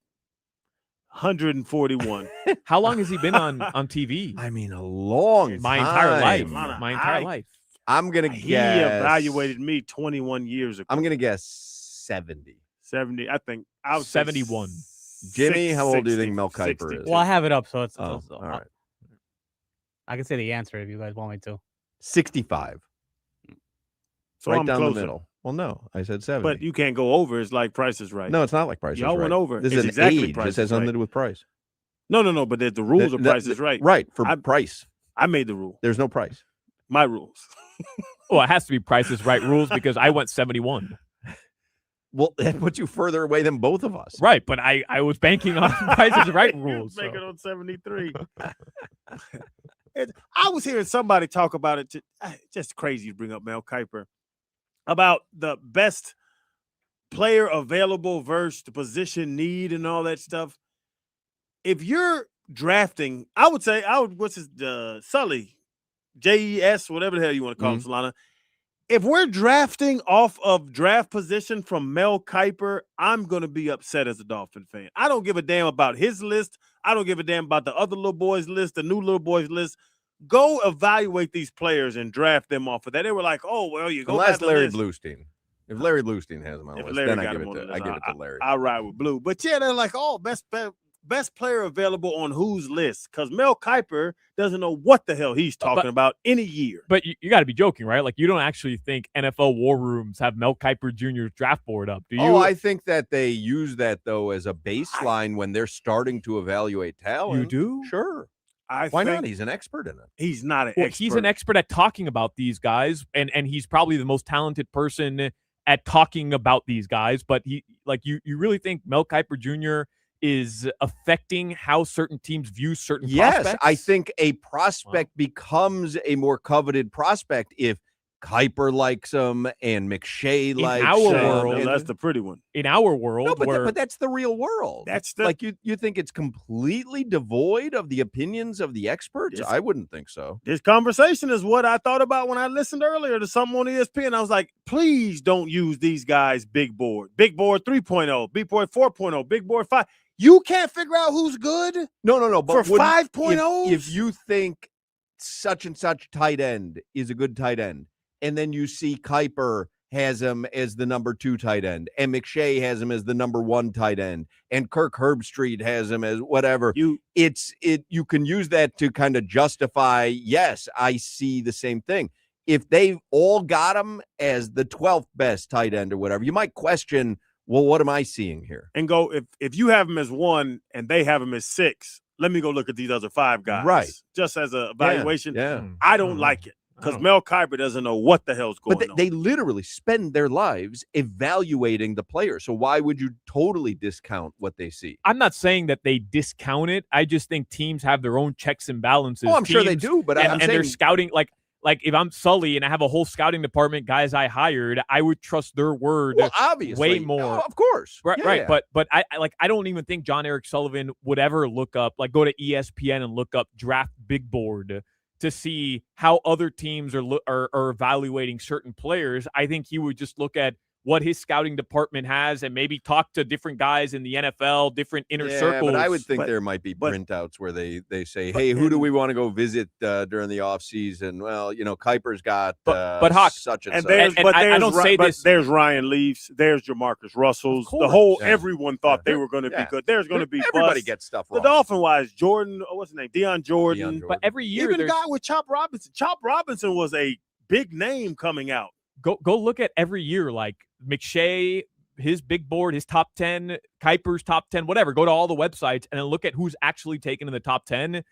141. How long has he been on TV? I mean, a long time. My entire life. My entire life. I'm going to guess. He evaluated me 21 years ago. I'm going to guess 70. 70. I think I was 71. Jimmy, how old do you think Mel Kiper is? Well, I have it up, so it's. All right. I can say the answer if you guys want me to. 65. So right I'm down closer. the middle. Well, no, I said 70. But you can't go over. It's like Price is Right. No, it's not like Price is Right. Y'all went over. This It's is an exactly age. Price This has is Right. nothing to do with price. No. But the rules of Price is Right. Right, for price. I made the rule. There's no price. My rules. Well, it has to be Price is Right rules because I went 71. Well, that puts you further away than both of us. Right, but I was banking on Price is Right rules. Make it on 73. I was hearing somebody talk about it. Just crazy to bring up Mel Kiper about the best player available versus the position need and all that stuff. If you're drafting, what's his Sully, JES, whatever the hell you want to call him, Solana. If we're drafting off of draft position from Mel Kiper, I'm going to be upset as a Dolphin fan. I don't give a damn about his list. I don't give a damn about the other little boys list, the new little boys list. Go evaluate these players and draft them off of that. They were like, oh, well, you go Unless back to Larry list. Bluestein. If Larry Bluestein has him on the list, then I give it to Larry. I ride with Blue. But yeah, they're like, oh, best player available on whose list? Because Mel Kiper doesn't know what the hell he's talking about in a year. But you got to be joking, right? Like, you don't actually think NFL war rooms have Mel Kiper Jr.'s draft board up, do you? Oh, I think that they use that, though, as a baseline when they're starting to evaluate talent. You do? Sure. Why not? He's an expert in it. He's not an expert. He's an expert at talking about these guys, and he's probably the most talented person at talking about these guys. But you really think Mel Kiper Jr. is affecting how certain teams view certain prospects? Yes, I think a prospect becomes a more coveted prospect if Kiper likes him and McShay likes our him. world, that's the pretty one. In our world, No, but that's the real world. That's the like you think it's completely devoid of the opinions of the experts? I wouldn't think so. This conversation is what I thought about when I listened earlier to something on ESPN. I was like, please don't use these guys big board 3.0, big board 4.0, big board 5. You can't figure out who's good? No. But for 5.0s? If you think such and such tight end is a good tight end, and then you see Kiper has him as the number 2 tight end, and McShay has him as the number 1 tight end, and Kirk Herbstreit has him as whatever. You can use that to kind of justify, yes, I see the same thing. If they've all got him as the 12th best tight end or whatever, you might question, well, what am I seeing here? And go, if you have him as 1 and they have him as 6, let me go look at these other 5 guys. Right. Just as an evaluation. Yeah. I don't like it. Because Mel Kiper doesn't know what the hell's going on. They literally spend their lives evaluating the player. So why would you totally discount what they see? I'm not saying that they discount it. I just think teams have their own checks and balances. Oh, I'm sure they do, but I'm saying they're scouting like if I'm Sully and I have a whole scouting department, guys I hired, I would trust their word obviously. way more. Oh, of course. Right, Yeah, right. yeah. But I don't even think John Eric Sullivan would ever look up, go to ESPN and look up draft big board to see how other teams are evaluating certain players. I think he would just look at what his scouting department has and maybe talk to different guys in the NFL, different inner circles. But I would think there might be printouts where they say, hey, who do we want to go visit during the offseason? Well, Kiper's got Hoch, such and and such. there's, but I don't say this. There's Ryan Leafs. There's Jamarcus Russells. The whole everyone thought they were going to be good. There's going to be everybody bust. gets stuff The wrong. Dolphin-wise, Jordan, what's his name? Deion Jordan. But every year, even the there's guy with Chop Robinson. Chop Robinson was a big name coming out. Go look at every year, like McShay, his big board, his top 10, Kiper's top 10, whatever. Go to all the websites and then look at who's actually taken in the top 10.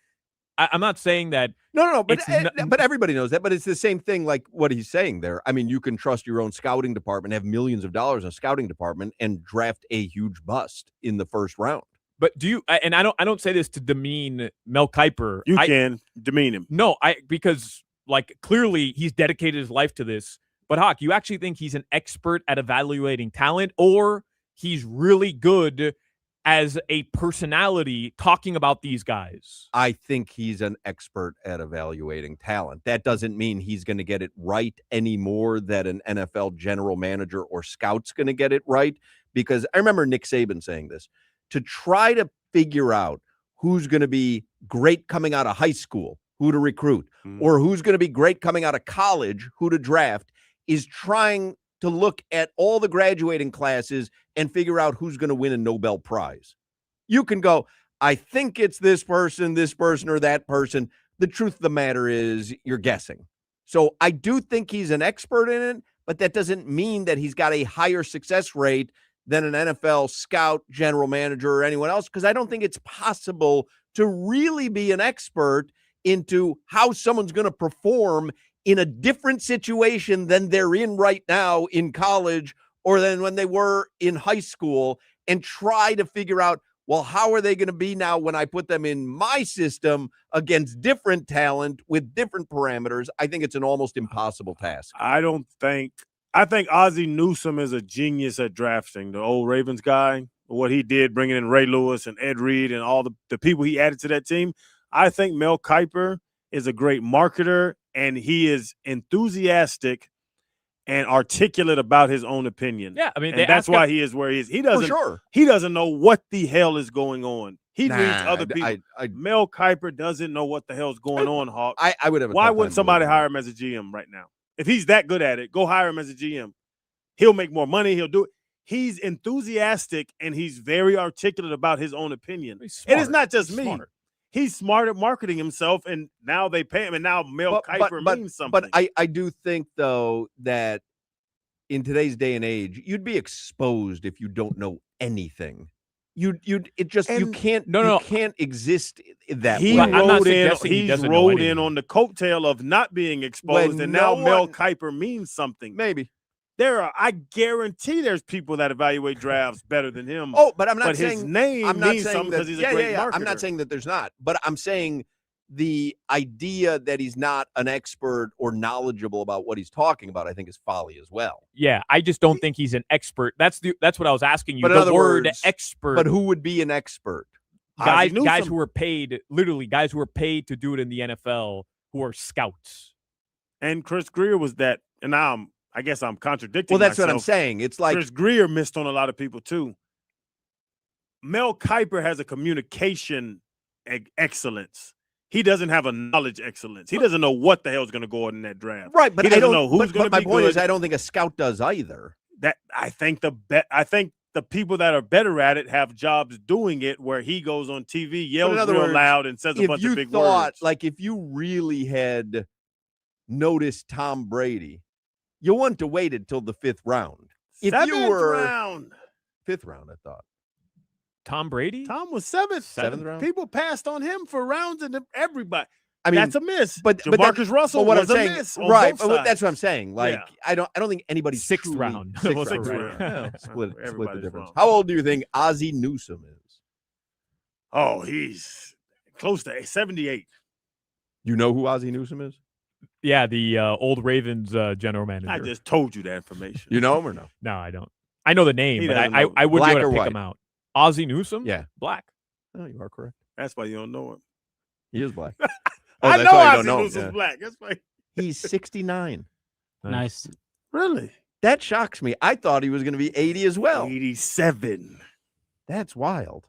I'm not saying that. No, but everybody knows that. But it's the same thing like what he's saying there. I mean, you can trust your own scouting department, have millions of dollars in a scouting department, and draft a huge bust in the first round. But do you? And I don't say this to demean Mel Kiper. You can demean him. No, because clearly he's dedicated his life to this. But Hoch, you actually think he's an expert at evaluating talent, or he's really good as a personality talking about these guys? I think he's an expert at evaluating talent. That doesn't mean he's going to get it right any more than an NFL general manager or scout's going to get it right. Because I remember Nick Saban saying this, to try to figure out who's going to be great coming out of high school, who to recruit, or who's going to be great coming out of college, who to draft, is trying to look at all the graduating classes and figure out who's going to win a Nobel Prize. You can go, I think it's this person, or that person. The truth of the matter is you're guessing. So I do think he's an expert in it, but that doesn't mean that he's got a higher success rate than an NFL scout, general manager, or anyone else, because I don't think it's possible to really be an expert into how someone's going to perform in a different situation than they're in right now in college or than when they were in high school, and try to figure out, well, how are they going to be now when I put them in my system against different talent with different parameters? I think it's an almost impossible task. I think Ozzie Newsome is a genius at drafting. The old Ravens guy, what he did, bringing in Ray Lewis and Ed Reed and all the people he added to that team. I think Mel Kiper is a great marketer, and he is enthusiastic and articulate about his own opinion. Yeah, I mean, that's why he is where he is. He doesn't know what the hell is going on. He reads other people. Mel Kiper doesn't know what the hell is going on, Hawk. I would have. Why wouldn't somebody hire him as a GM right now? If he's that good at it, go hire him as a GM. He'll make more money. He'll do it. He's enthusiastic, and he's very articulate about his own opinion. And it's not just me. He's smart at marketing himself, and now they pay him, and now Mel Kiper means something. But I do think, though, that in today's day and age, you'd be exposed if you don't know anything. You can't exist that way. He rode in on the coattail of not being exposed, and now Mel Kiper means something. Maybe. I guarantee there's people that evaluate drafts better than him. Oh, but I'm not saying his name means something because he's a great marketer. I'm not saying that there's not, but I'm saying the idea that he's not an expert or knowledgeable about what he's talking about, I think, is folly as well. Yeah, I just don't think he's an expert. That's what I was asking you. But the word expert. But who would be an expert? Guys who are paid, literally guys who are paid to do it in the NFL, who are scouts. And Chris Greer was that, and I guess I'm contradicting Well, that's myself. what I'm saying. It's like Chris Greer missed on a lot of people too. Mel Kiper has a communication excellence. He doesn't have a knowledge excellence. He doesn't know what the hell is going to go on in that draft. Right, but he doesn't know who's going to be good. My point is, I don't think a scout does either. I think the people that are better at it have jobs doing it, where he goes on TV, yells real loud, and says a bunch of big words. Like, if you really had noticed Tom Brady, you want to wait until the 5th round. If you were round. 5th round, I thought. Tom Brady? Tom was 7th round. People passed on him for rounds, and everybody. I mean, that's a miss. But Marcus Russell was a miss. Right. But that's what I'm saying. Like, I don't think anybody's 6th round. 6th round. Yeah. Split the difference. How old do you think Ozzie Newsome is? Oh, he's close to 78. You know who Ozzie Newsome is? Yeah, the old Ravens general manager. I just told you that information. You know him or no? No, I don't. I know the name, but I wouldn't be able to pick him out. Ozzie Newsome? Yeah. Black. Oh, you are correct. That's why you don't know him. He is black. I know Ozzie Newsome's black. That's why. He's 69. Nice. Really? That shocks me. I thought he was going to be 80 as well. 87. That's wild.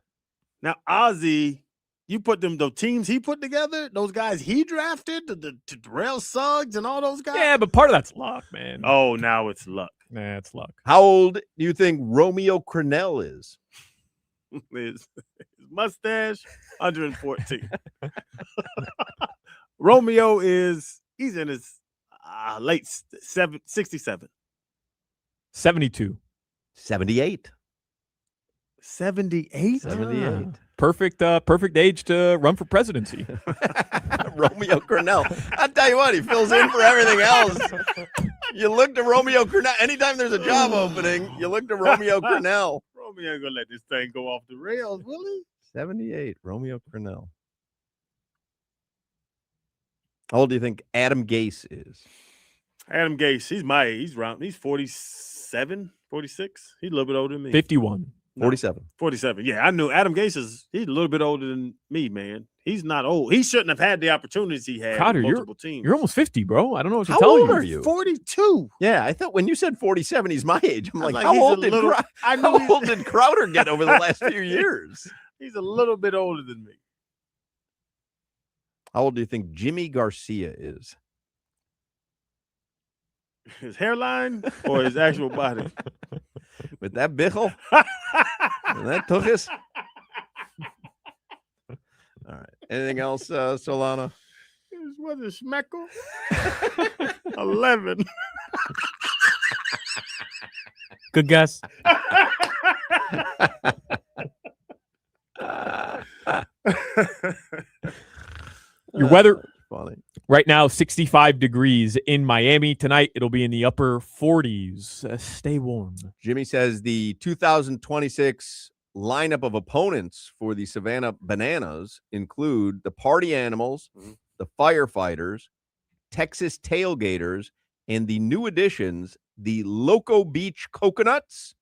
Now, Ozzie, you put the teams he put together, those guys he drafted, the Terrell Suggs and all those guys. Yeah, but part of that's luck, man. Oh, now it's luck. Nah, it's luck. How old do you think Romeo Crennel is? His mustache, 114. Romeo he's in his late 67. 72. 78. 78? 78. Perfect age to run for presidency. Romeo Crennel. I'll tell you what, he fills in for everything else. You look to Romeo Crennel. Anytime there's a job opening, you look to Romeo Crennel. Romeo ain't going to let this thing go off the rails, will he? 78, Romeo Crennel. How old do you think Adam Gase is? Adam Gase, he's my age. He's 47, 46. He's a little bit older than me. 51. 47. 47. Yeah, I knew Adam Gase he's a little bit older than me, man. He's not old. He shouldn't have had the opportunities he had. Crowder, multiple teams. You're almost 50, bro. I don't know what to How tell old you. are you? 42. Yeah, I thought when you said 47, he's my age. I'm like, like, how he's old a little- how old did Crowder get over the last few years? He's a little bit older than me. How old do you think Jimmy Garcia is? His hairline or his actual body? With that bichel? And that tuchus? All right. Anything else, Solana? His was it Schmeckel? 11. Good guess. Your weather funny. Right now, 65 degrees in Miami. Tonight, it'll be in the upper 40s. Stay warm. Jimmy says the 2026 lineup of opponents for the Savannah Bananas include the Party Animals, the Firefighters, Texas Tailgaters, and the new additions, the Loco Beach Coconuts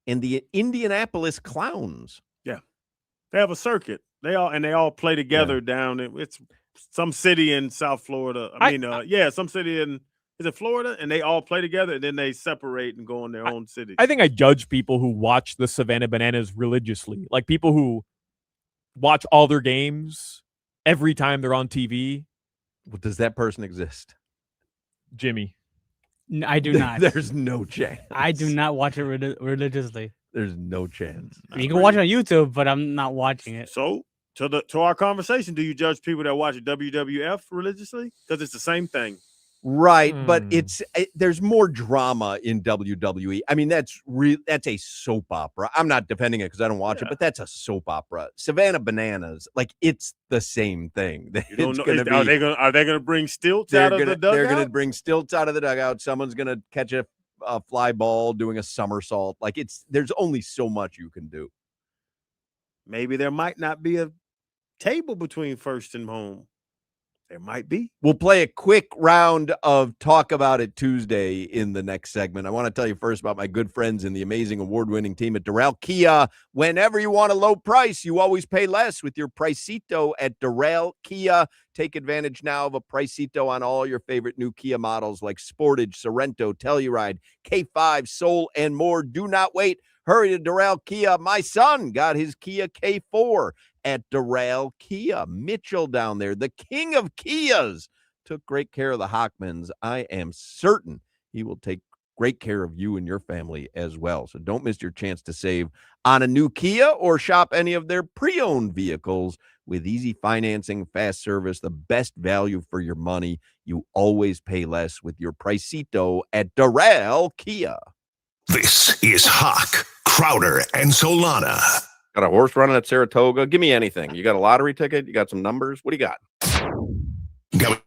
and the Indianapolis Clowns. Yeah. They have a circuit. They all play together down. It's some city in South Florida. Some city in, is it Florida? And they all play together, and then they separate and go in their own city. I think I judge people who watch the Savannah Bananas religiously. Like people who watch all their games every time they're on TV. Well, does that person exist? Jimmy. I do not. There's no chance. I do not watch it religiously. There's no chance. You can watch it on YouTube, but I'm not watching it. So to our conversation, do you judge people that watch WWF religiously? Because it's the same thing. Right, but there's more drama in WWE. I mean, that's a soap opera. I'm not defending it because I don't watch it, but that's a soap opera. Savannah Bananas, like it's the same thing. Are they gonna bring stilts out of the dugout? They're gonna bring stilts out of the dugout. Someone's gonna catch a fly ball doing a somersault. Like there's only so much you can do. Maybe there might not be a table between first and home. There might be. We'll play a quick round of Talk About It Tuesday in the next segment. I want to tell you first about my good friends in the amazing award-winning team at Doral Kia. Whenever you want a low price, you always pay less with your Pricito at Doral Kia. Take advantage now of a Pricito on all your favorite new Kia models like Sportage, Sorento, Telluride, K5, Soul, and more. Do not wait. Hurry to Doral Kia. My son got his Kia K4 at Doral Kia. Mitchell down there, the king of Kias, took great care of the Hochmans. I am certain he will take great care of you and your family as well. So don't miss your chance to save on a new Kia or shop any of their pre-owned vehicles with easy financing, fast service, the best value for your money. You always pay less with your Pricito at Doral Kia. This is Hoch, Crowder, and Solana. Got a horse running at Saratoga? Give me anything. You got a lottery ticket? You got some numbers? What do you got? Got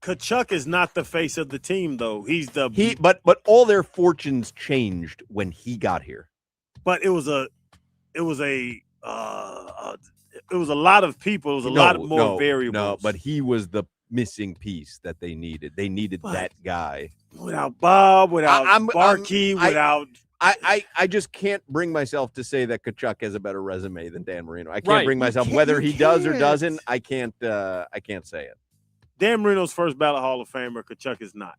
Kachuk is not the face of the team, though. He's the but all their fortunes changed when he got here. But it was a lot of people. It was a lot of more variables. No, but he was the missing piece that they needed. They needed that guy. Without Bob, without Barkey, without. I just can't bring myself to say that Kachuk has a better resume than Dan Marino. I can't bring myself, whether he does or doesn't. I can't say it. Dan Marino's first ballot Hall of Famer. Kachuk is not.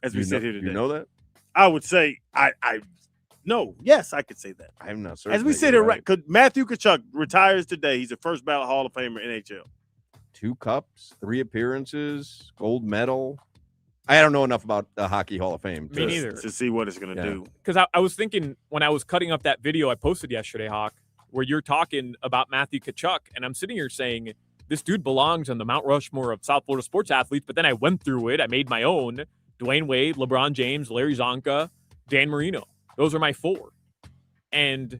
As we sit here today, you know that. I would say no. Yes, I could say that. I'm not certain. As we sit here, right? Matthew Kachuk retires today. He's a first ballot Hall of Famer NHL. 2 cups, 3 appearances, gold medal. I don't know enough about the Hockey Hall of Fame Me neither. To see what it's going to do. Because I was thinking when I was cutting up that video I posted yesterday, Hawk, where you're talking about Matthew Kachuk, and I'm sitting here saying this dude belongs on the Mount Rushmore of South Florida sports athletes, but then I went through it. I made my own. Dwayne Wade, LeBron James, Larry Zonka, Dan Marino. Those are my 4. And,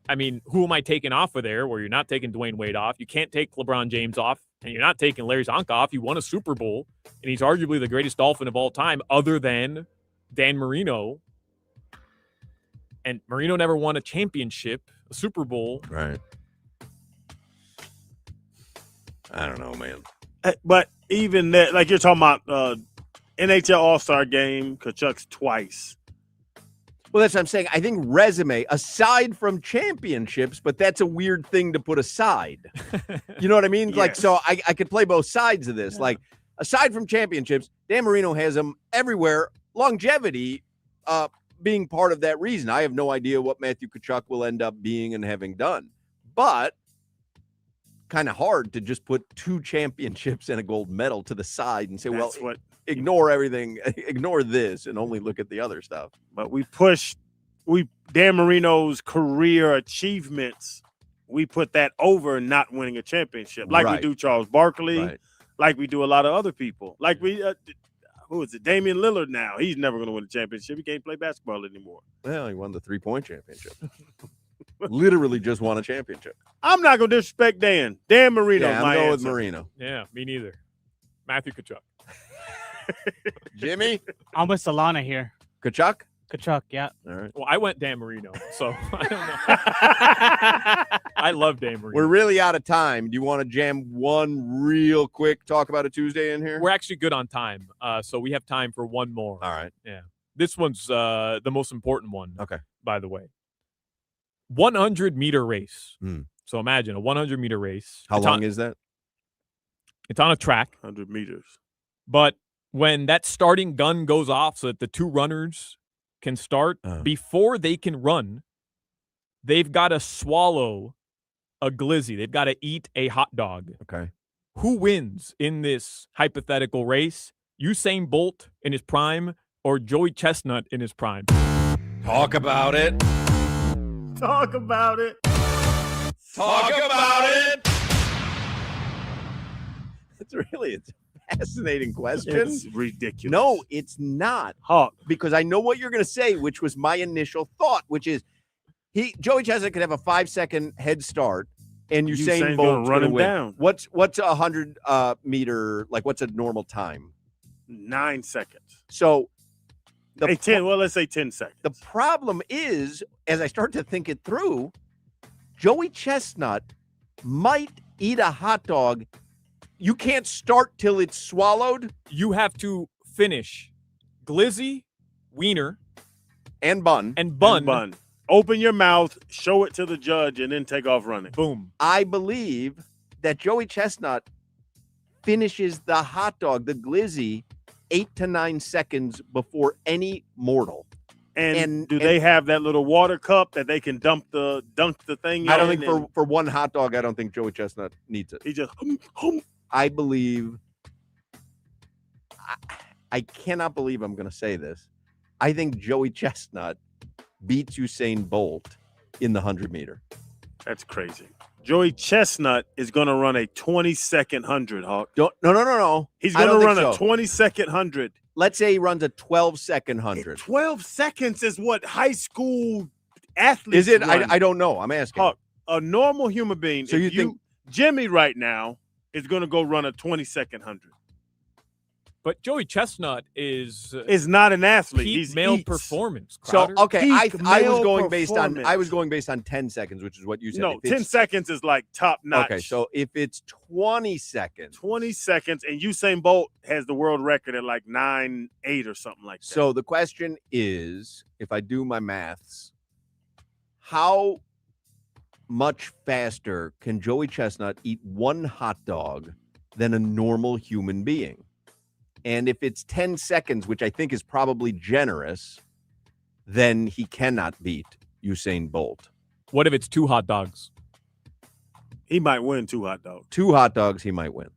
I mean, who am I taking off of there where you're not taking Dwayne Wade off? You can't take LeBron James off, and you're not taking Larry Zonka off. He won a Super Bowl, and he's arguably the greatest Dolphin of all time other than Dan Marino. And Marino never won a championship, a Super Bowl. Right. I don't know, man. But even that, like you're talking about NHL All-Star game, Kachuk's twice. Well, that's what I'm saying. I think resume, aside from championships, but that's a weird thing to put aside. You know what I mean? Yes. Like, so I could play both sides of this. Yeah. Like, aside from championships, Dan Marino has them everywhere. Longevity being part of that reason. I have no idea what Matthew Kachuk will end up being and having done. But kind of hard to just put 2 championships and a gold medal to the side and say, ignore everything, ignore this, and only look at the other stuff. But Dan Marino's career achievements, we put that over not winning a championship, like we do Charles Barkley, like we do a lot of other people. Like we, who is it? Damian Lillard now. He's never going to win a championship. He can't play basketball anymore. Well, he won the 3-point championship. Literally just won a championship. I'm not going to disrespect Dan. Dan Marino. Yeah, I'm going with Marino. Yeah, me neither. Matthew Kachuk. Jimmy? I'm with Solana here. Kachuk? Kachuk, yeah. All right. Well, I went Dan Marino, so I don't know. I love Dan Marino. We're really out of time. Do you want to jam one real quick talk about a Tuesday in here? We're actually good on time, so we have time for one more. All right. Yeah. This one's the most important one. Okay. By the way. 100-meter race. So imagine a 100-meter race. How long is that? It's on a track. 100 meters. But when that starting gun goes off so that the 2 runners can start, before they can run, they've got to swallow a glizzy. They've got to eat a hot dog. Okay. Who wins in this hypothetical race? Usain Bolt in his prime or Joey Chestnut in his prime? Talk about it. Talk about it. Talk about it. It's a fascinating question. It's ridiculous. No, it's not. Because I know what you're going to say, which was my initial thought, which is Joey Chestnut could have a 5-second head start, and Usain Bolt's run going to him win. down. What's a 100 meter, like what's a normal time? 9 seconds. So let's say 10 seconds. The problem is, as I start to think it through, Joey Chestnut might eat a hot dog. You can't start till it's swallowed. You have to finish glizzy, wiener, and bun. Open your mouth, show it to the judge, and then take off running. Boom. I believe that Joey Chestnut finishes the hot dog, the glizzy, 8 to 9 seconds before any mortal. And do they have that little water cup that they can dunk the thing in? I don't think for one hot dog, I don't think Joey Chestnut needs it. He just I believe I cannot believe I'm going to say this. I think Joey Chestnut beats Usain Bolt in the 100 meter. That's crazy. Joey Chestnut is going to run a 20-second 100, Hawk. No. He's going to run a 20-second 100. Let's say he runs a 12-second 100. 12 seconds is what high school athletes Is it? run. I don't know. I'm asking. Hawk, a normal human being. So you think Jimmy right now is going to go run a 20-second 100. But Joey Chestnut is not an athlete. Peak He's male eats. performance. So Crowder. okay, I Peak was male going based on performance. 10 seconds, which is what you said. No, If it's- 10 seconds is like top notch. Okay, so if it's 20 seconds. 20 seconds, and Usain Bolt has the world record at like 9.8 or something like that. So the question is, if I do my maths, how much faster can Joey Chestnut eat one hot dog than a normal human being? And if it's 10 seconds, which I think is probably generous, then he cannot beat Usain Bolt. What if it's 2 hot dogs? He might win 2 hot dogs. 2 hot dogs, he might win.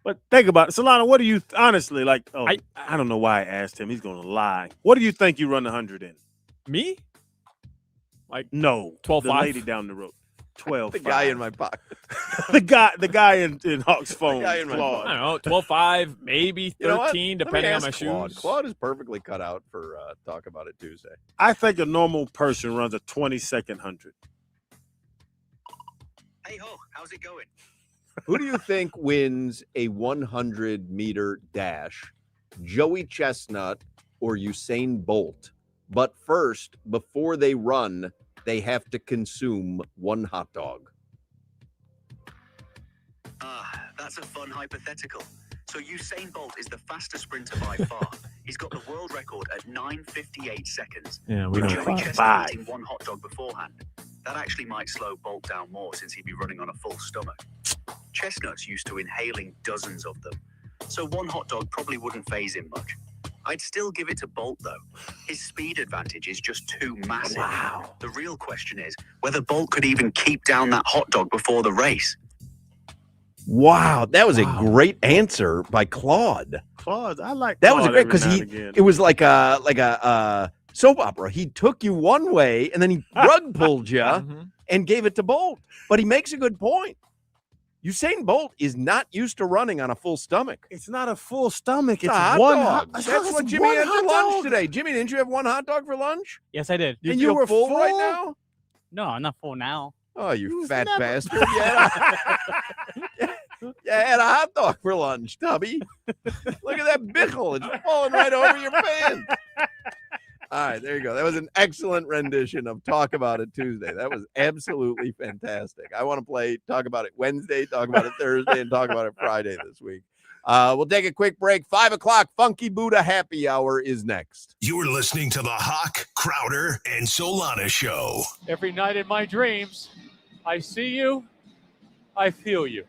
But think about it. Solana, what do you honestly like? Oh, I don't know why I asked him. He's going to lie. What do you think you run the 100 in? Me? Like no, 12.5? The lady down the road. 12. The guy in my pocket. the guy in Hoch's phone. The guy in my Claude. I don't know, 12.5, maybe 13, You know what? Let me depending on my ask Claude. shoes. Claude is perfectly cut out for Talk About It Tuesday. I think a normal person runs a 20-second 100. Hey, Hoch, how's it going? Who do you think wins a 100-meter dash, Joey Chestnut or Usain Bolt? But first, before they run, they have to consume one hot dog. That's a fun hypothetical. So Usain Bolt is the fastest sprinter by far. He's got the world record at 9:58 seconds. Yeah, we With know. Joey Chestnut eating one hot dog beforehand. That actually might slow Bolt down more since he'd be running on a full stomach. Chestnut's used to inhaling dozens of them, so one hot dog probably wouldn't faze him much. I'd still give it to Bolt, though. His speed advantage is just too massive. Wow. The real question is whether Bolt could even keep down that hot dog before the race. Wow, that was a great answer by Claude. Claude, I like That was Claude great because every now and again. it was like a soap opera. He took you one way and then he rug pulled you and gave it to Bolt. But he makes a good point. Usain Bolt is not used to running on a full stomach. It's not a full stomach. It's a hot one dog. hot. That's what Jimmy had for lunch today. Jimmy, didn't you have one hot dog for lunch? Yes, I did. You And feel you were full right full? now? No, I'm not full now. Oh, you fat never- bastard. Yeah, I had a hot dog for lunch, Tubby. Look at that bickle. It's falling right over your pants. All right, there you go. That was an excellent rendition of Talk About It Tuesday. That was absolutely fantastic. I want to play Talk About It Wednesday, Talk About It Thursday, and Talk About It Friday this week. We'll take a quick break. 5 o'clock, Funky Buddha Happy Hour is next. You're listening to the Hoch, Crowder, and Solana Show. Every night in my dreams, I see you, I feel you.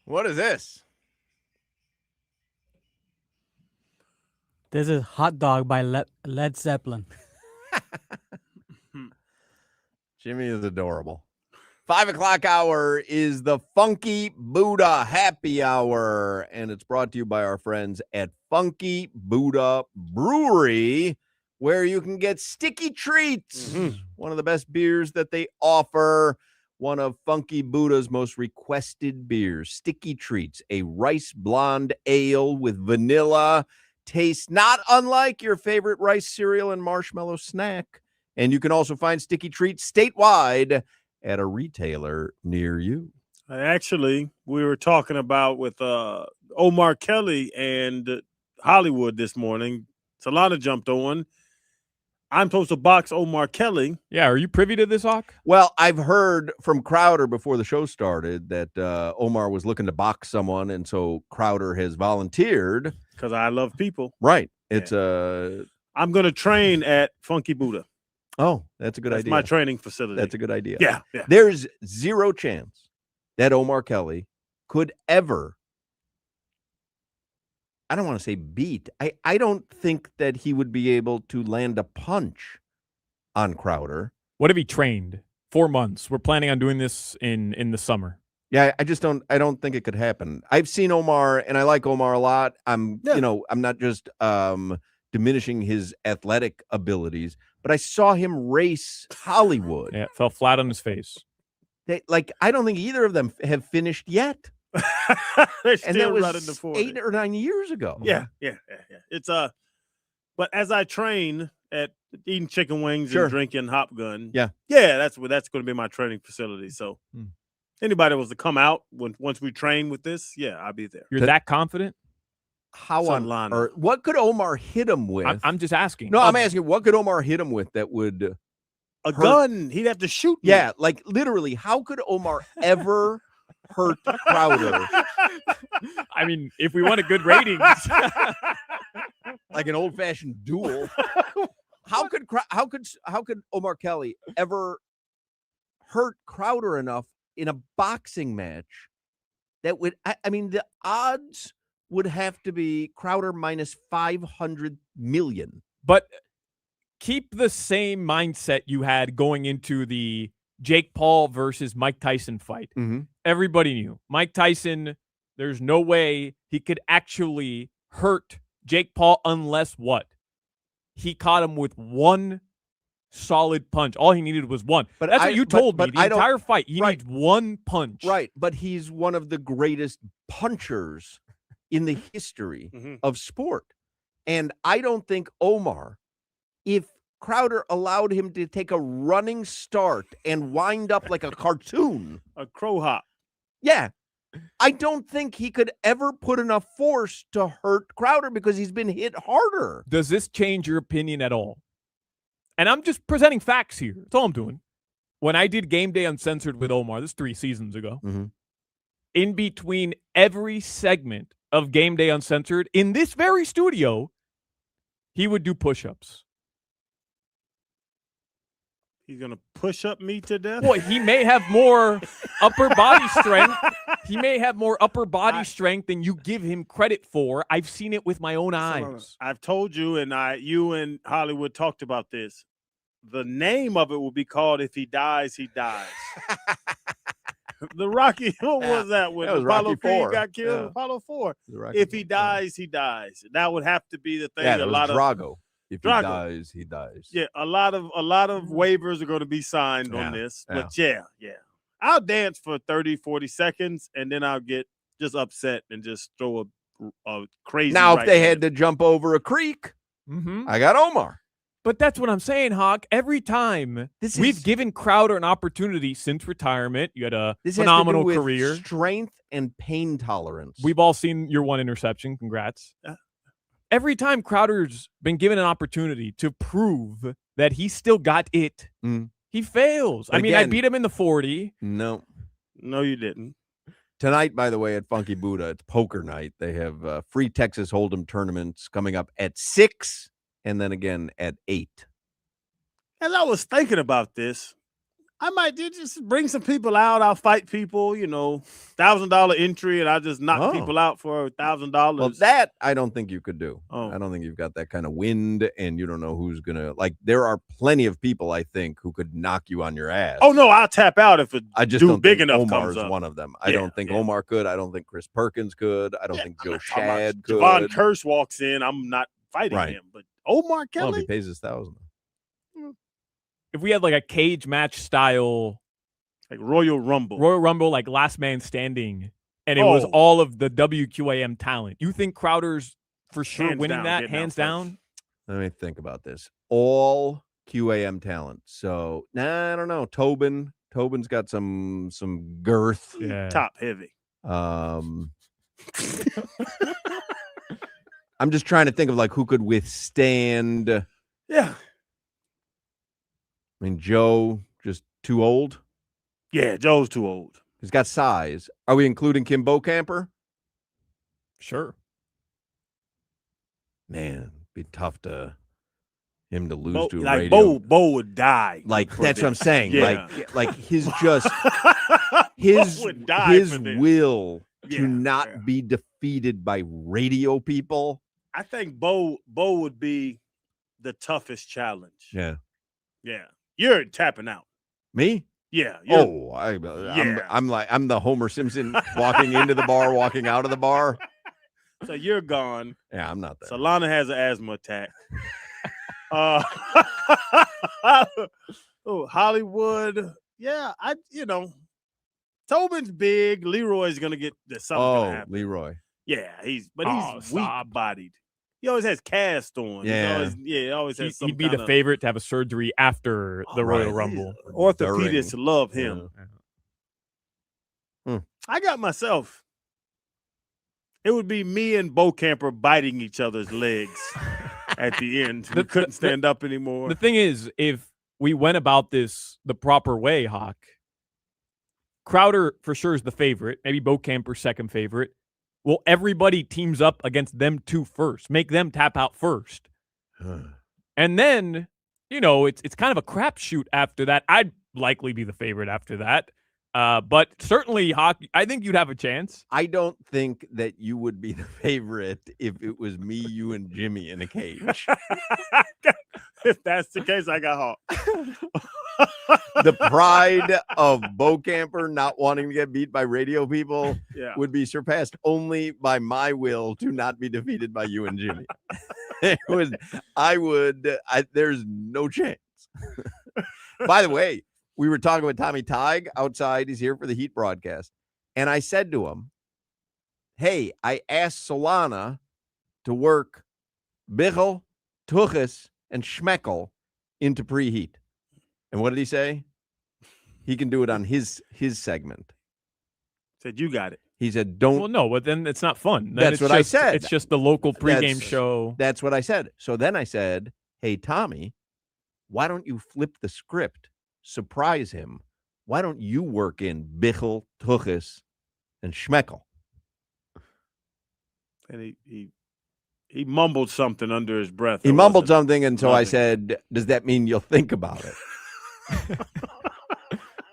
What is this? This is Hot Dog by Led Zeppelin. Jimmy is adorable. 5 o'clock hour is the Funky Buddha Happy Hour, and it's brought to you by our friends at Funky Buddha Brewery, where you can get sticky treats. One of the best beers that they offer. One of Funky Buddha's most requested beers, Sticky Treats, a rice blonde ale with vanilla. Tastes not unlike your favorite rice cereal and marshmallow snack. And you can also find Sticky Treats statewide at a retailer near you. Actually, we were talking about with Omar Kelly and Hollywood this morning. Solana jumped on. I'm supposed to box Omar Kelly. Yeah, are you privy to this, Hoch? Well, I've heard from Crowder before the show started that Omar was looking to box someone, and so Crowder has volunteered. Because I love people. Right. It's I'm going to train at Funky Buddha. Oh, that's a good That's idea. my training facility. That's a good idea. Yeah. There's zero chance that Omar Kelly could ever, I don't want to say beat. I don't think that he would be able to land a punch on Crowder. What if he trained 4 months? We're planning on doing this in the summer. Yeah, I don't think it could happen. I've seen Omar and I like Omar a lot. I'm not just diminishing his athletic abilities, but I saw him race Hollywood. Yeah, fell flat on his face. I don't think either of them have finished yet. And that was 8 or 9 years ago. Yeah. It's but as I train at eating chicken wings and drinking Hop Gun, that's going to be my training facility. So anybody was to come out once we train with this, I'll be there. You're that confident? How on earth? What could Omar hit him with? I'm just asking. No, I'm asking what could Omar hit him with that would a gun? He'd have to shoot me. Yeah, like literally, how could Omar ever hurt Crowder? I mean, if we want a good ratings, like an old-fashioned duel. How could Omar Kelly ever hurt Crowder enough in a boxing match that would? I mean, the odds would have to be Crowder minus 500 million. But keep the same mindset you had going into the Jake Paul versus Mike Tyson fight. Mm-hmm. Everybody knew Mike Tyson, there's no way he could actually hurt Jake Paul unless what? He caught him with one solid punch. All he needed was one. But that's what you told me. The entire fight, he needs one punch. Right, but he's one of the greatest punchers in the history of sport. And I don't think Omar, if Crowder allowed him to take a running start and wind up like a cartoon. A crow hop. Yeah. I don't think he could ever put enough force to hurt Crowder because he's been hit harder. Does this change your opinion at all? And I'm just presenting facts here. That's all I'm doing. When I did Game Day Uncensored with Omar, this 3 seasons ago, in between every segment of Game Day Uncensored, in this very studio, he would do push-ups. He's going to push up me to death? Boy, he may have more upper body strength. He may have more upper body strength than you give him credit for. I've seen it with my own eyes. I've told you, and you and Hollywood talked about this. The name of it will be called If He Dies, He Dies. The Rocky, what was that when Apollo 4 got killed? Yeah. Apollo 4. If he dies, he dies. That would have to be the thing. Yeah, a lot Drago. If he dies, he dies. Yeah, a lot of waivers are going to be signed on this. But yeah. I'll dance for 30, 40 seconds, and then I'll get just upset and just throw a crazy. Now, if they had to jump over a creek, I got Omar. But that's what I'm saying, Hoch. Every time we've given Crowder an opportunity since retirement. You had a phenomenal career. Strength and pain tolerance. We've all seen your one interception. Congrats. Every time Crowder's been given an opportunity to prove that he still got it, he fails. I mean, I beat him in the 40. No, you didn't. Tonight, by the way, at Funky Buddha, it's poker night. They have free Texas Hold'em tournaments coming up at 6 and then again at 8. As I was thinking about this, I might just bring some people out. I'll fight people, $1,000 entry, and I just knock people out for $1,000. Well, that I don't think you could do. Oh. I don't think you've got that kind of wind, and you don't know who's gonna there are plenty of people I think who could knock you on your ass. Oh no, I'll tap out if I just dude don't big think enough Omar comes is up. one of them. I don't think Omar could. I don't think Chris Perkins could. I don't think Joe Shad could. Javon Curse walks in. I'm not fighting him, but Omar Kelly. Well, if he pays his $1,000. If we had like a cage match style, like Royal Rumble, like last man standing, and it was all of the WQAM talent, you think Crowder's for sure winning that hands down? Let me think about this. All QAM talent. So I don't know. Tobin's got some girth. Yeah. Top heavy. I'm just trying to think of who could withstand. Yeah. I mean, Joe just too old. Yeah, Joe's too old. He's got size. Are we including Kim Bocamper? Sure. Man, it'd be tough to him to lose to a like radio. Bo would die. That's what I'm saying. Yeah. Like his just his will to not be defeated by radio people. I think Bo would be the toughest challenge. Yeah. Yeah. You're tapping out. Me? Yeah. I'm the Homer Simpson walking into the bar, walking out of the bar. So you're gone. Yeah, I'm not there. Solana has an asthma attack. Hollywood. Yeah, Tobin's big. Leroy's gonna get something gonna happen. Leroy. Yeah, he's weak bodied. He always has cast on. Yeah. He always has some He'd be the favorite to have a surgery after the Royal Rumble. Orthopedists love him. Yeah. I got myself. It would be me and Bocamper biting each other's legs at the end. We couldn't stand up anymore. The thing is, if we went about this the proper way, Hoch, Crowder for sure is the favorite. Maybe Bocamper second favorite. Well, everybody teams up against them two first. Make them tap out first. And then, it's kind of a crapshoot after that. I'd likely be the favorite after that. But certainly, Hoch, I think you'd have a chance. I don't think that you would be the favorite if it was me, you, and Jimmy in a cage. If that's the case, I got Hawk. The pride of Bocamper not wanting to get beat by radio people would be surpassed only by my will to not be defeated by you and Jimmy. There's no chance. By the way, we were talking with Tommy Tighe outside. He's here for the Heat broadcast. And I said to him, hey, I asked Solana to work Bichel, Tuchus, and Schmeckel into preheat. And what did he say? He can do it on his segment. Said you got it. He said, don't. Well, no, but then it's not fun. That's what I said. It's just the local pregame show. That's what I said. So then I said, hey, Tommy, why don't you flip the script? Surprise him. Why don't you work in Bichel, Tuchus, and Schmeckel? And he mumbled something under his breath. He mumbled something, and so I said, does that mean you'll think about it?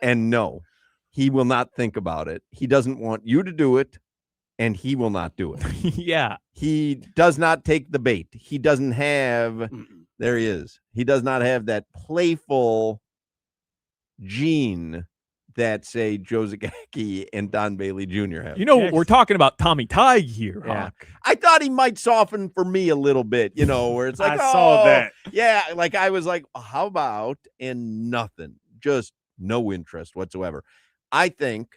And no, he will not think about it. He doesn't want you to do it, and he will not do it. Yeah. He does not take the bait. He doesn't have, there he is. He does not have that playful gene that, say, Joe Zagacki and Don Bailey Jr. have. We're talking about Tommy Tighe here, Hoch. I thought he might soften for me a little bit, where it's like, I saw that. Yeah, like I was like, how about, and nothing, just no interest whatsoever. I think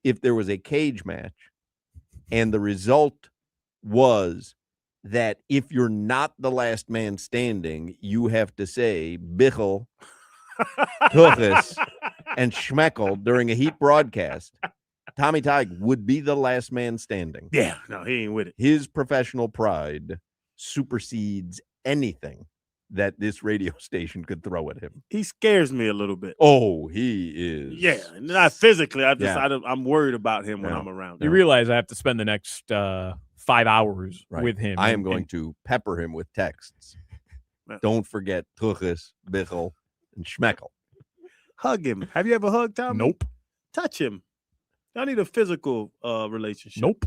if there was a cage match and the result was that if you're not the last man standing, you have to say Bichel, Tuchus, and Schmeckel during a Heat broadcast, Tommy Tighe would be the last man standing. Yeah, no, he ain't with it. His professional pride supersedes anything that this radio station could throw at him. He scares me a little bit. Oh, he is. Yeah, not physically. I'm worried about him when I'm around him. You realize I have to spend the next 5 hours with him. I am going to pepper him with texts. Don't forget Tuchus, Bichel, and Schmeckel. Hug him. Have you ever hugged Tommy? Nope. Touch him. Y'all need a physical relationship. Nope.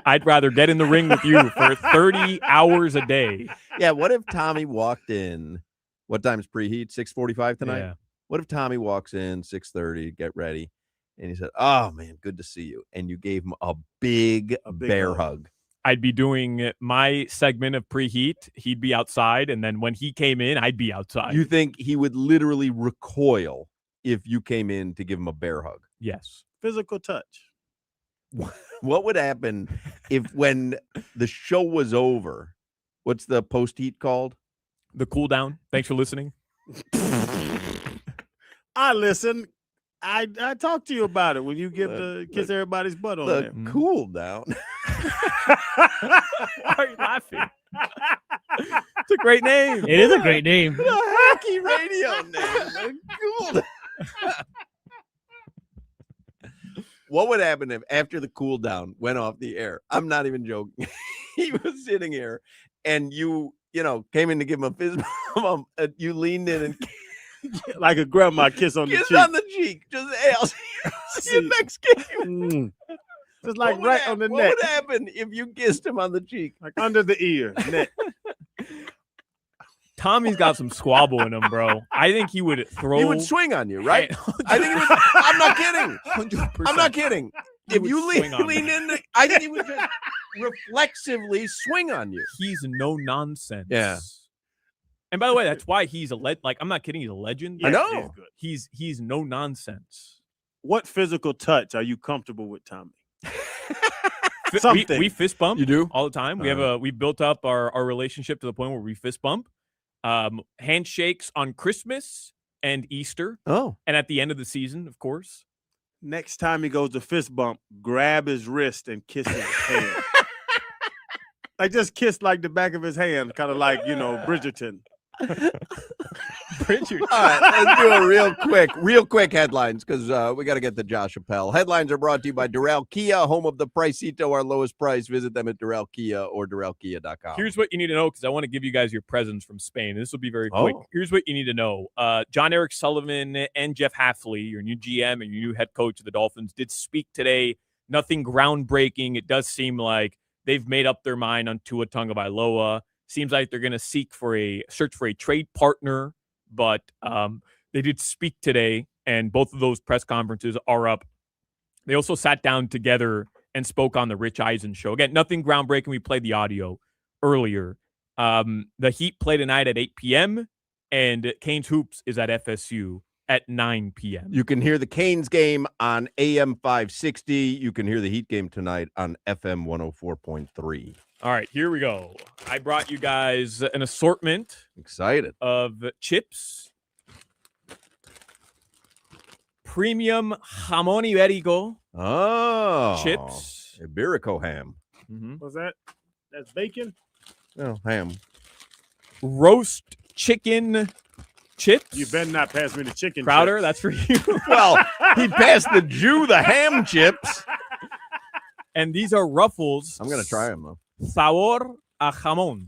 I'd rather get in the ring with you for 30 hours a day. Yeah, what if Tommy walked in? What time's preheat? 6:45 tonight? Yeah. What if Tommy walks in 6:30, get ready, and he said, "Oh man, good to see you," and you gave him a big bear hug? I'd be doing my segment of preheat. He'd be outside, and then when he came in, I'd be outside. You think he would literally recoil if you came in to give him a bear hug? Yes. Physical touch. What would happen if when the show was over, what's the post-heat called? The cool down. Thanks for listening. I listen. I talk to you about it when you give the kiss everybody's butt on there. Cool down. Why are you laughing? It's a great name. It is a great name. The hockey radio name. Cool down. What would happen if after the cool down went off the air? I'm not even joking. He was sitting here and you came in to give him a fist bump. You leaned in and like a grandma kiss on the cheek. on the cheek. Just, hey, I'll see you next game. Just like right on the neck. What would happen if you kissed him on the cheek? Like under the ear, neck. Tommy's got some squabble in him, bro. I think he would throw. He would swing on you, right? I think he would. I'm not kidding. 100%. I'm not kidding. If you lean in, I think he would just reflexively swing on you. He's no nonsense. Yeah. And by the way, that's why he's like, I'm not kidding. He's a legend. I know. He's no nonsense. What physical touch are you comfortable with, Tommy? We fist bump. You do all the time. We built up our relationship to the point where we fist bump. Handshakes on Christmas and Easter. Oh, and at the end of the season, of course. Next time he goes to fist bump, grab his wrist and kiss his hand. Like just kiss like the back of his hand, kind of like Bridgerton. Bridgerton. All right, let's do a real quick headlines because we got to get to Josh Appel. Headlines are brought to you by Durrell Kia, home of the Pricito, our lowest price. Visit them at Durrell Kia or DurrellKia.com. Here's what you need to know because I want to give you guys your presents from Spain. This will be very quick. Oh. Here's what you need to know. John Eric Sullivan and Jeff Hafley, your new GM and your new head coach of the Dolphins, did speak today. Nothing groundbreaking. It does seem like they've made up their mind on Tua Tagovailoa. Seems like they're going to search for a trade partner, but they did speak today, and both of those press conferences are up. They also sat down together and spoke on the Rich Eisen show. Again, nothing groundbreaking. We played the audio earlier. The Heat play tonight at 8 p.m., and Canes Hoops is at FSU at 9 p.m. You can hear the Canes game on AM 560. You can hear the Heat game tonight on FM 104.3. All right, here we go. I brought you guys an assortment. Excited. Of chips. Premium jamón ibérico. Oh. Chips. Iberico ham. Mm-hmm. What's that? That's bacon? No, ham. Roast chicken chips. You better not pass me the chicken Crowder, chips. that's for you. Well, he passed the Jew the ham chips. And these are Ruffles. I'm going to try them, though. Sabor a jamón.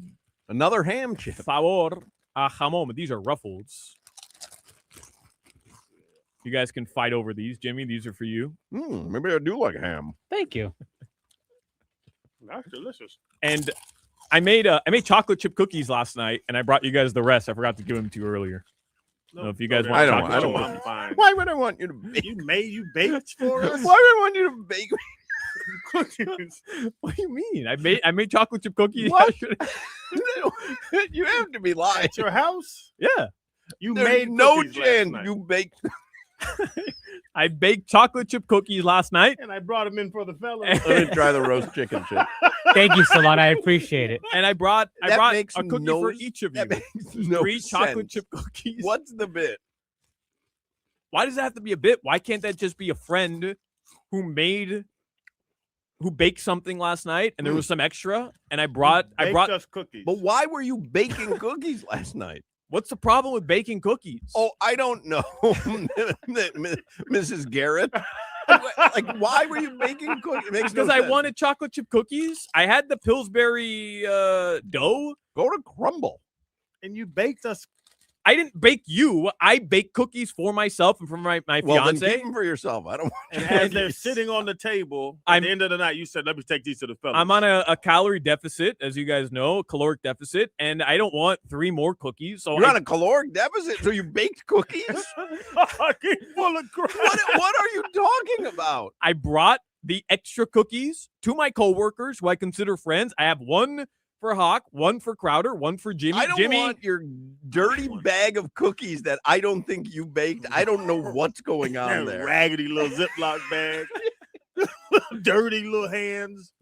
Another ham chip. Sabor a jamón. But these are Ruffles. You guys can fight over these. Jimmy, these are for you. Maybe I do like ham. Thank you. That's delicious. And I made chocolate chip cookies last night, and I brought you guys the rest. I forgot to give them to you earlier. So if you guys want chocolate I don't chip want. fine. Why would I want you to bake? You baked for us? Why would I want you to bake cookies? What do you mean? I made chocolate chip cookies. What? You have to be lying. At your house? Yeah. You There's made no cookies last chance night. you baked. I baked chocolate chip cookies last night. And I brought them in for the fellas. Let me try the roast chicken chip. Thank you, Solana. I appreciate it. And I brought makes a cookie no- for each of you. That makes no 3 chocolate sense. chip cookies. What's the bit? Why does that have to be a bit? Why can't that just be a friend who baked something last night and there was some extra and I brought us cookies. But why were you baking cookies last night? What's the problem with baking cookies? Oh, I don't know, Mrs. Garrett. Like, why were you baking cookies? Because I wanted chocolate chip cookies. I had the Pillsbury dough. Go to Crumble. And you baked us. I didn't bake you. I baked cookies for myself and for my Well, then fiance. keep them for yourself. I don't want And as they're sitting on the table at the end of the night, you said, let me take these to the fellas. I'm on a calorie deficit, as you guys know, a caloric deficit, and I don't want 3 more cookies. So You're on a caloric deficit, so you baked cookies? Full of crap. What are you talking about? I brought the extra cookies to my coworkers who I consider friends. I have one for Hoch, one for Crowder, one for Jimmy. I don't want your dirty bag of cookies that I don't think you baked. I don't know what's going on That there. raggedy little Ziploc bag. Dirty little hands.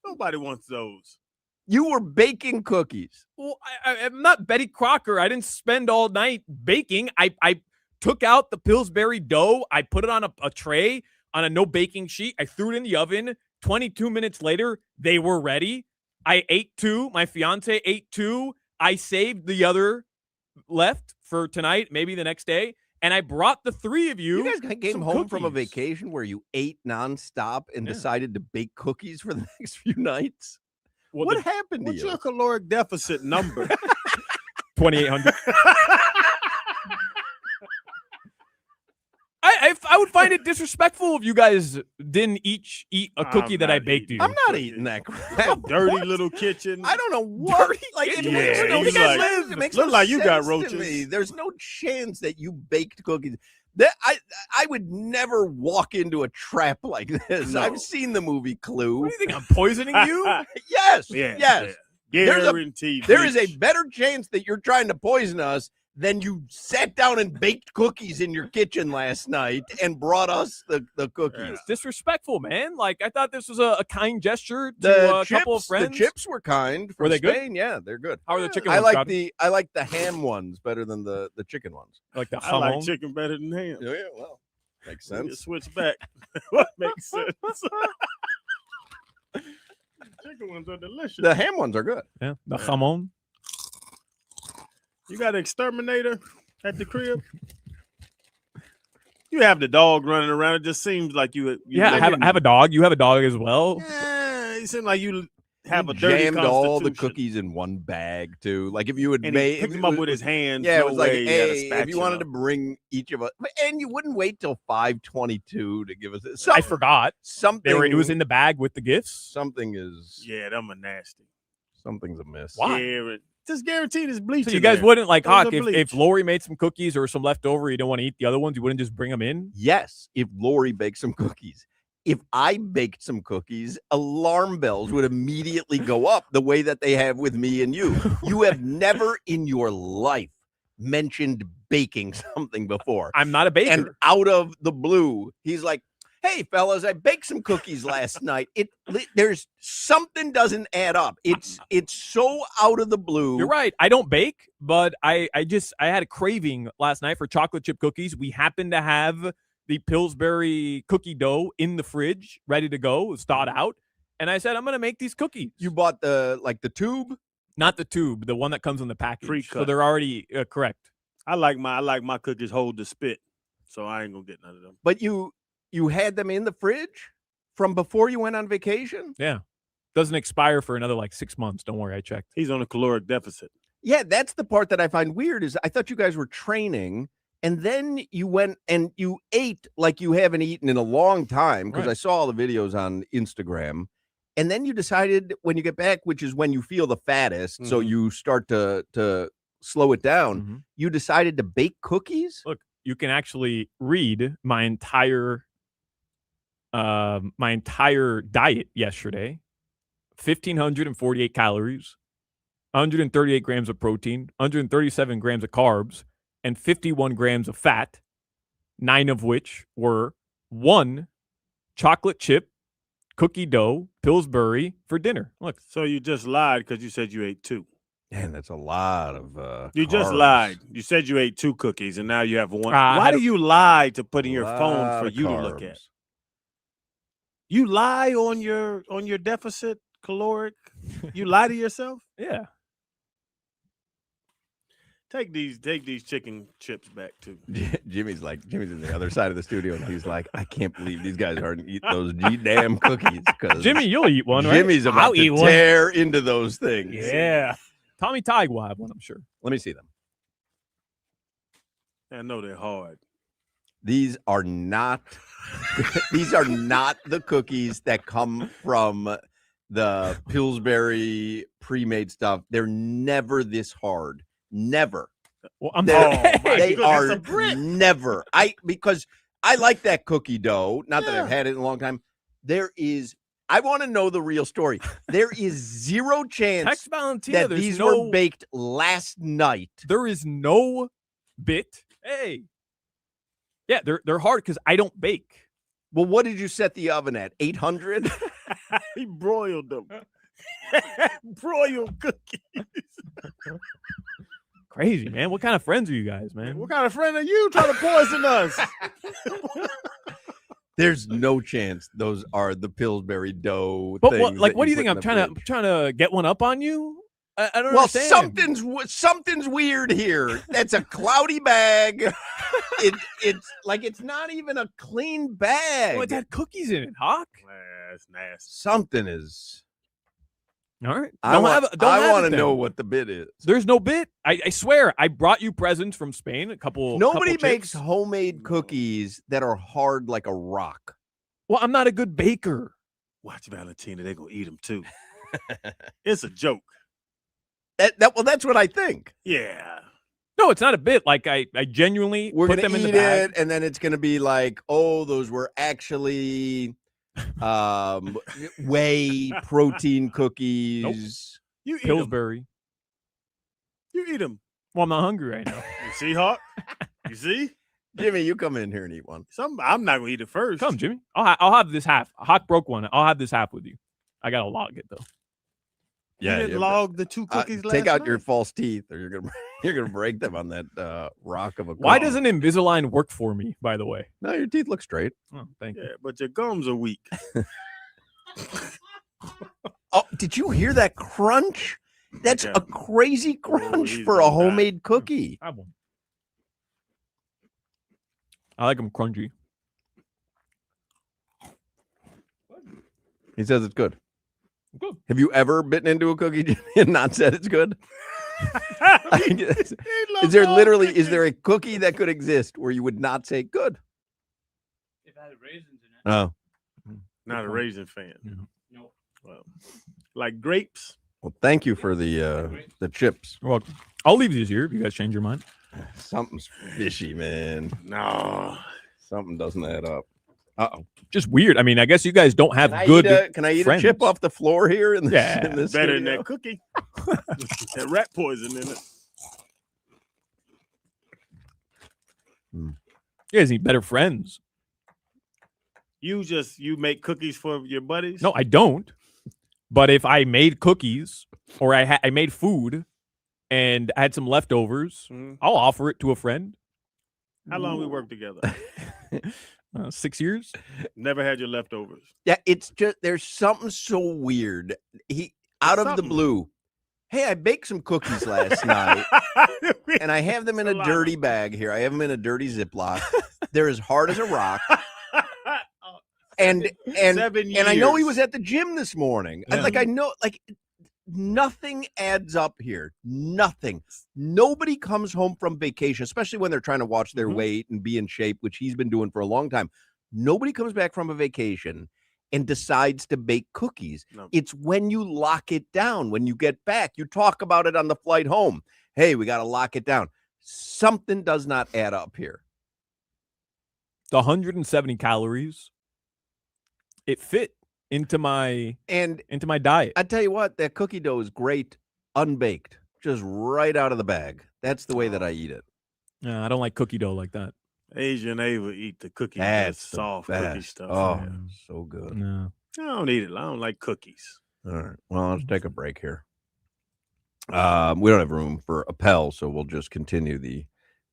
Nobody wants those. You were baking cookies. Well, I'm not Betty Crocker. I didn't spend all night baking. I took out the Pillsbury dough. I put it on a tray on a no baking sheet. I threw it in the oven. 22 minutes later, they were ready. I ate 2. My fiance ate 2. I saved the other left for tonight, maybe the next day. And I brought the 3 of you. You guys came some home from a cookies. vacation where you ate nonstop and decided to bake cookies for the next few nights. Well, what happened to What's you? your caloric deficit number? 2,800. I would find it disrespectful if you guys didn't each eat a cookie that I baked you. I'm not eating that crap. Dirty little kitchen. I don't know what. Like, it makes no he's sense. like- It makes look no like you got sense to roaches. me. There's no chance that you baked cookies. That I would never walk into a trap like this. No. I've seen the movie Clue. What do you think? I'm poisoning you? Yes. Yeah, yes. yeah. Guaranteed. There is a better chance that you're trying to poison us than you sat down and baked cookies in your kitchen last night and brought us the cookies. It's disrespectful, man. Like, I thought this was a kind gesture to The a couple of chips- friends. The chips were kind. From Were they good? Spain. Yeah, they're good. How are the chicken I ones, like Scotty? I like the ham ones better than the chicken ones. Like the I like jamon? chicken better than ham. Yeah, well, makes You sense. switch back. What makes sense? Chicken ones are delicious. The ham ones are good. Yeah, the jamon. You got an exterminator at the crib? You have the dog running around. It just seems like you Yeah, I let have a dog. You have a dog as well. Yeah, it seems like you have He a dirty jammed all the constitution. cookies in one bag too. Like if you would And make he picked them up with his hands. Yeah, no it was like, way he had a hey, if you wanted spatula. to bring each of us, and you wouldn't wait till 5:22 to give us this. I forgot. Something. It was in the bag with the gifts. Something is. Yeah, them are nasty. Something's amiss. Why? Yeah, just guaranteed it's bleach. So in you guys there. wouldn't like Those Hoch are if bleach. Lori made some cookies or some leftover, you don't want to eat the other ones, you wouldn't just bring them in? Yes, if Lori baked some cookies. If I baked some cookies, alarm bells would immediately go up the way that they have with me and you. You have never in your life mentioned baking something before. I'm not a baker. And out of the blue, he's like, hey, fellas, I baked some cookies last night. There's something doesn't add up. It's so out of the blue. You're right. I don't bake, but I had a craving last night for chocolate chip cookies. We happened to have the Pillsbury cookie dough in the fridge, ready to go. It was thawed out. And I said, I'm going to make these cookies. You bought the tube? Not the tube, the one that comes in the package. Pre-cut. So they're already correct. I like my cookies hold the spit, so I ain't gonna get none of them. But you had them in the fridge from before you went on vacation? Yeah. Doesn't expire for another like 6 months. Don't worry, I checked. He's on a caloric deficit. Yeah, that's the part that I find weird is I thought you guys were training and then you went and you ate like you haven't eaten in a long time because Right. I saw all the videos on Instagram. And then you decided when you get back, which is when you feel the fattest, so Mhm. you start to slow it down. You decided to bake cookies? Look, you can actually read my entire diet yesterday. 1,548 calories, 138 grams of protein, 137 grams of carbs, and 51 grams of fat, 9 of which were 1 chocolate chip cookie dough Pillsbury for dinner. Look, So you just lied because you said you ate 2. Man, that's a lot of You just carbs. lied. You said you ate 2 cookies and now you have 1. I Why had do a- you lie to put in your Lot phone for of you to look at? carbs. You lie on your deficit caloric. You lie to yourself. yeah. Take these chicken chips back too. Jimmy's in the other side of the studio and he's like, I can't believe these guys aren't eating those damn cookies. Because Jimmy, you'll eat one, right? Jimmy's about I'll to eat one. tear into those things. Yeah. Tommy Tig will have one, I'm sure. Let me see them. I know they're hard. These are not these are not the cookies that come from the Pillsbury pre-made stuff. They're never this hard. Never. Well, I'm they are never. Because I like that cookie dough. Not that I've had it in a long time. I want to know the real story. There is zero chance Text Valentina, that these were baked last night. There is no bit. Hey. Yeah, they're hard because I don't bake. Well, what did you set the oven at? 800? He broiled them. Broiled cookies. Crazy, man. What kind of friends are you guys, man? What kind of friend are you trying to poison us? There's no chance those are the Pillsbury dough. But things what do you put think? in I'm the trying to get one up on you? I don't Well, understand. something's weird here. That's a cloudy bag. It's not even a clean bag. Well, it had cookies in it, Hoch. That's nasty. Something is. All right. I want to then. know what the bit is. There's no bit. I swear. I brought you presents from Spain. Nobody couple makes chips. homemade cookies that are hard like a rock. Well, I'm not a good baker. Watch Valentina. They're going to eat them too. It's a joke. That's what I think. Yeah. No, it's not a bit. Like I genuinely We're put gonna them in the eat bag. it, and then it's gonna be like, oh, those were actually whey protein cookies. You eat Pillsbury. them. You eat them. Well, I'm not hungry right now. You see, Hawk? You see? Jimmy, you come in here and eat one. I'm not going to eat it first. Come, Jimmy. I'll have this half. Hoch broke one. I'll have this half with you. I gotta log it though. You didn't log the 2 cookies last Take out night? your false teeth, or you're gonna break them on that rock of a. Why gum. doesn't Invisalign work for me? By the way. No, your teeth look straight. Oh, thank you. Yeah, but your gums are weak. Oh, did you hear that crunch? That's a crazy crunch he's for a gonna die. homemade cookie. I won't. I like them crunchy. He says it's good. Good. Have you ever bitten into a cookie and not said it's good? Is there a cookie that could exist where you would not say good? If it had raisins in it. Oh, Not a raisin fan. No. Well, like grapes. well, thank you for the chips. You're welcome. I'll leave these here if you guys change your mind. Something's fishy, man. No. Something doesn't add up. Uh-oh. Just weird. I mean, I guess you guys don't have Can I eat friends. a chip off the floor here in this? Yeah, in this Better than studio? that cookie. That rat poison in it. You guys need better friends. You make cookies for your buddies? No, I don't. But if I made cookies or I made food and I had some leftovers, I'll offer it to a friend. How long we worked together? 6 years. Never had your leftovers. Yeah, it's just there's something so weird. He out of the Something. blue. Hey, I baked some cookies last night, and I have them in a dirty bag here. I have them in a dirty Ziploc. They're as hard as a rock. And 7 I know he years. was at the gym this morning. Yeah. I know nothing adds up here. Nothing. Nobody comes home from vacation, especially when they're trying to watch their weight and be in shape, which he's been doing for a long time. Nobody comes back from a vacation and decides to bake cookies. No. It's when you lock it down, when you get back. You talk about it on the flight home. Hey, we got to lock it down. Something does not add up here. The 170 calories. It fit into my diet. I tell you what, that cookie dough is great unbaked, just right out of the bag. That's the way that I eat it. I don't like cookie dough like that. Asian Ava eat the cookie. That's the soft cookie best. stuff. Oh, Yeah. so good. No. I don't eat it. I don't like cookies. All right. Well, let's take a break here. We don't have room for Appel, so we'll just continue the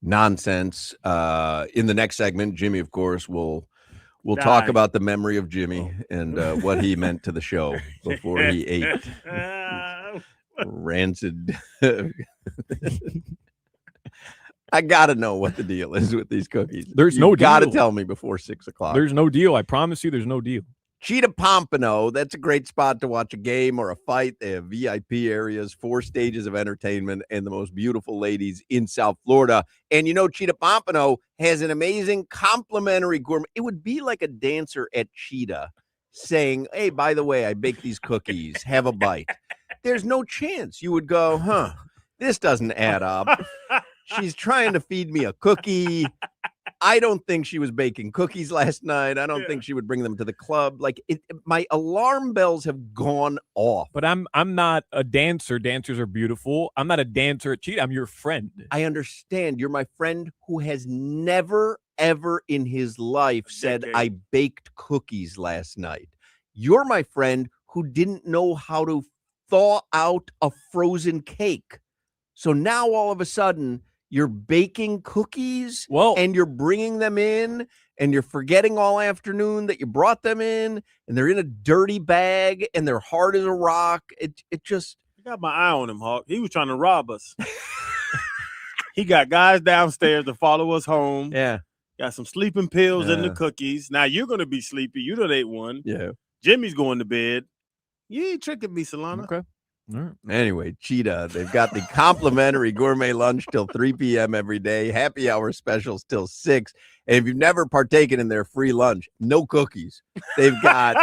nonsense. In the next segment, Jimmy, of course, will talk about the memory of Jimmy and what he meant to the show before he ate rancid. I gotta know what the deal is with these cookies. There's no gotta deal. tell me before 6 o'clock. There's no deal. I promise you, there's no deal. Cheetah Pompano, that's a great spot to watch a game or a fight. They have VIP areas, 4 stages of entertainment, and the most beautiful ladies in South Florida. And Cheetah Pompano has an amazing complimentary gourmet. It would be like a dancer at Cheetah saying, hey, by the way, I baked these cookies. Have a bite. There's no chance you would go, this doesn't add up. She's trying to feed me a cookie. I don't think she was baking cookies last night. I don't think she would bring them to the club. Like my alarm bells have gone off. But I'm not a dancer. Dancers are beautiful. I'm not a dancer at Cheetah. I'm your friend. I understand. You're my friend who has never, ever in his life said, I baked cookies last night. You're my friend who didn't know how to thaw out a frozen cake. So now all of a sudden, you're baking cookies and you're bringing them in and you're forgetting all afternoon that you brought them in and they're in a dirty bag and they're hard as a rock. It just. I got my eye on him, Hawk. He was trying to rob us. He got guys downstairs to follow us home. Yeah. Got some sleeping pills in the cookies. Now you're going to be sleepy. You done ate one. Yeah. Jimmy's going to bed. You ain't tricking me, Solana. Okay. All right. Anyway, Cheetah, they've got the complimentary gourmet lunch till 3 p.m. every day, happy hour specials till 6. And if you've never partaken in their free lunch, no cookies. They've got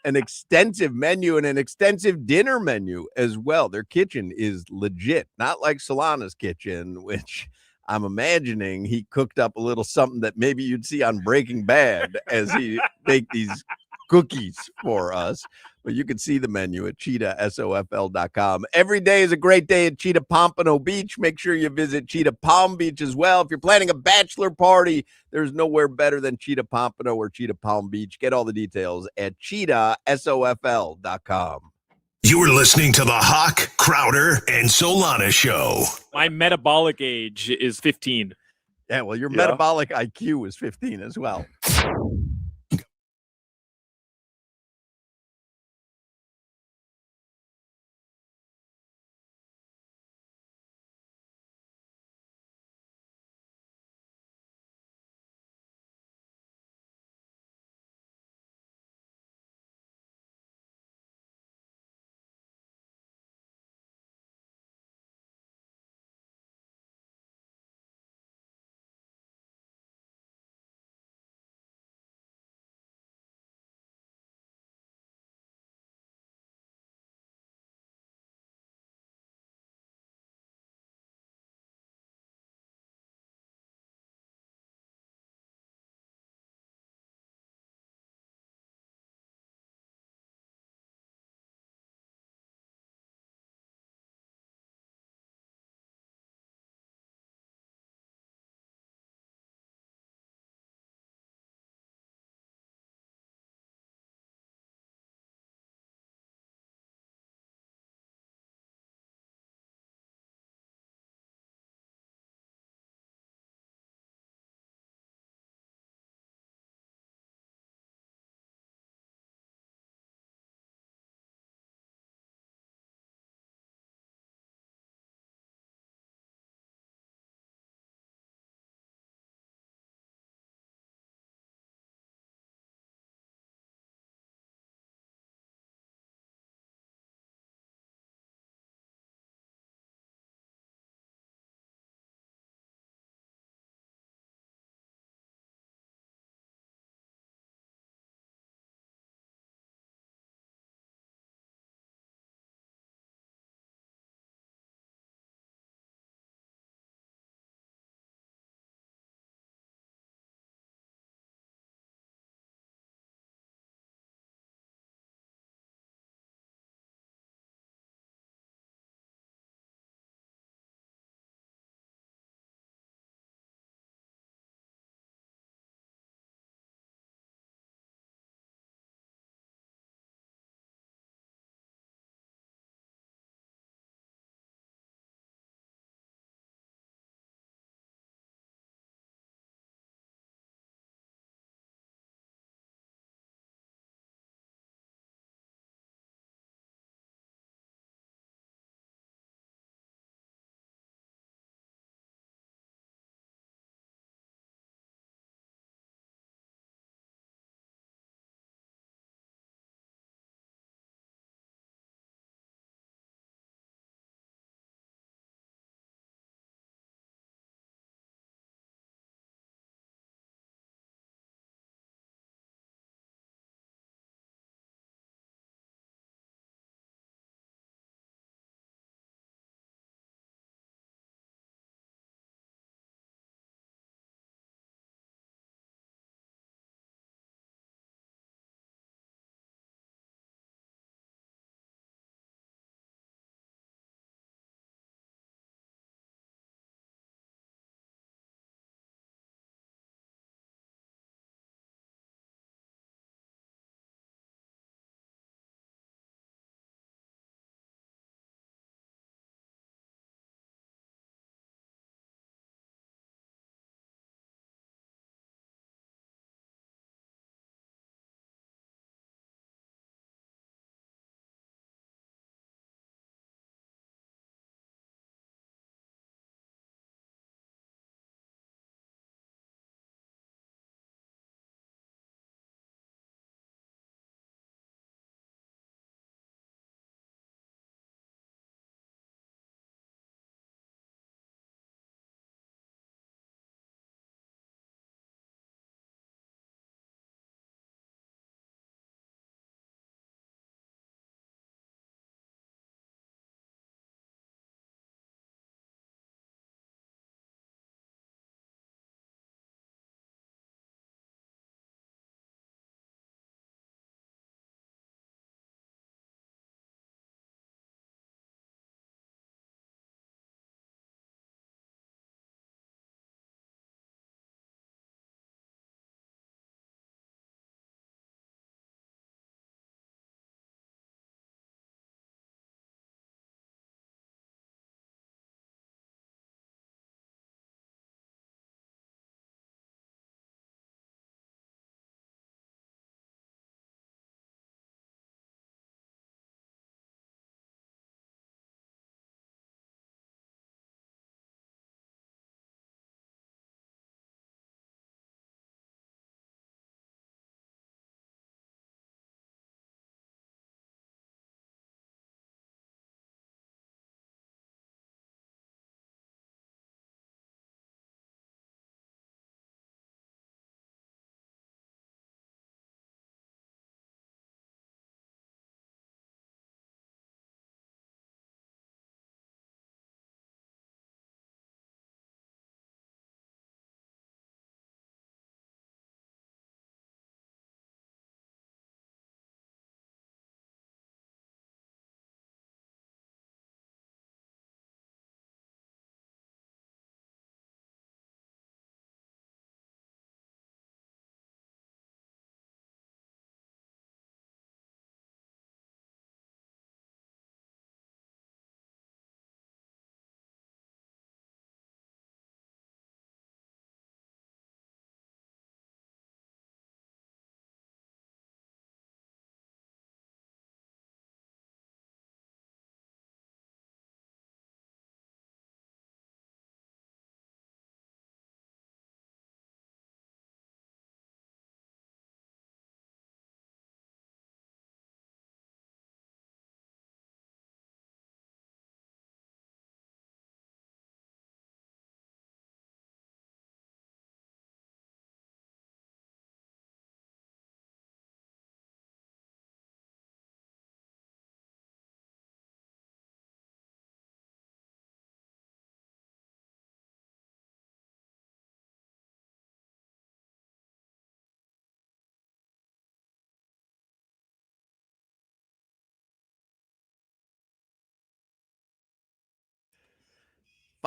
an extensive menu and an extensive dinner menu as well. Their kitchen is legit, not like Solana's kitchen, which I'm imagining he cooked up a little something that maybe you'd see on Breaking Bad as he baked these cookies for us. But you can see the menu at cheetahsofl.com. Every day is a great day at Cheetah Pompano Beach. Make sure you visit Cheetah Palm Beach as well. If you're planning a bachelor party, there's nowhere better than Cheetah Pompano or Cheetah Palm Beach. Get all the details at cheetahsofl.com. You're listening to the Hoch, Crowder, and Solana Show. My metabolic age is 15. Yeah, well, your metabolic IQ is 15 as well.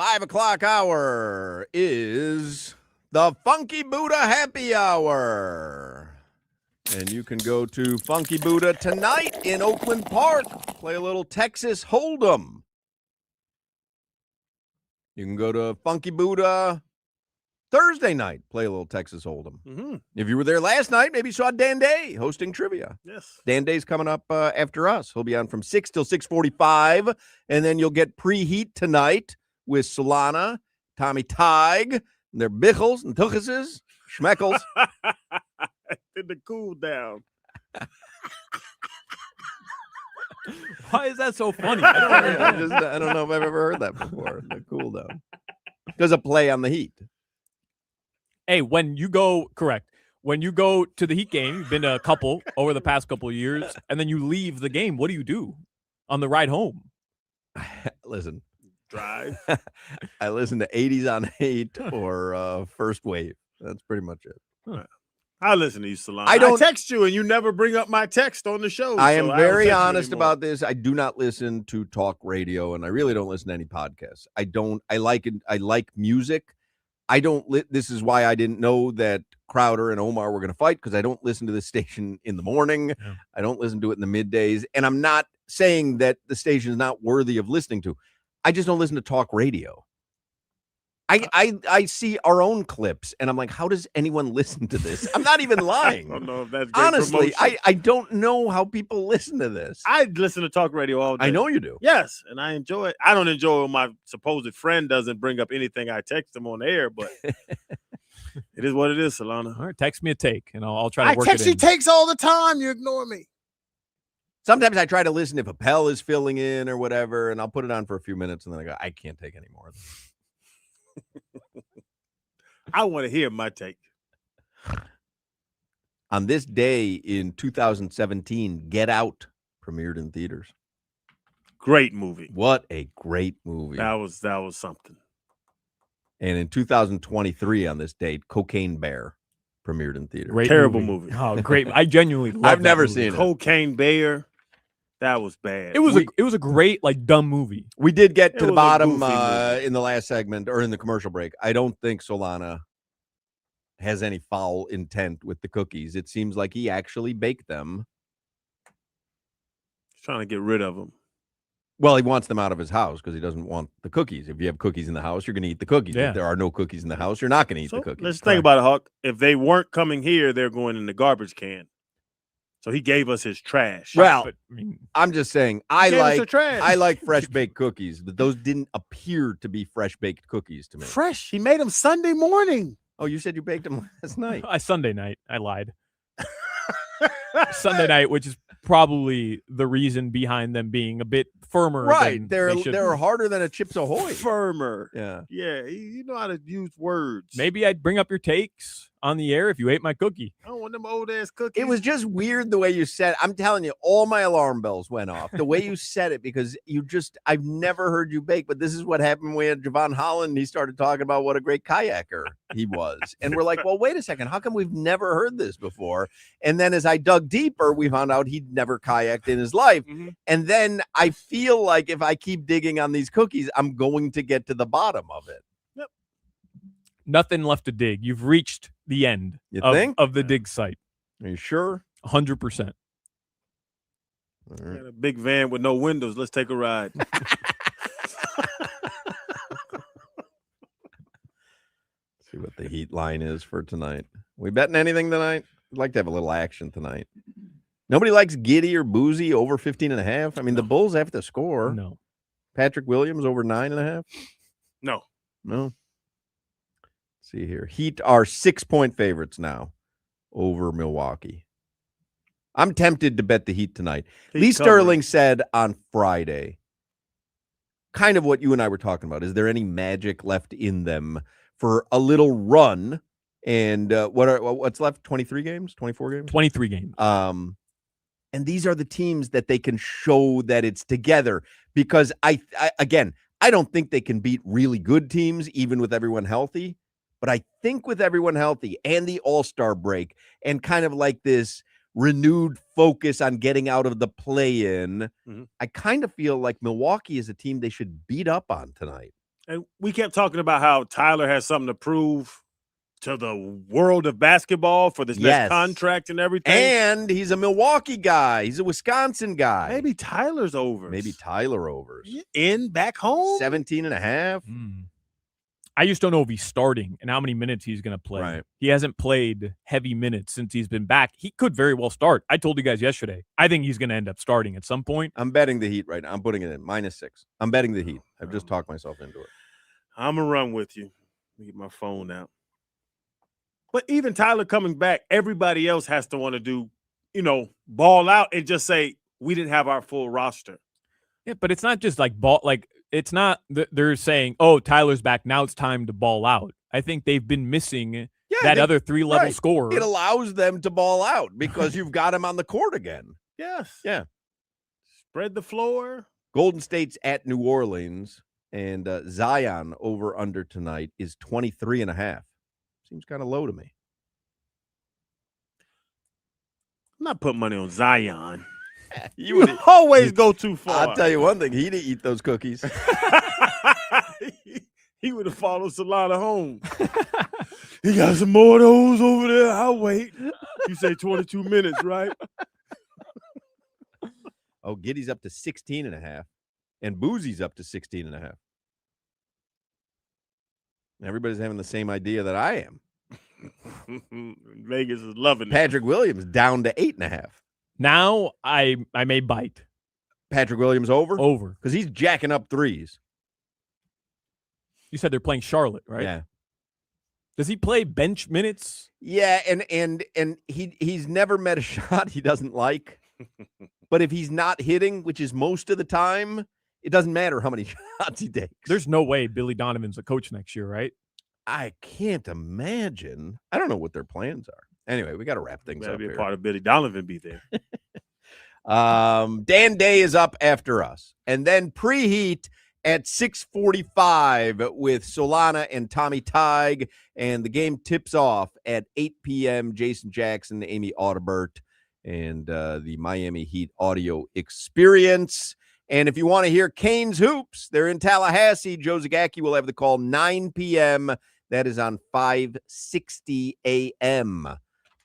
5 o'clock hour is the Funky Buddha Happy Hour. And you can go to Funky Buddha tonight in Oakland Park. Play a little Texas Hold'em. You can go to Funky Buddha Thursday night. Play a little Texas Hold'em. Mm-hmm. If you were there last night, maybe you saw Dan Day hosting trivia. Yes. Dan Day's coming up after us. He'll be on from 6 till 6:45. And then you'll get preheat tonight with Solana, Tommy Tig, and their Bichels and Tuchuses, Schmeckles. Did the cool down. Why is that so funny? I don't know if I've ever heard that before. The cool down. Because a play on the Heat. Hey, when you go to the Heat game, you've been to a couple over the past couple of years, and then you leave the game, what do you do on the ride home? Listen. Drive. I listen to 80s on 8 or First Wave. That's pretty much it. Huh. I listen to you, Solana. I text you, and you never bring up my text on the show. I am very honest about this. I do not listen to talk radio, and I really don't listen to any podcasts. I like it. I like music. This is why I didn't know that Crowder and Omar were going to fight, because I don't listen to this station in the morning. Yeah. I don't listen to it in the middays. And I'm not saying that the station is not worthy of listening to. I just don't listen to talk radio. I see our own clips, and I'm like, how does anyone listen to this? I'm not even lying. I don't know if that's great honestly. promotion. I don't know how people listen to this. I listen to talk radio all day. I know you do. Yes, and I enjoy it. I don't enjoy it when my supposed friend doesn't bring up anything I text him on the air, but it is what it is, Solana. All right, text me a take, and I'll try to work it in. I text you takes all the time. You ignore me. Sometimes I try to listen if Appel is filling in or whatever, and I'll put it on for a few minutes, and then I go, I can't take any more. I want to hear my take. On this day in 2017, Get Out premiered in theaters. Great movie. What a great movie. That was something. And in 2023 on this date, Cocaine Bear premiered in theaters. Great Terrible movie. Oh, great. I genuinely love I've never movie. seen it. Cocaine Bear. That was bad. It was a great, like, dumb movie. We did get to the bottom goofy in the last segment or in the commercial break. I don't think Solana has any foul intent with the cookies. It seems like he actually baked them. He's trying to get rid of them. Well, he wants them out of his house because he doesn't want the cookies. If you have cookies in the house, you're going to eat the cookies. Yeah. If there are no cookies in the house, you're not going to eat the cookies. Let's think about it, Hawk. If they weren't coming here, they're going in the garbage can. So he gave us his trash. Well, But, I mean, I'm just saying, I gave us the trash. like fresh baked cookies, but those didn't appear to be fresh baked cookies to me. Fresh. He made them Sunday morning. Oh, you said you baked them last night. Sunday night. I lied. Sunday night, which is probably the reason behind them being a bit firmer. Right. than They're they should they're be. harder than a Chips Ahoy. Firmer. Yeah. Yeah. You know how to use words. Maybe I'd bring up your takes on the air if you ate my cookie. I don't want them old ass cookies. It was just weird the way you said it. I'm telling you, all my alarm bells went off. The way you said it, because I've never heard you bake, but this is what happened when Javon Holland, he started talking about what a great kayaker he was. And we're like, well, wait a second. How come we've never heard this before? And then as I dug deeper, we found out he'd never kayaked in his life. Mm-hmm. And then I feel like if I keep digging on these cookies, I'm going to get to the bottom of it. Nothing left to dig. You've reached the end of the dig site. Are you sure? 100%. Got a big van with no windows. Let's take a ride. See what the heat line is for tonight. We betting anything tonight? I'd like to have a little action tonight. Nobody likes Giddy or Boozy over 15.5. I mean, the Bulls have to score. No. Patrick Williams over 9.5. No. Let's see here. Heat are 6-point favorites now over Milwaukee. I'm tempted to bet the Heat tonight. Lee Sterling said on Friday, kind of what you and I were talking about. Is there any magic left in them for a little run? And what's left? 23 games? 24 games? 23 games. And these are the teams that they can show that it's together, because I don't think they can beat really good teams, even with everyone healthy. But I think with everyone healthy and the All-Star break and kind of like this renewed focus on getting out of the play-in, I kind of feel like Milwaukee is a team they should beat up on tonight. And we kept talking about how Tyler has something to prove to the world of basketball for this next contract and everything. And he's a Milwaukee guy. He's a Wisconsin guy. Maybe Tyler's overs. Maybe Tyler overs. Back home? 17 and a half. I just don't know if he's starting and how many minutes he's going to play. Right. He hasn't played heavy minutes since he's been back. He could very well start. I told you guys yesterday. I think he's going to end up starting at some point. I'm betting the Heat right now. I'm putting it in -6. I'm betting the Heat. I've just talked myself into it. I'm going to run with you. Let me get my phone out. But even Tyler coming back, everybody else has to want to do, ball out and just say, we didn't have our full roster. Yeah, but it's not just like ball. Like, it's not they're saying, oh, Tyler's back. Now it's time to ball out. I think they've been missing that other 3-level scorer. It allows them to ball out because you've got him on the court again. Yes. Yeah. Spread the floor. Golden State's at New Orleans, and Zion over under tonight is 23.5. Seems kind of low to me. I'm not putting money on Zion. You would always go too far. I'll tell you one thing. He'd eat those cookies. He would have followed Solana home. He got some more of those over there. I'll wait. You say 22 minutes, right? Oh, Giddy's up to 16.5. And Boozy's up to 16.5. Everybody's having the same idea that I am. Vegas is loving it. Patrick Williams down to 8.5. Now I may bite. Patrick Williams over? Over. Because he's jacking up threes. You said they're playing Charlotte, right? Yeah. Does he play bench minutes? Yeah, and he's never met a shot he doesn't like. But if he's not hitting, which is most of the time, it doesn't matter how many shots he takes. There's no way Billy Donovan's a coach next year, right? I can't imagine. I don't know what their plans are. Anyway, we got to wrap things up Be a here. part of Billy Donovan be there. Dan Day is up after us. And then preheat at 6:45 with Solana and Tommy Tighe. And the game tips off at 8 p.m. Jason Jackson, Amy Audibert, and the Miami Heat audio experience. And if you want to hear Canes Hoops, they're in Tallahassee. Joe Zagacki will have the call 9 p.m. That is on 560 a.m.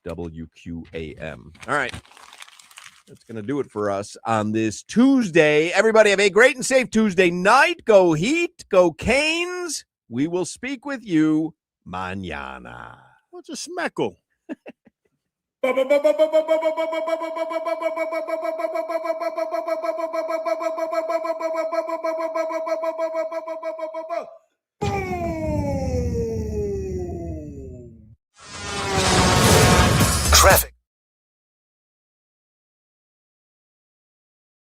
WQAM. All right. That's going to do it for us on this Tuesday. Everybody have a great and safe Tuesday night. Go Heat. Go Canes. We will speak with you mañana. What's a smeckle? Traffic.